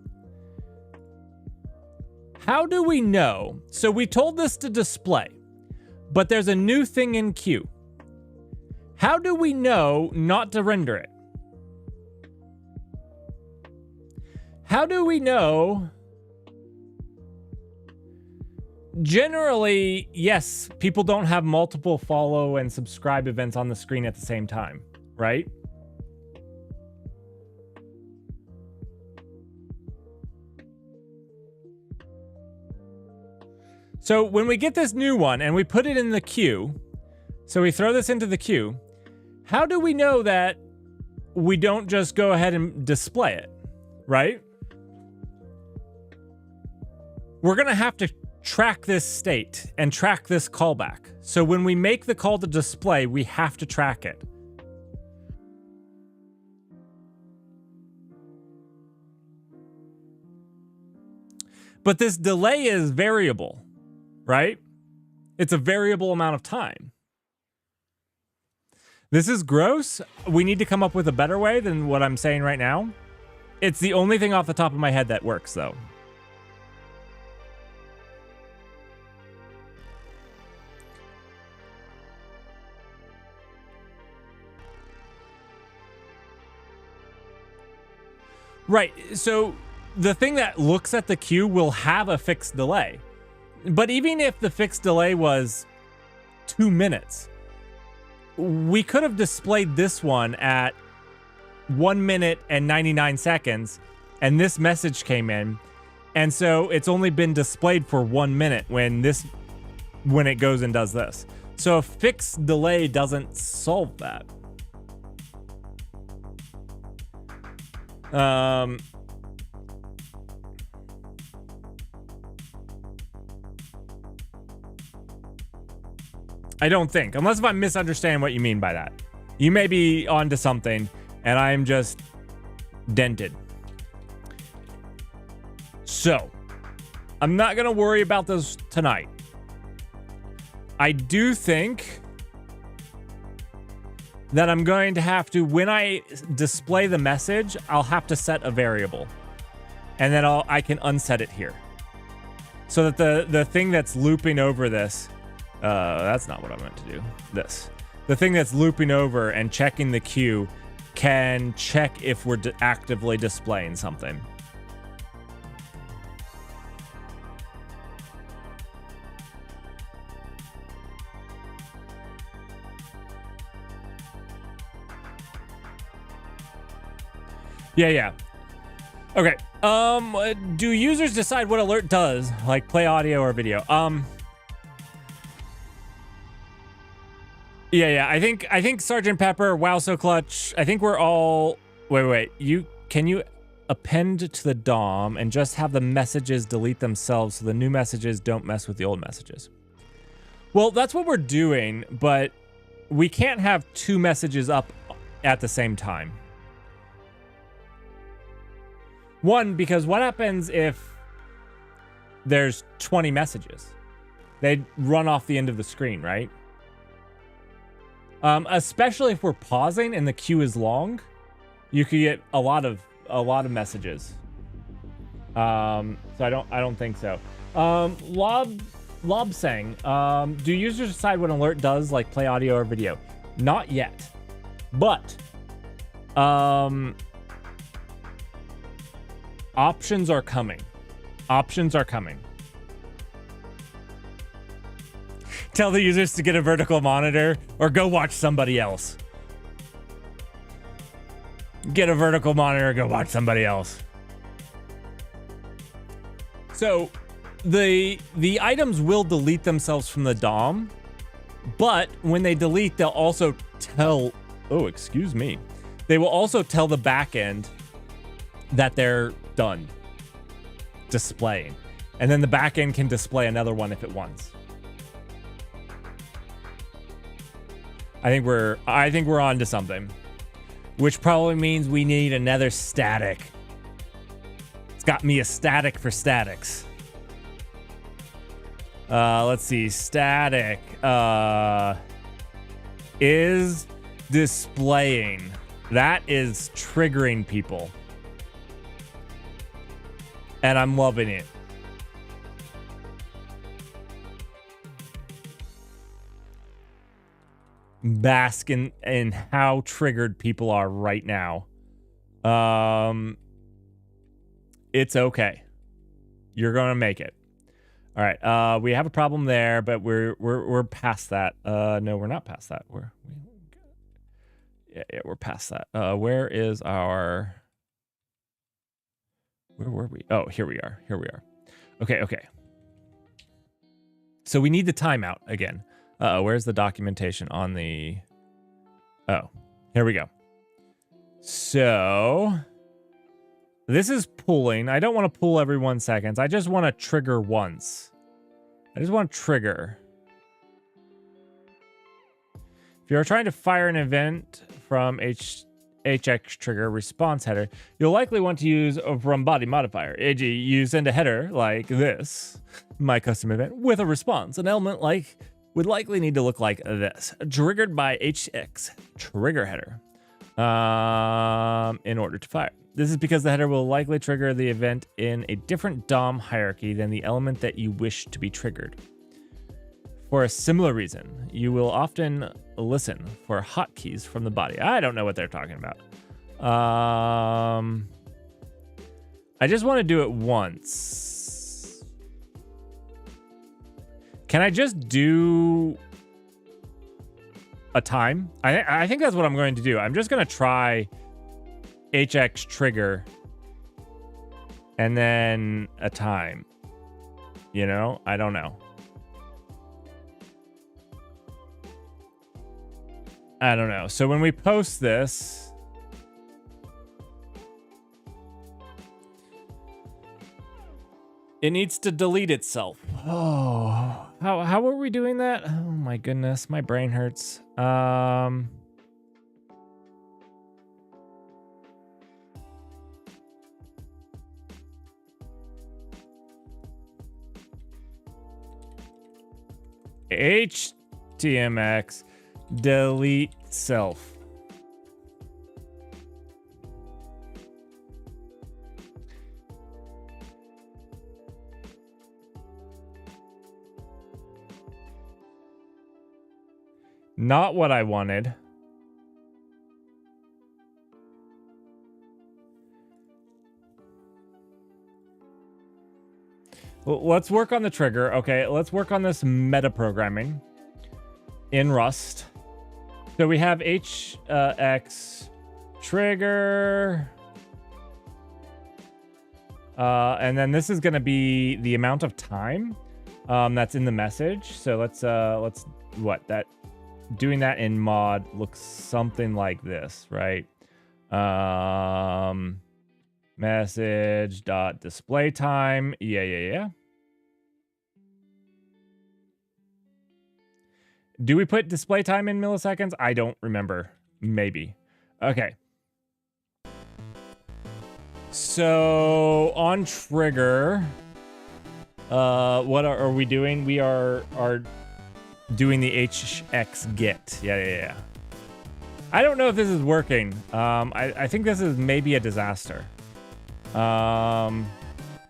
How do we know? So we told this to display, but there's a new thing in queue. How do we know not to render it? How do we know? Generally, yes, people don't have multiple follow and subscribe events on the screen at the same time, right? So when we get this new one and we put it in the queue, so we throw this into the queue, how do we know that we don't just go ahead and display it, right? We're going to have to track this state and track this callback. So when we make the call to display, we have to track it. But this delay is variable. Right? It's a variable amount of time. This is gross. We need to come up with a better way than what I'm saying right now. It's the only thing off the top of my head that works, though. Right. So the thing that looks at the queue will have a fixed delay. But even if the fixed delay was 2 minutes, we could have displayed this one at 1 minute and 99 seconds, and this message came in. And so it's only been displayed for 1 minute when it goes and does this. So a fixed delay doesn't solve that. I don't think, unless if I'm misunderstanding what you mean by that. You may be onto something, and I'm just dented. So, I'm not going to worry about those tonight. I do think that I'm going to have to, when I display the message, I'll have to set a variable. And then I can unset it here. So that the thing that's looping over this, that's not what I meant to do. This. The thing that's looping over and checking the queue can check if we're actively displaying something. Yeah. Okay. Do users decide what alert does, like play audio or video? Yeah. I think Sergeant Pepper, Wow So Clutch. I think we're all. Wait. Can you append to the DOM and just have the messages delete themselves so the new messages don't mess with the old messages? Well, that's what we're doing, but we can't have two messages up at the same time. One, because what happens if there's 20 messages? They run off the end of the screen, right? Especially if we're pausing and the queue is long, you could get a lot of messages. So I don't think so. Lob saying, do users decide what an alert does, like play audio or video? Not yet, but options are coming. Tell the users to get a vertical monitor or go watch somebody else. Get a vertical monitor, go watch somebody else. So the items will delete themselves from the DOM, but when they delete, they'll also tell, they will also tell the backend that they're done displaying. And then the backend can display another one if it wants. I think we're on to something, which probably means we need another static. It's got me a static for statics. Let's see. Static is displaying. That is triggering people. And I'm loving it. Bask in how triggered people are right now. It's okay. You're gonna make it. All right. We have a problem there, but we're past that. No, we're not past that. We're past that. Where is our? Where were we? Oh, here we are. Okay. So we need the timeout again. Where's the documentation on the... Oh, here we go. So this is pulling. I don't want to pull every 1 second. I just want to trigger once. I just want to trigger. If you're trying to fire an event from HTMX trigger response header, you'll likely want to use a from body modifier. E.g., you send a header like this, my custom event, with a response. An element like would likely need to look like this, triggered by HTMX trigger header in order to fire. This is because the header will likely trigger the event in a different DOM hierarchy than the element that you wish to be triggered. For a similar reason, you will often listen for hotkeys from the body. I don't know what they're talking about. I just want to do it once. Can I just do a time? I think that's what I'm going to do. I'm just going to try HX trigger and then a time. You know, I don't know. So when we post this, it needs to delete itself. Oh, how are we doing that? Oh my goodness, my brain hurts. HTMX delete self. Not what I wanted. Well, let's work on the trigger. Okay, let's work on this meta programming in Rust. So we have HX trigger. And then this is going to be the amount of time that's in the message. So let's doing that in mod looks something like this, right? Message dot display time. Yeah. Do we put display time in milliseconds? I don't remember. Maybe. Okay. So on trigger, what are we doing? We are doing the HX get. Yeah. I don't know if this is working. I think this is maybe a disaster.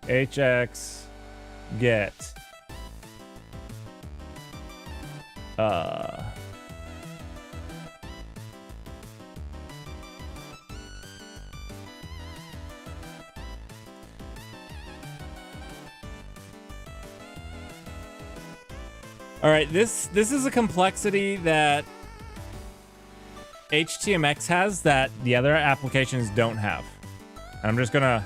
HX get. All right, this is a complexity that HTMX has that the other applications don't have. I'm just gonna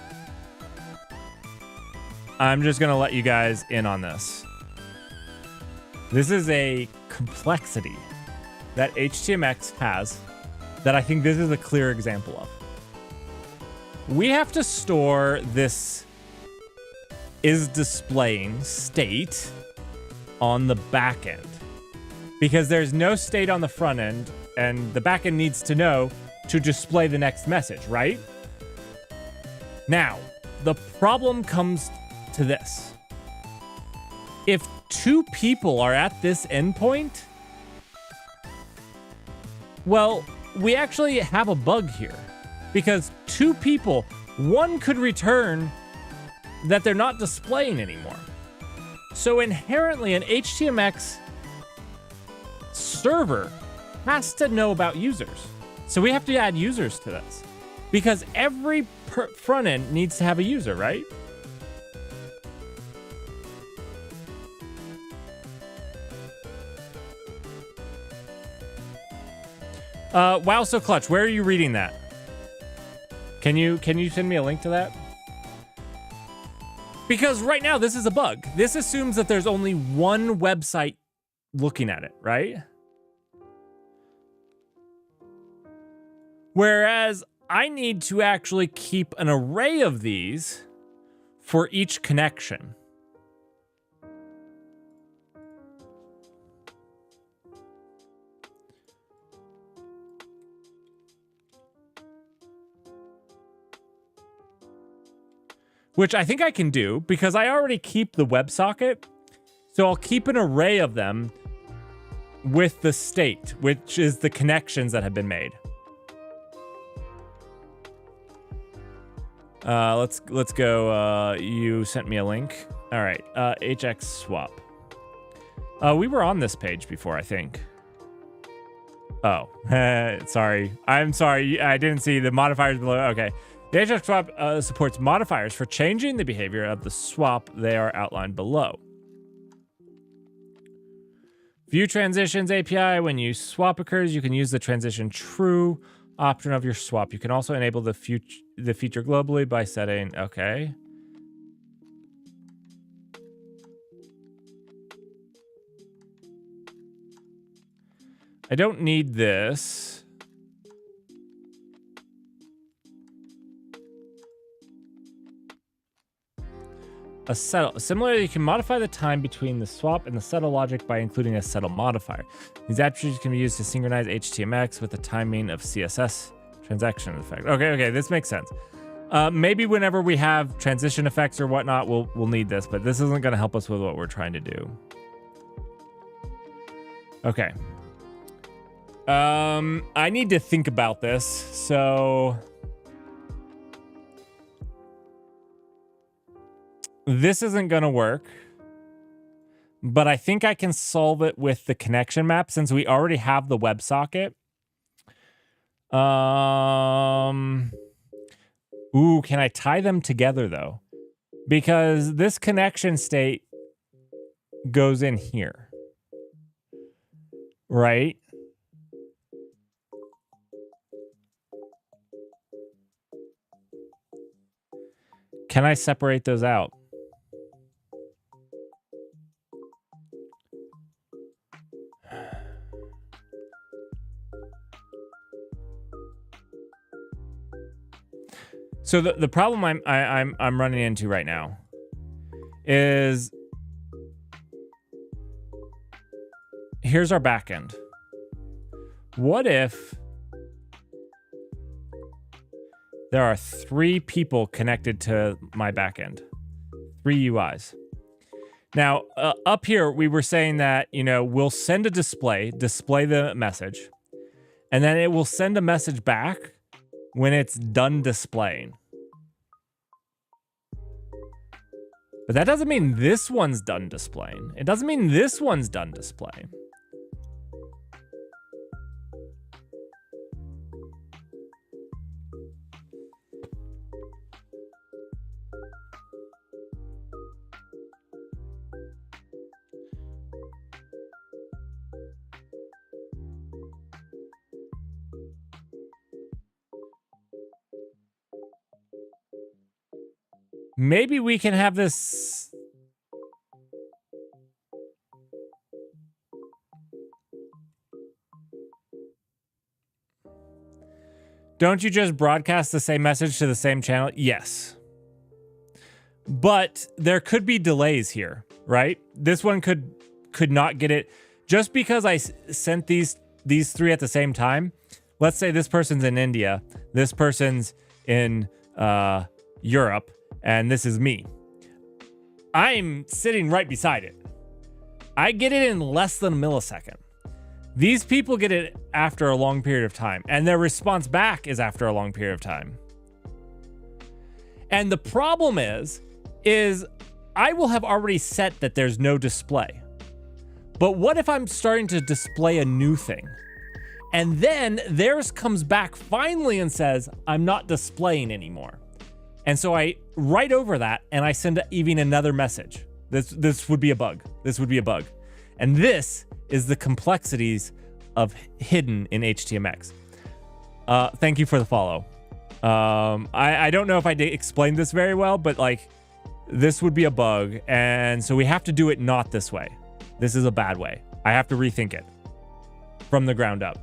let you guys in on this. This is a complexity that HTMX has that I think this is a clear example of. We have to store this is displaying state on the back end because there's no state on the front end and the back end needs to know to display the next message, right? Now, the problem comes to this. If two people are at this endpoint, well, we actually have a bug here because two people, one could return that they're not displaying anymore. So inherently, an HTMX server has to know about users. So we have to add users to this because every front end needs to have a user, right? Wow, so clutch. Where are you reading that? Can you send me a link to that? Because right now this is a bug. This assumes that there's only one website looking at it, right? Whereas I need to actually keep an array of these for each connection. Which I think I can do because I already keep the WebSocket. So I'll keep an array of them with the state, which is the connections that have been made. Let's go. You sent me a link. All right. HX swap. We were on this page before, I think. Oh, sorry. I'm sorry. I didn't see the modifiers below. Okay. The HX swap supports modifiers for changing the behavior of the swap. They are outlined below. View transitions API. When you swap occurs, you can use the transition true option of your swap. You can also enable the feature globally by setting, okay. I don't need this. a settle. Similarly, you can modify the time between the swap and the settle logic by including a settle modifier. These attributes can be used to synchronize HTMX with the timing of CSS transaction effect. Okay, this makes sense. Maybe whenever we have transition effects or whatnot, we'll need this, but this isn't going to help us with what we're trying to do. Okay. I need to think about this, so this isn't going to work, but I think I can solve it with the connection map since we already have the WebSocket. Ooh, can I tie them together though? Because this connection state goes in here, right? Can I separate those out? So the problem I'm running into right now is here's our backend. What if there are 3 people connected to my backend, 3 UIs? Now, up here, we were saying that, you know, we'll send a display the message, and then it will send a message back when it's done displaying. But that doesn't mean this one's done displaying. It doesn't mean this one's done displaying. Maybe we can have this. Don't you just broadcast the same message to the same channel? Yes. But there could be delays here, right? This one could not get it. Just because I sent these 3 at the same time, let's say this person's in India, this person's in Europe, and this is me. I'm sitting right beside it. I get it in less than a millisecond. These people get it after a long period of time, and their response back is after a long period of time. And the problem is I will have already set that there's no display. But what if I'm starting to display a new thing? And then theirs comes back finally and says, I'm not displaying anymore. And so I write over that and I send even another message. This would be a bug. This would be a bug. And this is the complexities of hidden in HTMX. Thank you for the follow. I don't know if I explained this very well, but like this would be a bug. And so we have to do it not this way. This is a bad way. I have to rethink it from the ground up.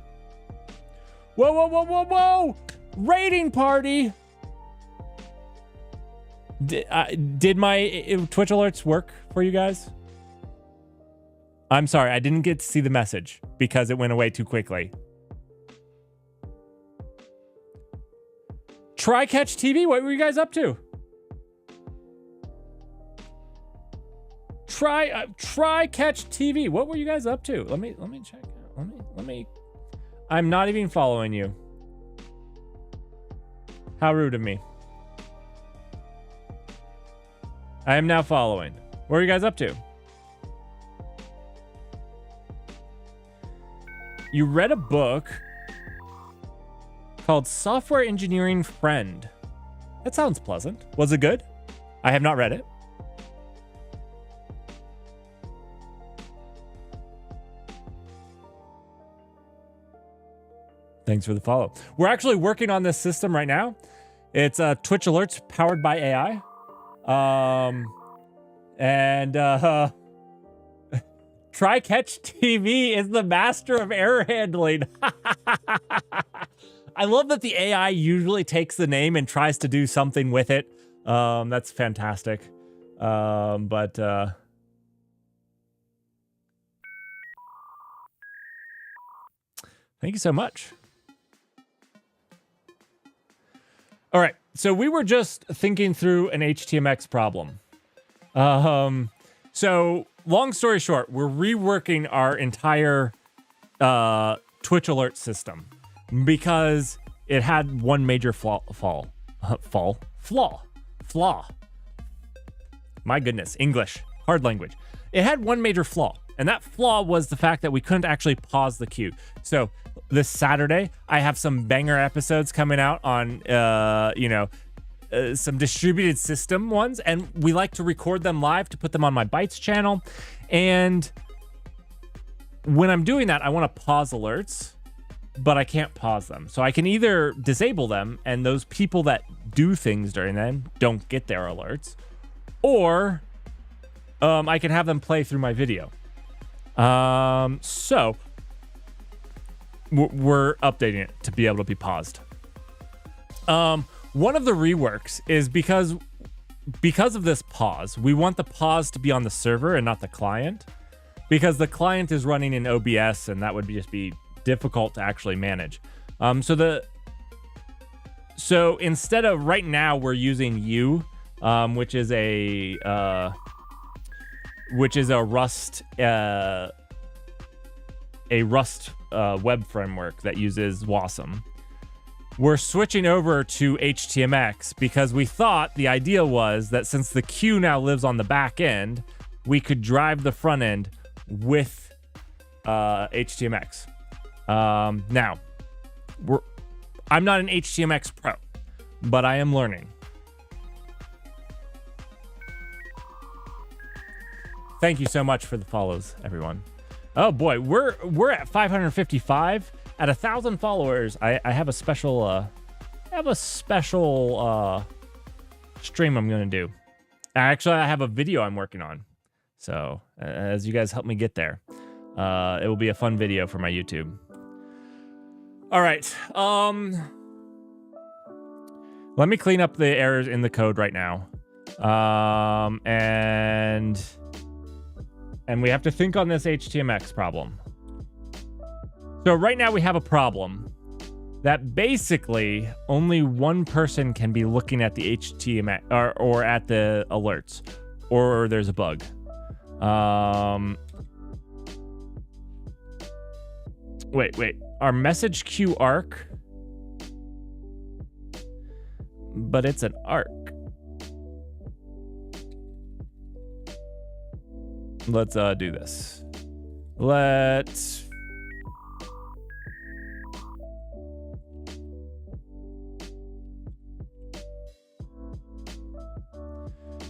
Whoa, whoa, whoa, whoa, whoa! Raiding party! Did my Twitch alerts work for you guys? I'm sorry, I didn't get to see the message because it went away too quickly. Try Catch TV, what were you guys up to? Try Catch TV, what were you guys up to? Let me check out. Let me. I'm not even following you. How rude of me. I am now following. What are you guys up to? You read a book called Software Engineering Friend. That sounds pleasant. Was it good? I have not read it. Thanks for the follow. We're actually working on this system right now. It's Twitch alerts powered by AI. Try Catch TV is the master of error handling. I love that the AI usually takes the name and tries to do something with it. That's fantastic. But thank you so much. All right, so we were just thinking through an HTMX problem. So long story short, we're reworking our entire Twitch alert system because it had one major flaw. My goodness, English, hard language. It had one major flaw, and that flaw was the fact that we couldn't actually pause the queue. So this Saturday, I have some banger episodes coming out on, some distributed system ones, and we like to record them live to put them on my Bytes channel. And when I'm doing that, I want to pause alerts, but I can't pause them. So I can either disable them, and those people that do things during them don't get their alerts, or I can have them play through my video. So we're updating it to be able to be paused. One of the reworks is because of this pause, we want the pause to be on the server and not the client, because the client is running in OBS, and that would just be difficult to actually manage. So instead of right now, we're using U, which is a Rust web framework that uses Wasm. We're switching over to HTMX because we thought the idea was that since the queue now lives on the back end, we could drive the front end with HTMX. Now, I'm not an HTMX pro, but I am learning. Thank you so much for the follows, everyone. Oh boy, we're at 555. At 1,000 followers, I have a special stream I'm gonna do. Actually, I have a video I'm working on. So as you guys help me get there, it will be a fun video for my YouTube. All right. Let me clean up the errors in the code right now. And we have to think on this HTMX problem. So right now we have a problem that basically only one person can be looking at the HTMX or at the alerts, or there's a bug. Wait. Our message queue arc, but it's an arc. Let's do this.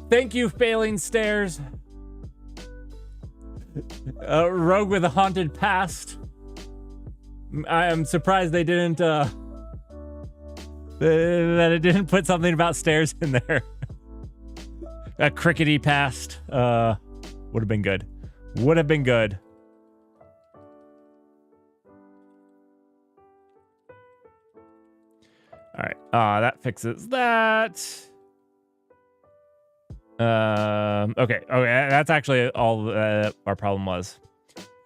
Thank you, Failing Stairs. Rogue with a haunted past. I am surprised they didn't that it didn't put something about stairs in there. A crickety past. Would have been good. Would have been good. All right. That fixes that. Okay. That's actually all our problem was.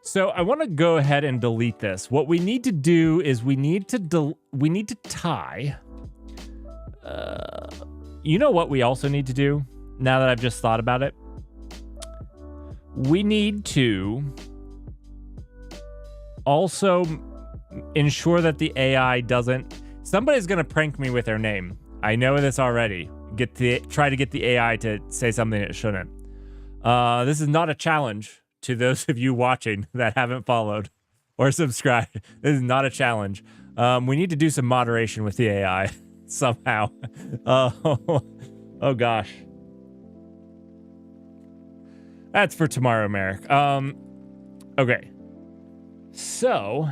So I want to go ahead and delete this. What we need to do is we need to tie. You know what we also need to do? Now that I've just thought about it, we need to also ensure that the AI doesn't. Somebody's gonna prank me with their name. I know this already. Try to get the AI to say something it shouldn't. This is not a challenge to those of you watching that haven't followed or subscribed. This is not a challenge. We need to do some moderation with the AI somehow. Oh gosh. That's for tomorrow, Merrick. Okay. So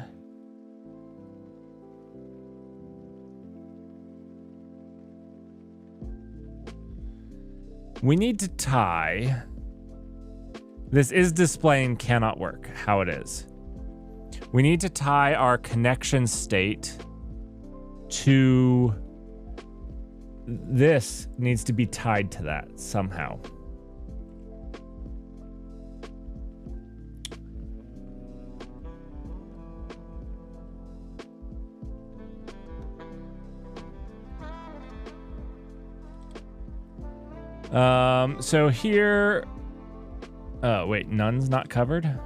we need to tie. This is displaying cannot work how it is. We need to tie our connection state to this. Needs to be tied to that somehow. So here, oh wait, none's not covered.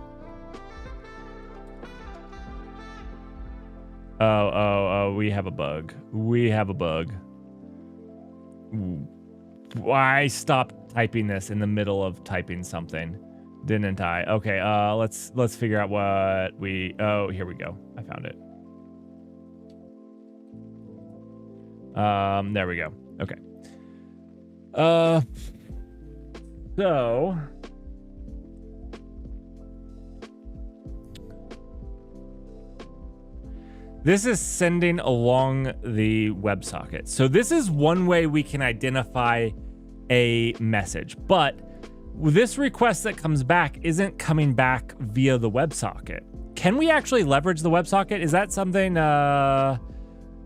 Oh, we have a bug. We have a bug. Why stop typing this in the middle of typing something? Didn't I? Okay, let's figure out what we, oh, here we go. I found it. There we go. Okay. So this is sending along the WebSocket. So this is one way we can identify a message, but this request that comes back isn't coming back via the WebSocket. Can we actually leverage the WebSocket? Is that something,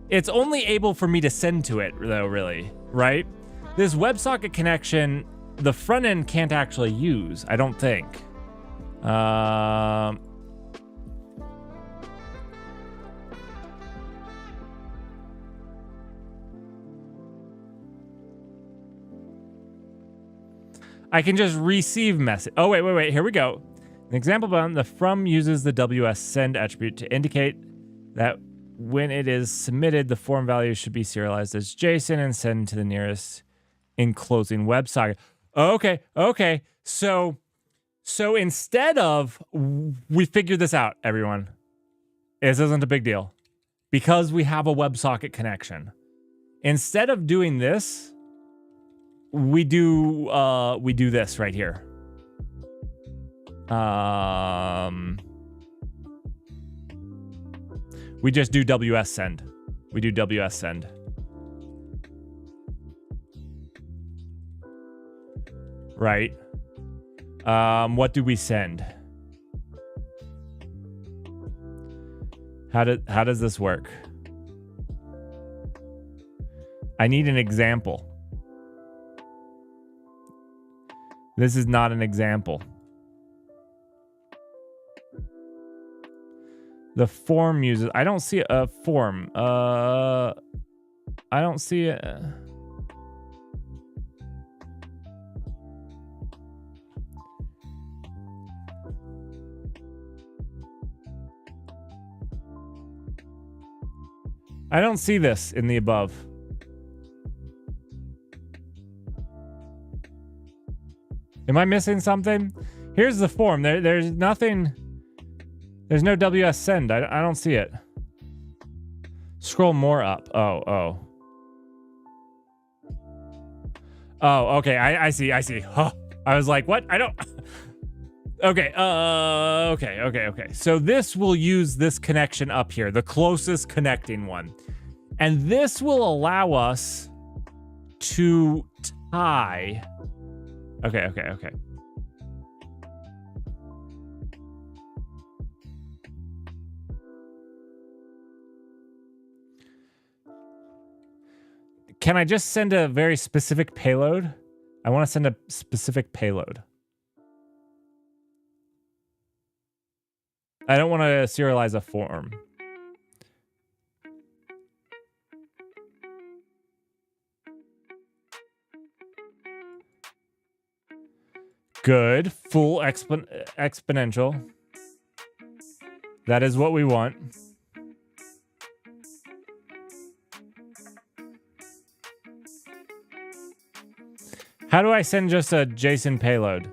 it's only able for me to send to it though, really, right? This WebSocket connection, the front end can't actually use, I don't think. I can just receive message. Oh, wait. Here we go. An example button, the from uses the WS send attribute to indicate that when it is submitted, the form value should be serialized as JSON and sent to the nearest enclosing WebSocket. Okay. So instead of, we figured this out, everyone. This isn't a big deal because we have a WebSocket connection. Instead of doing this, we do this right here. We just do WS send. We do WS send. Right. What do we send? How does this work? I need an example. This is not an example. The form uses, I don't see a form. I don't see it. I don't see this in the above. Am I missing something? Here's the form. There's nothing. There's no WS send. I don't see it. Scroll more up. Oh, okay. I see. Huh. I was like, what? I don't. Okay. Okay. So this will use this connection up here, the closest connecting one. And this will allow us to tie. Okay. Can I just send a very specific payload? I want to send a specific payload. I don't want to serialize a form. Good. Full exponential. That is what we want. How do I send just a JSON payload?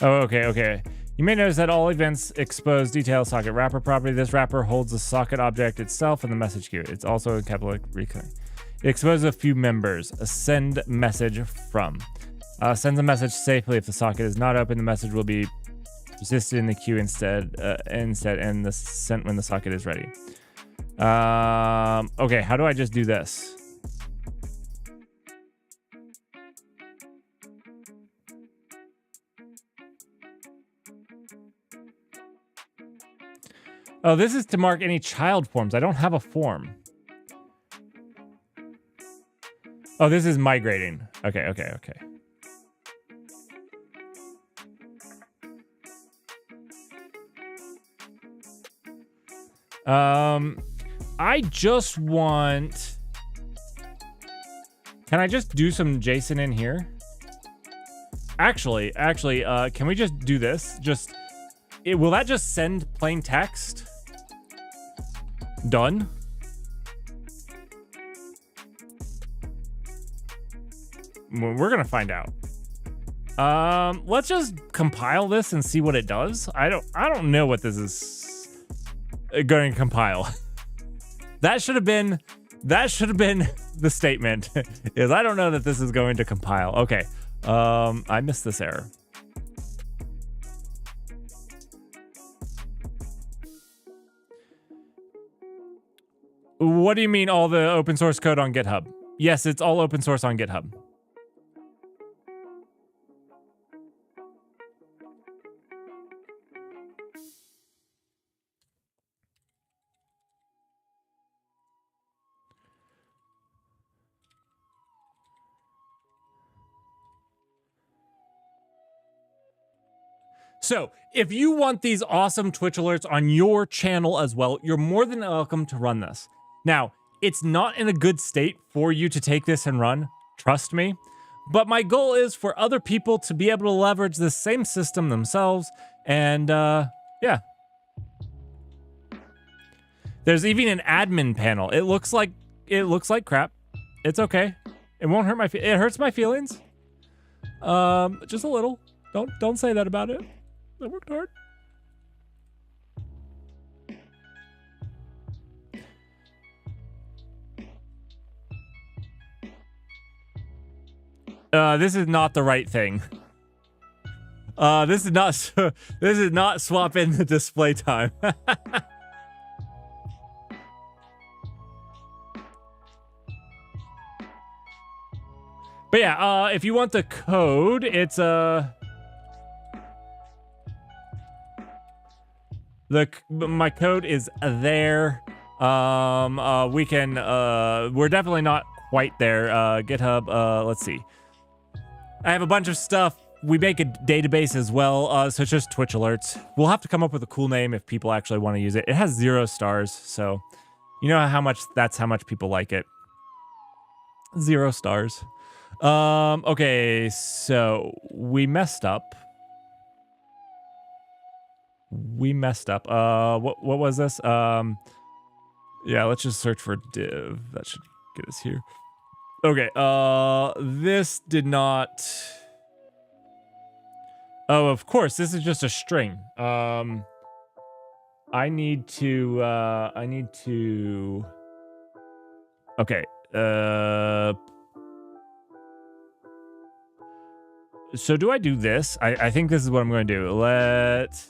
Oh, okay. You may notice that all events expose detailed socket wrapper property. This wrapper holds the socket object itself and the message queue. It's also a capital recurring. It exposes a few members. A send message from. Sends a message safely. If the socket is not open, the message will be persisted in the queue instead, and the sent when the socket is ready. Okay, how do I just do this? Oh, this is to mark any child forms. I don't have a form. Oh, this is migrating. Okay. I just want Can I just do some JSON in here? Actually, can we just do this? Will that just send plain text? Done. We're gonna find out. Let's just compile this and see what it does. I don't know what this is going to compile. That should have been the statement. Is I don't know that this is going to compile. Okay. I missed this error. What do you mean all the open source code on GitHub? Yes, it's all open source on GitHub. So, if you want these awesome Twitch alerts on your channel as well, you're more than welcome to run this. Now, it's not in a good state for you to take this and run, trust me, but my goal is for other people to be able to leverage the same system themselves, and yeah. There's even an admin panel. It looks like crap. It's okay. It won't hurt it hurts my feelings. Just a little. Don't say that about it. I worked hard. This is not the right thing. This is not swap in the display time. But yeah, if you want the code, it's my code is there. We can we're definitely not quite there. GitHub, let's see. I have a bunch of stuff. We make a database as well, so it's just Twitch alerts. We'll have to come up with a cool name if people actually want to use it. It has 0 stars, so you know how much people like it. 0 stars. Okay, so we messed up. What was this? Yeah, let's just search for div. That should get us here. Okay, this did not. Oh, of course, this is just a string. I need to. Okay, so do I do this? I think this is what I'm going to do. Let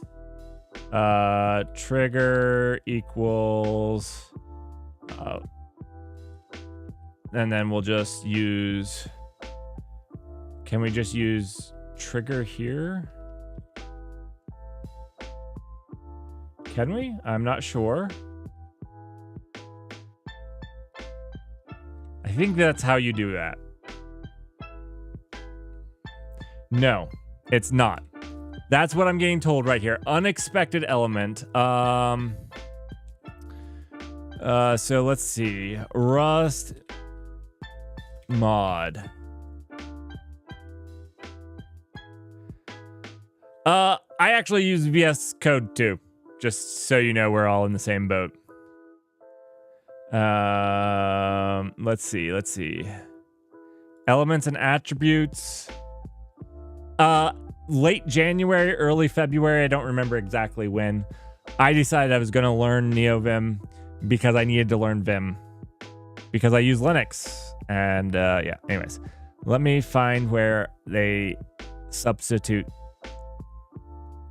trigger equals and then we'll just use, can we just use trigger here? Can we? I'm not sure. I think that's how you do that. No, it's not. That's what I'm getting told right here. Unexpected element. So let's see. Rust mod. I actually use VS Code too, just so you know we're all in the same boat. Let's see. Elements and attributes. Late January, early February, I don't remember exactly when. I decided I was going to learn NeoVim because I needed to learn Vim because I use Linux. And yeah, anyways, let me find where they substitute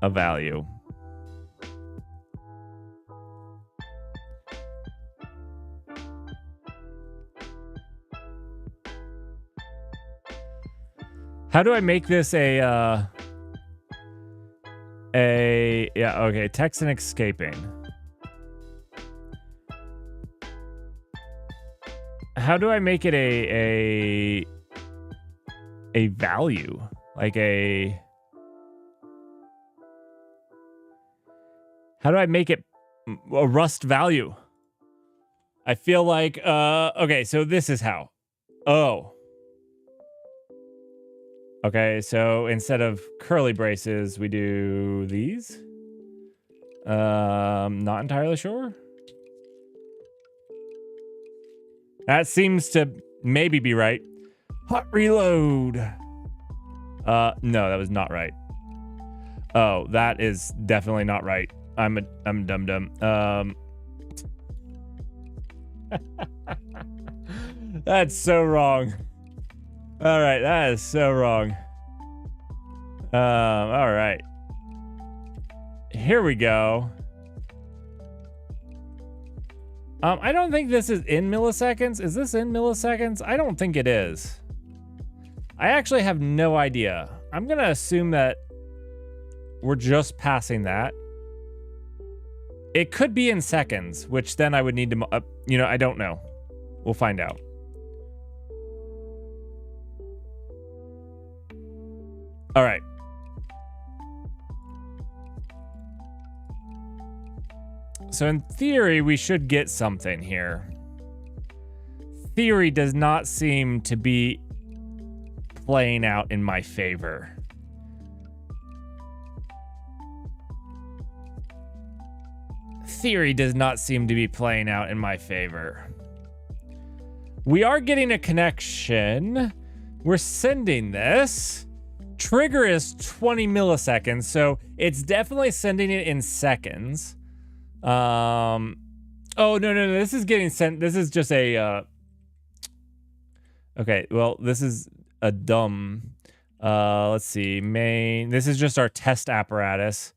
a value. How do I make this yeah, okay, text and escaping. How do I make it a value? Like how do I make it a Rust value? I feel like, okay, so this is how. Oh, Okay, so instead of curly braces, we do these. Not entirely sure. That seems to maybe be right. Hot reload. No, that was not right. Oh, that is definitely not right. I'm dumb. That's so wrong. All right, that is so wrong. All right. Here we go. I don't think this is in milliseconds. Is this in milliseconds? I don't think it is. I actually have no idea. I'm gonna assume that we're just passing that. It could be in seconds, which then I would need to, you know, I don't know. We'll find out. All right. So in theory, we should get something here. Theory does not seem to be playing out in my favor. Theory does not seem to be playing out in my favor. We are getting a connection. We're sending this. Trigger is 20 milliseconds, so it's definitely sending it in seconds. Oh, no. This is getting sent. This is just a, okay, well, this is a dumb, let's see, main. This is just our test apparatus,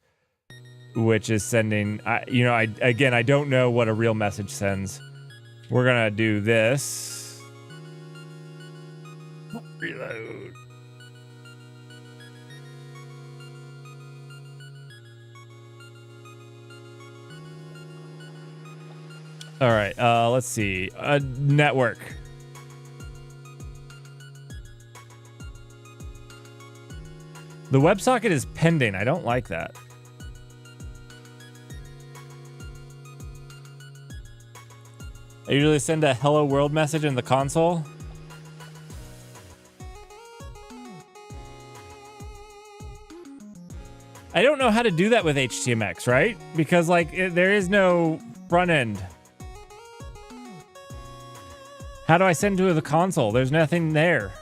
which is sending, you know, again, I don't know what a real message sends. We're gonna do this. Reload. All right, let's see. Network. The WebSocket is pending. I don't like that. I usually send a hello world message in the console. I don't know how to do that with HTMX, right? Because like there is no front end. How do I send to the console? There's nothing there.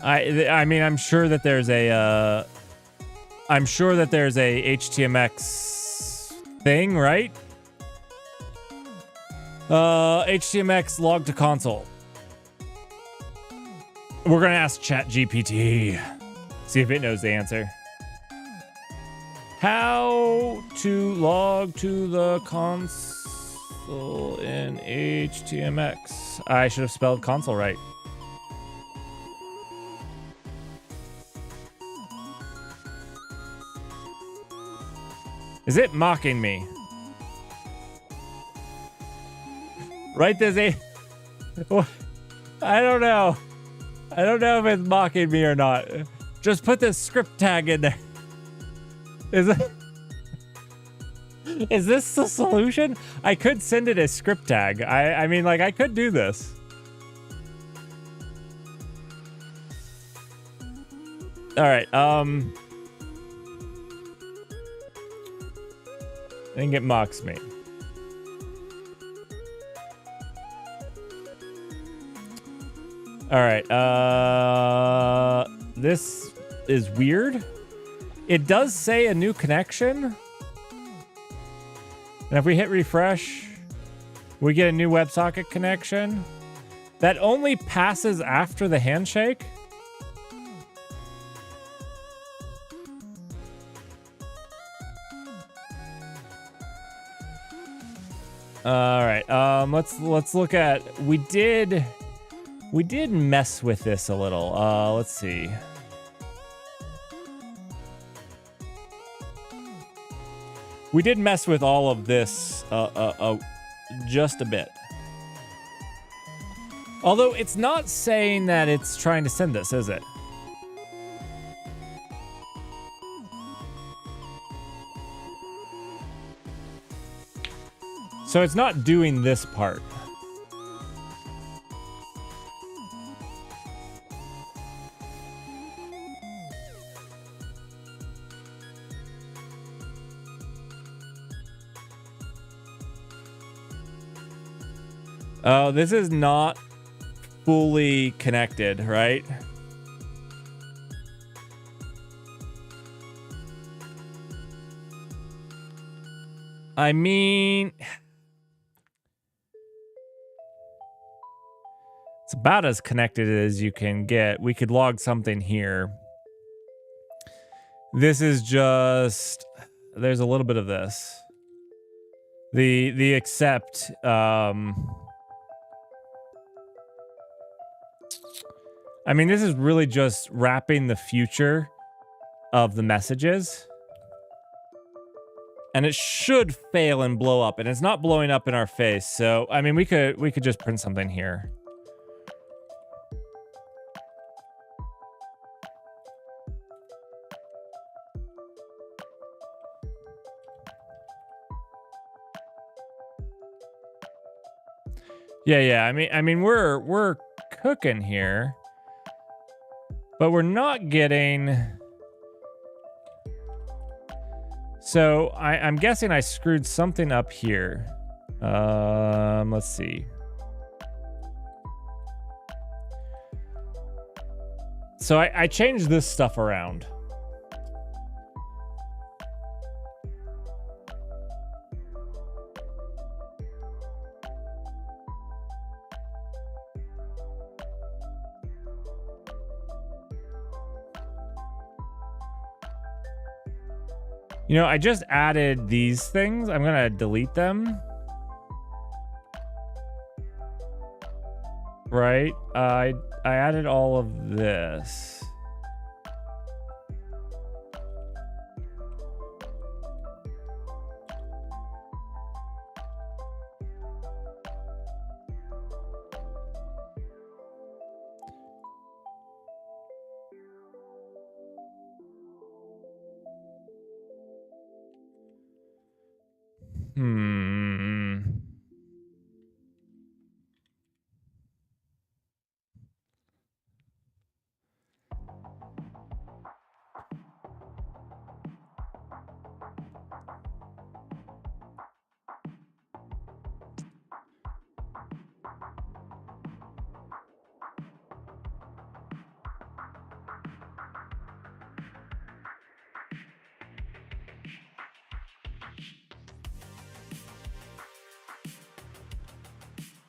I mean, I'm sure that there's a HTMX thing, right? HTMX log to console. We're gonna ask ChatGPT. See if it knows the answer. How to log to the console in HTMX. I should have spelled console right. Is it mocking me? Right, there's a... I don't know. I don't know if it's mocking me or not. Just put this script tag in there. Is this the solution? I could send it a script tag. I mean, like, I could do this. All right, I think it mocks me. All right, this is weird. It does say a new connection. And if we hit refresh, we get a new WebSocket connection. That only passes after the handshake. All right, let's look at, we did mess with this a little. Let's see. We did mess with all of this just a bit. Although it's not saying that it's trying to send this, is it? So it's not doing this part. Oh, this is not fully connected, right? I mean, it's about as connected as you can get. We could log something here. This is just, there's a little bit of this. The accept, I mean, this is really just wrapping the future of the messages. And it should fail and blow up, and it's not blowing up in our face. So, I mean, we could just print something here. Yeah. I mean, we're cooking here, but we're not getting. So I'm guessing I screwed something up here. Let's see. So I changed this stuff around. You know, I just added these things. I'm gonna delete them. Right? I added all of this.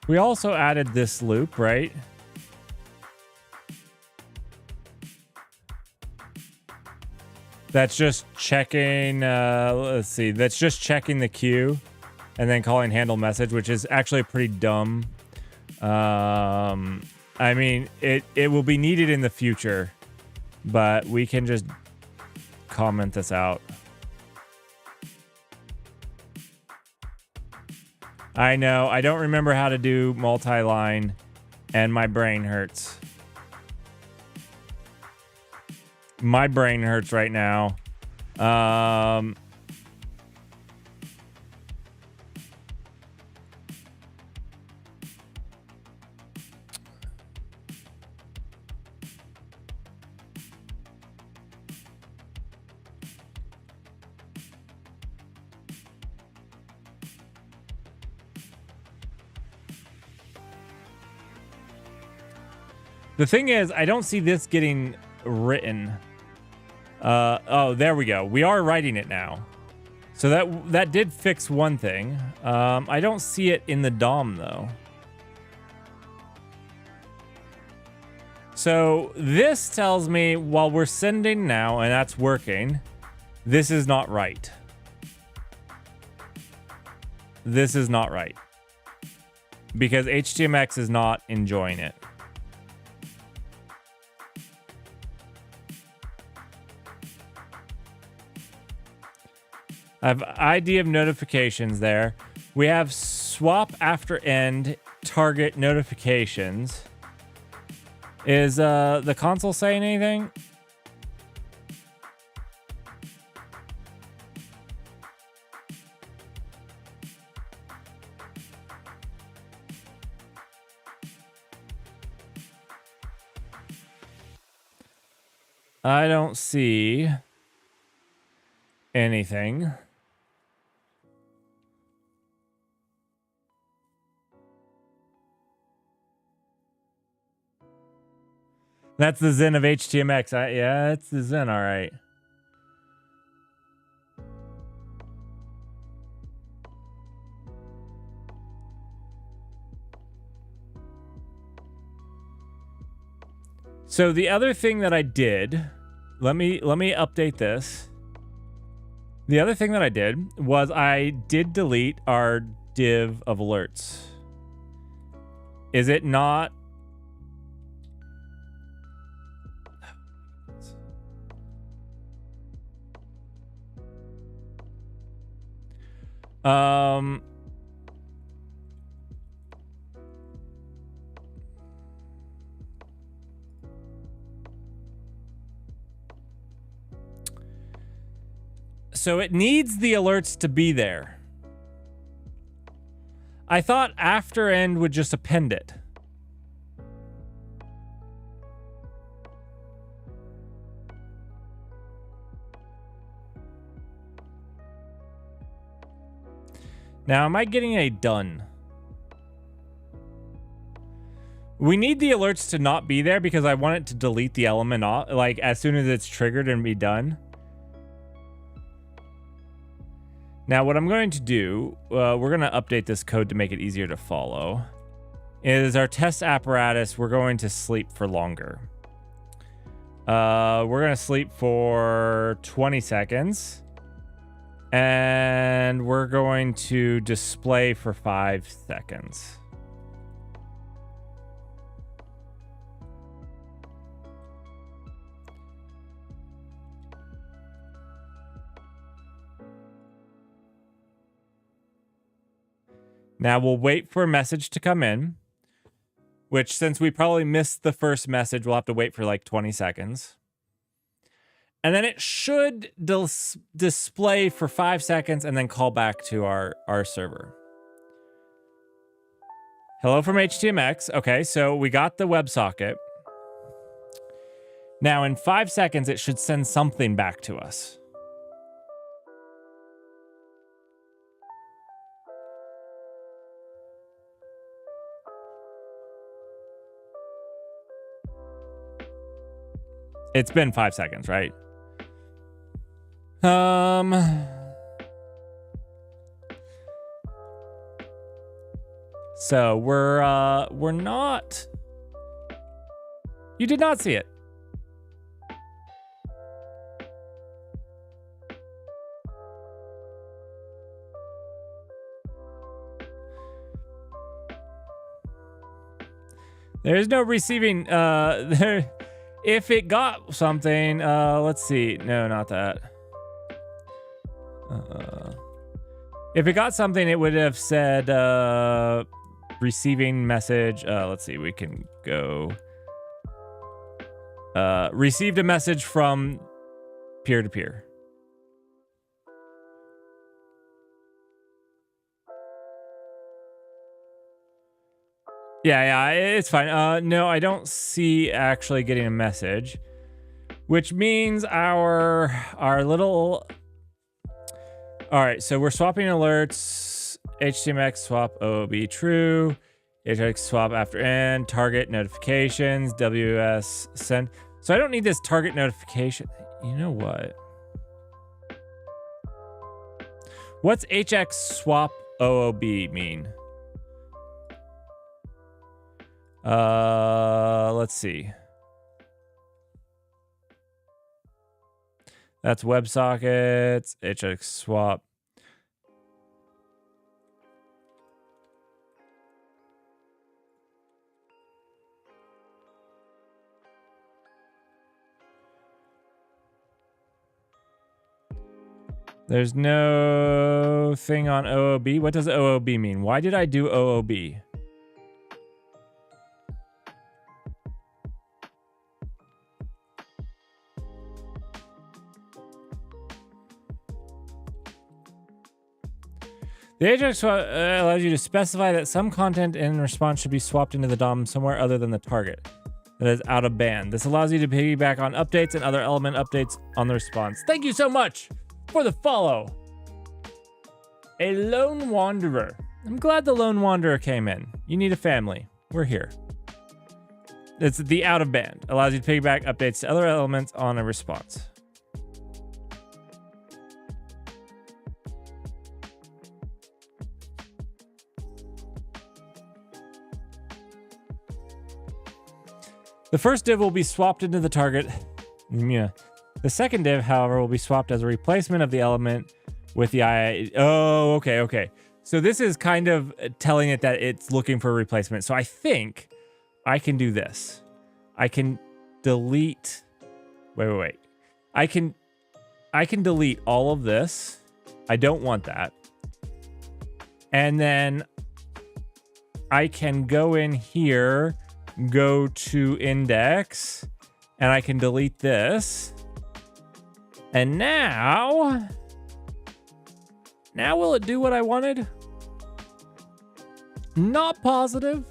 We also added this loop, right? That's just checking, let's see, that's just checking the queue and then calling handle message, which is actually pretty dumb. I mean, it will be needed in the future, but we can just comment this out. I know, I don't remember how to do multi-line, and my brain hurts. My brain hurts right now. The thing is, I don't see this getting written. Oh, there we go. We are writing it now. So that did fix one thing. I don't see it in the DOM though. So this tells me while we're sending now, and that's working, this is not right. This is not right. Because HTMX is not enjoying it. I have ID of notifications there. We have swap after end target notifications. Is the console saying anything? I don't see anything. That's the Zen of HTMX. Yeah, it's the Zen, all right. So the other thing that I did, let me update this. The other thing that I did was I did delete our div of alerts. Is it not? So it needs the alerts to be there. I thought after end would just append it. Now, am I getting a done? We need the alerts to not be there because I want it to delete the element off, like as soon as it's triggered and be done. Now, what I'm going to do, we're going to update this code to make it easier to follow, is our test apparatus, we're going to sleep for longer. We're going to sleep for 20 seconds. And we're going to display for 5 seconds. Now we'll wait for a message to come in, which since we probably missed the first message, we'll have to wait for like 20 seconds. And then it should display for 5 seconds and then call back to our server. Hello from HTMX. Okay, so we got the WebSocket. Now in 5 seconds, it should send something back to us. It's been 5 seconds, right? So we're not. You did not see it. There's no receiving there. If it got something, let's see. No, not that. If it got something, it would have said receiving message. Let's see. We can go. Received a message from peer-to-peer. Yeah, it's fine. No, I don't see actually getting a message, which means our little. All right, so we're swapping alerts. HTMX swap OOB true. HTMX swap after end. Target notifications. WS send. So I don't need this target notification. You know what? What's HX swap OOB mean? Let's see. That's WebSockets, HX swap. There's no thing on OOB. What does OOB mean? Why did I do OOB? The HTMX swap allows you to specify that some content in response should be swapped into the DOM somewhere other than the target that is out of band. This allows you to piggyback on updates and other element updates on the response. Thank you so much for the follow. A lone wanderer. I'm glad the lone wanderer came in. You need a family. We're here. It's the out of band. Allows you to piggyback updates to other elements on a response. The first div will be swapped into the target. Yeah. The second div, however, will be swapped as a replacement of the element with the II. Oh, okay. So this is kind of telling it that it's looking for a replacement. So I think I can do this. I can delete. Wait. I can delete all of this. I don't want that. And then I can go in here, go to index, and I can delete this. And now will it do what I wanted? Not positive.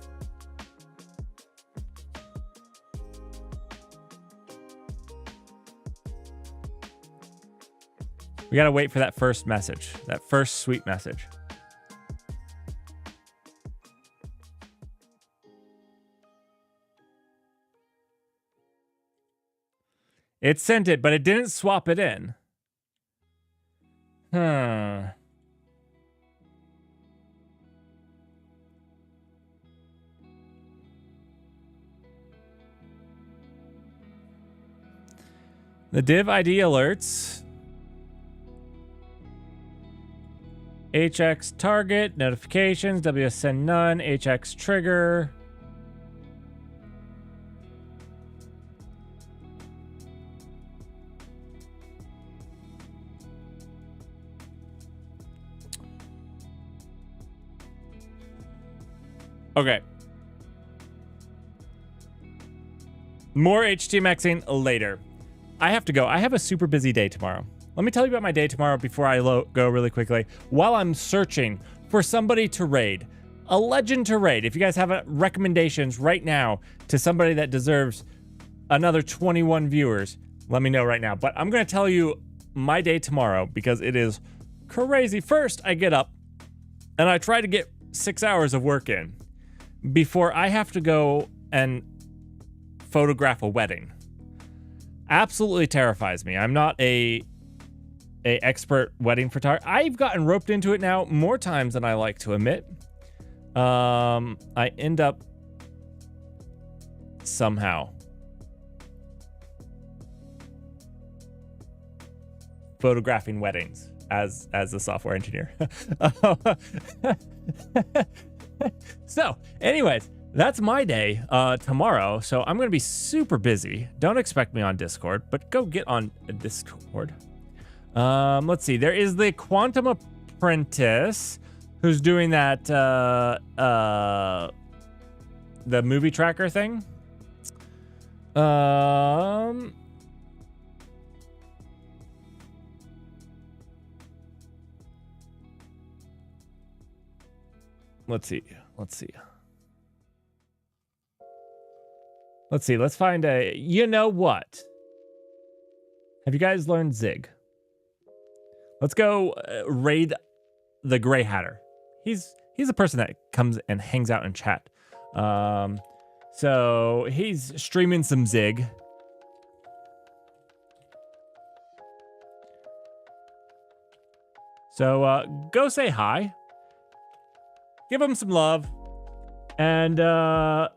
We gotta wait for that first message, that first sweet message. It sent it, but it didn't swap it in. The div ID alerts. HX target, notifications, WSN none, HX trigger. Okay. More HTMXing later. I have to go. I have a super busy day tomorrow. Let me tell you about my day tomorrow before I go really quickly. While I'm searching for somebody to raid, a legend to raid. If you guys have recommendations right now to somebody that deserves another 21 viewers, let me know right now. But I'm going to tell you my day tomorrow because it is crazy. First, I get up and I try to get 6 hours of work in before I have to go and photograph a wedding. Absolutely terrifies me. I'm not a expert wedding photographer. I've gotten roped into it now more times than I like to admit. I end up somehow photographing weddings as a software engineer. So, anyways, that's my day tomorrow. So I'm going to be super busy. Don't expect me on Discord, but go get on Discord. Let's see. There is the Quantum Apprentice who's doing that the movie tracker thing. Let's see. Let's find a... You know what? Have you guys learned Zig? Let's go raid the Gray Hatter. He's a person that comes and hangs out in chat. So he's streaming some Zig. So go say hi. Give him some love. And yeah,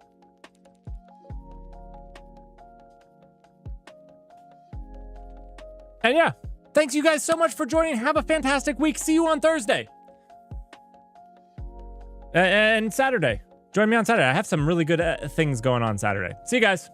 thanks you guys so much for joining. Have a fantastic week. See you on Thursday. And Saturday. Join me on Saturday. I have some really good things going on Saturday. See you guys.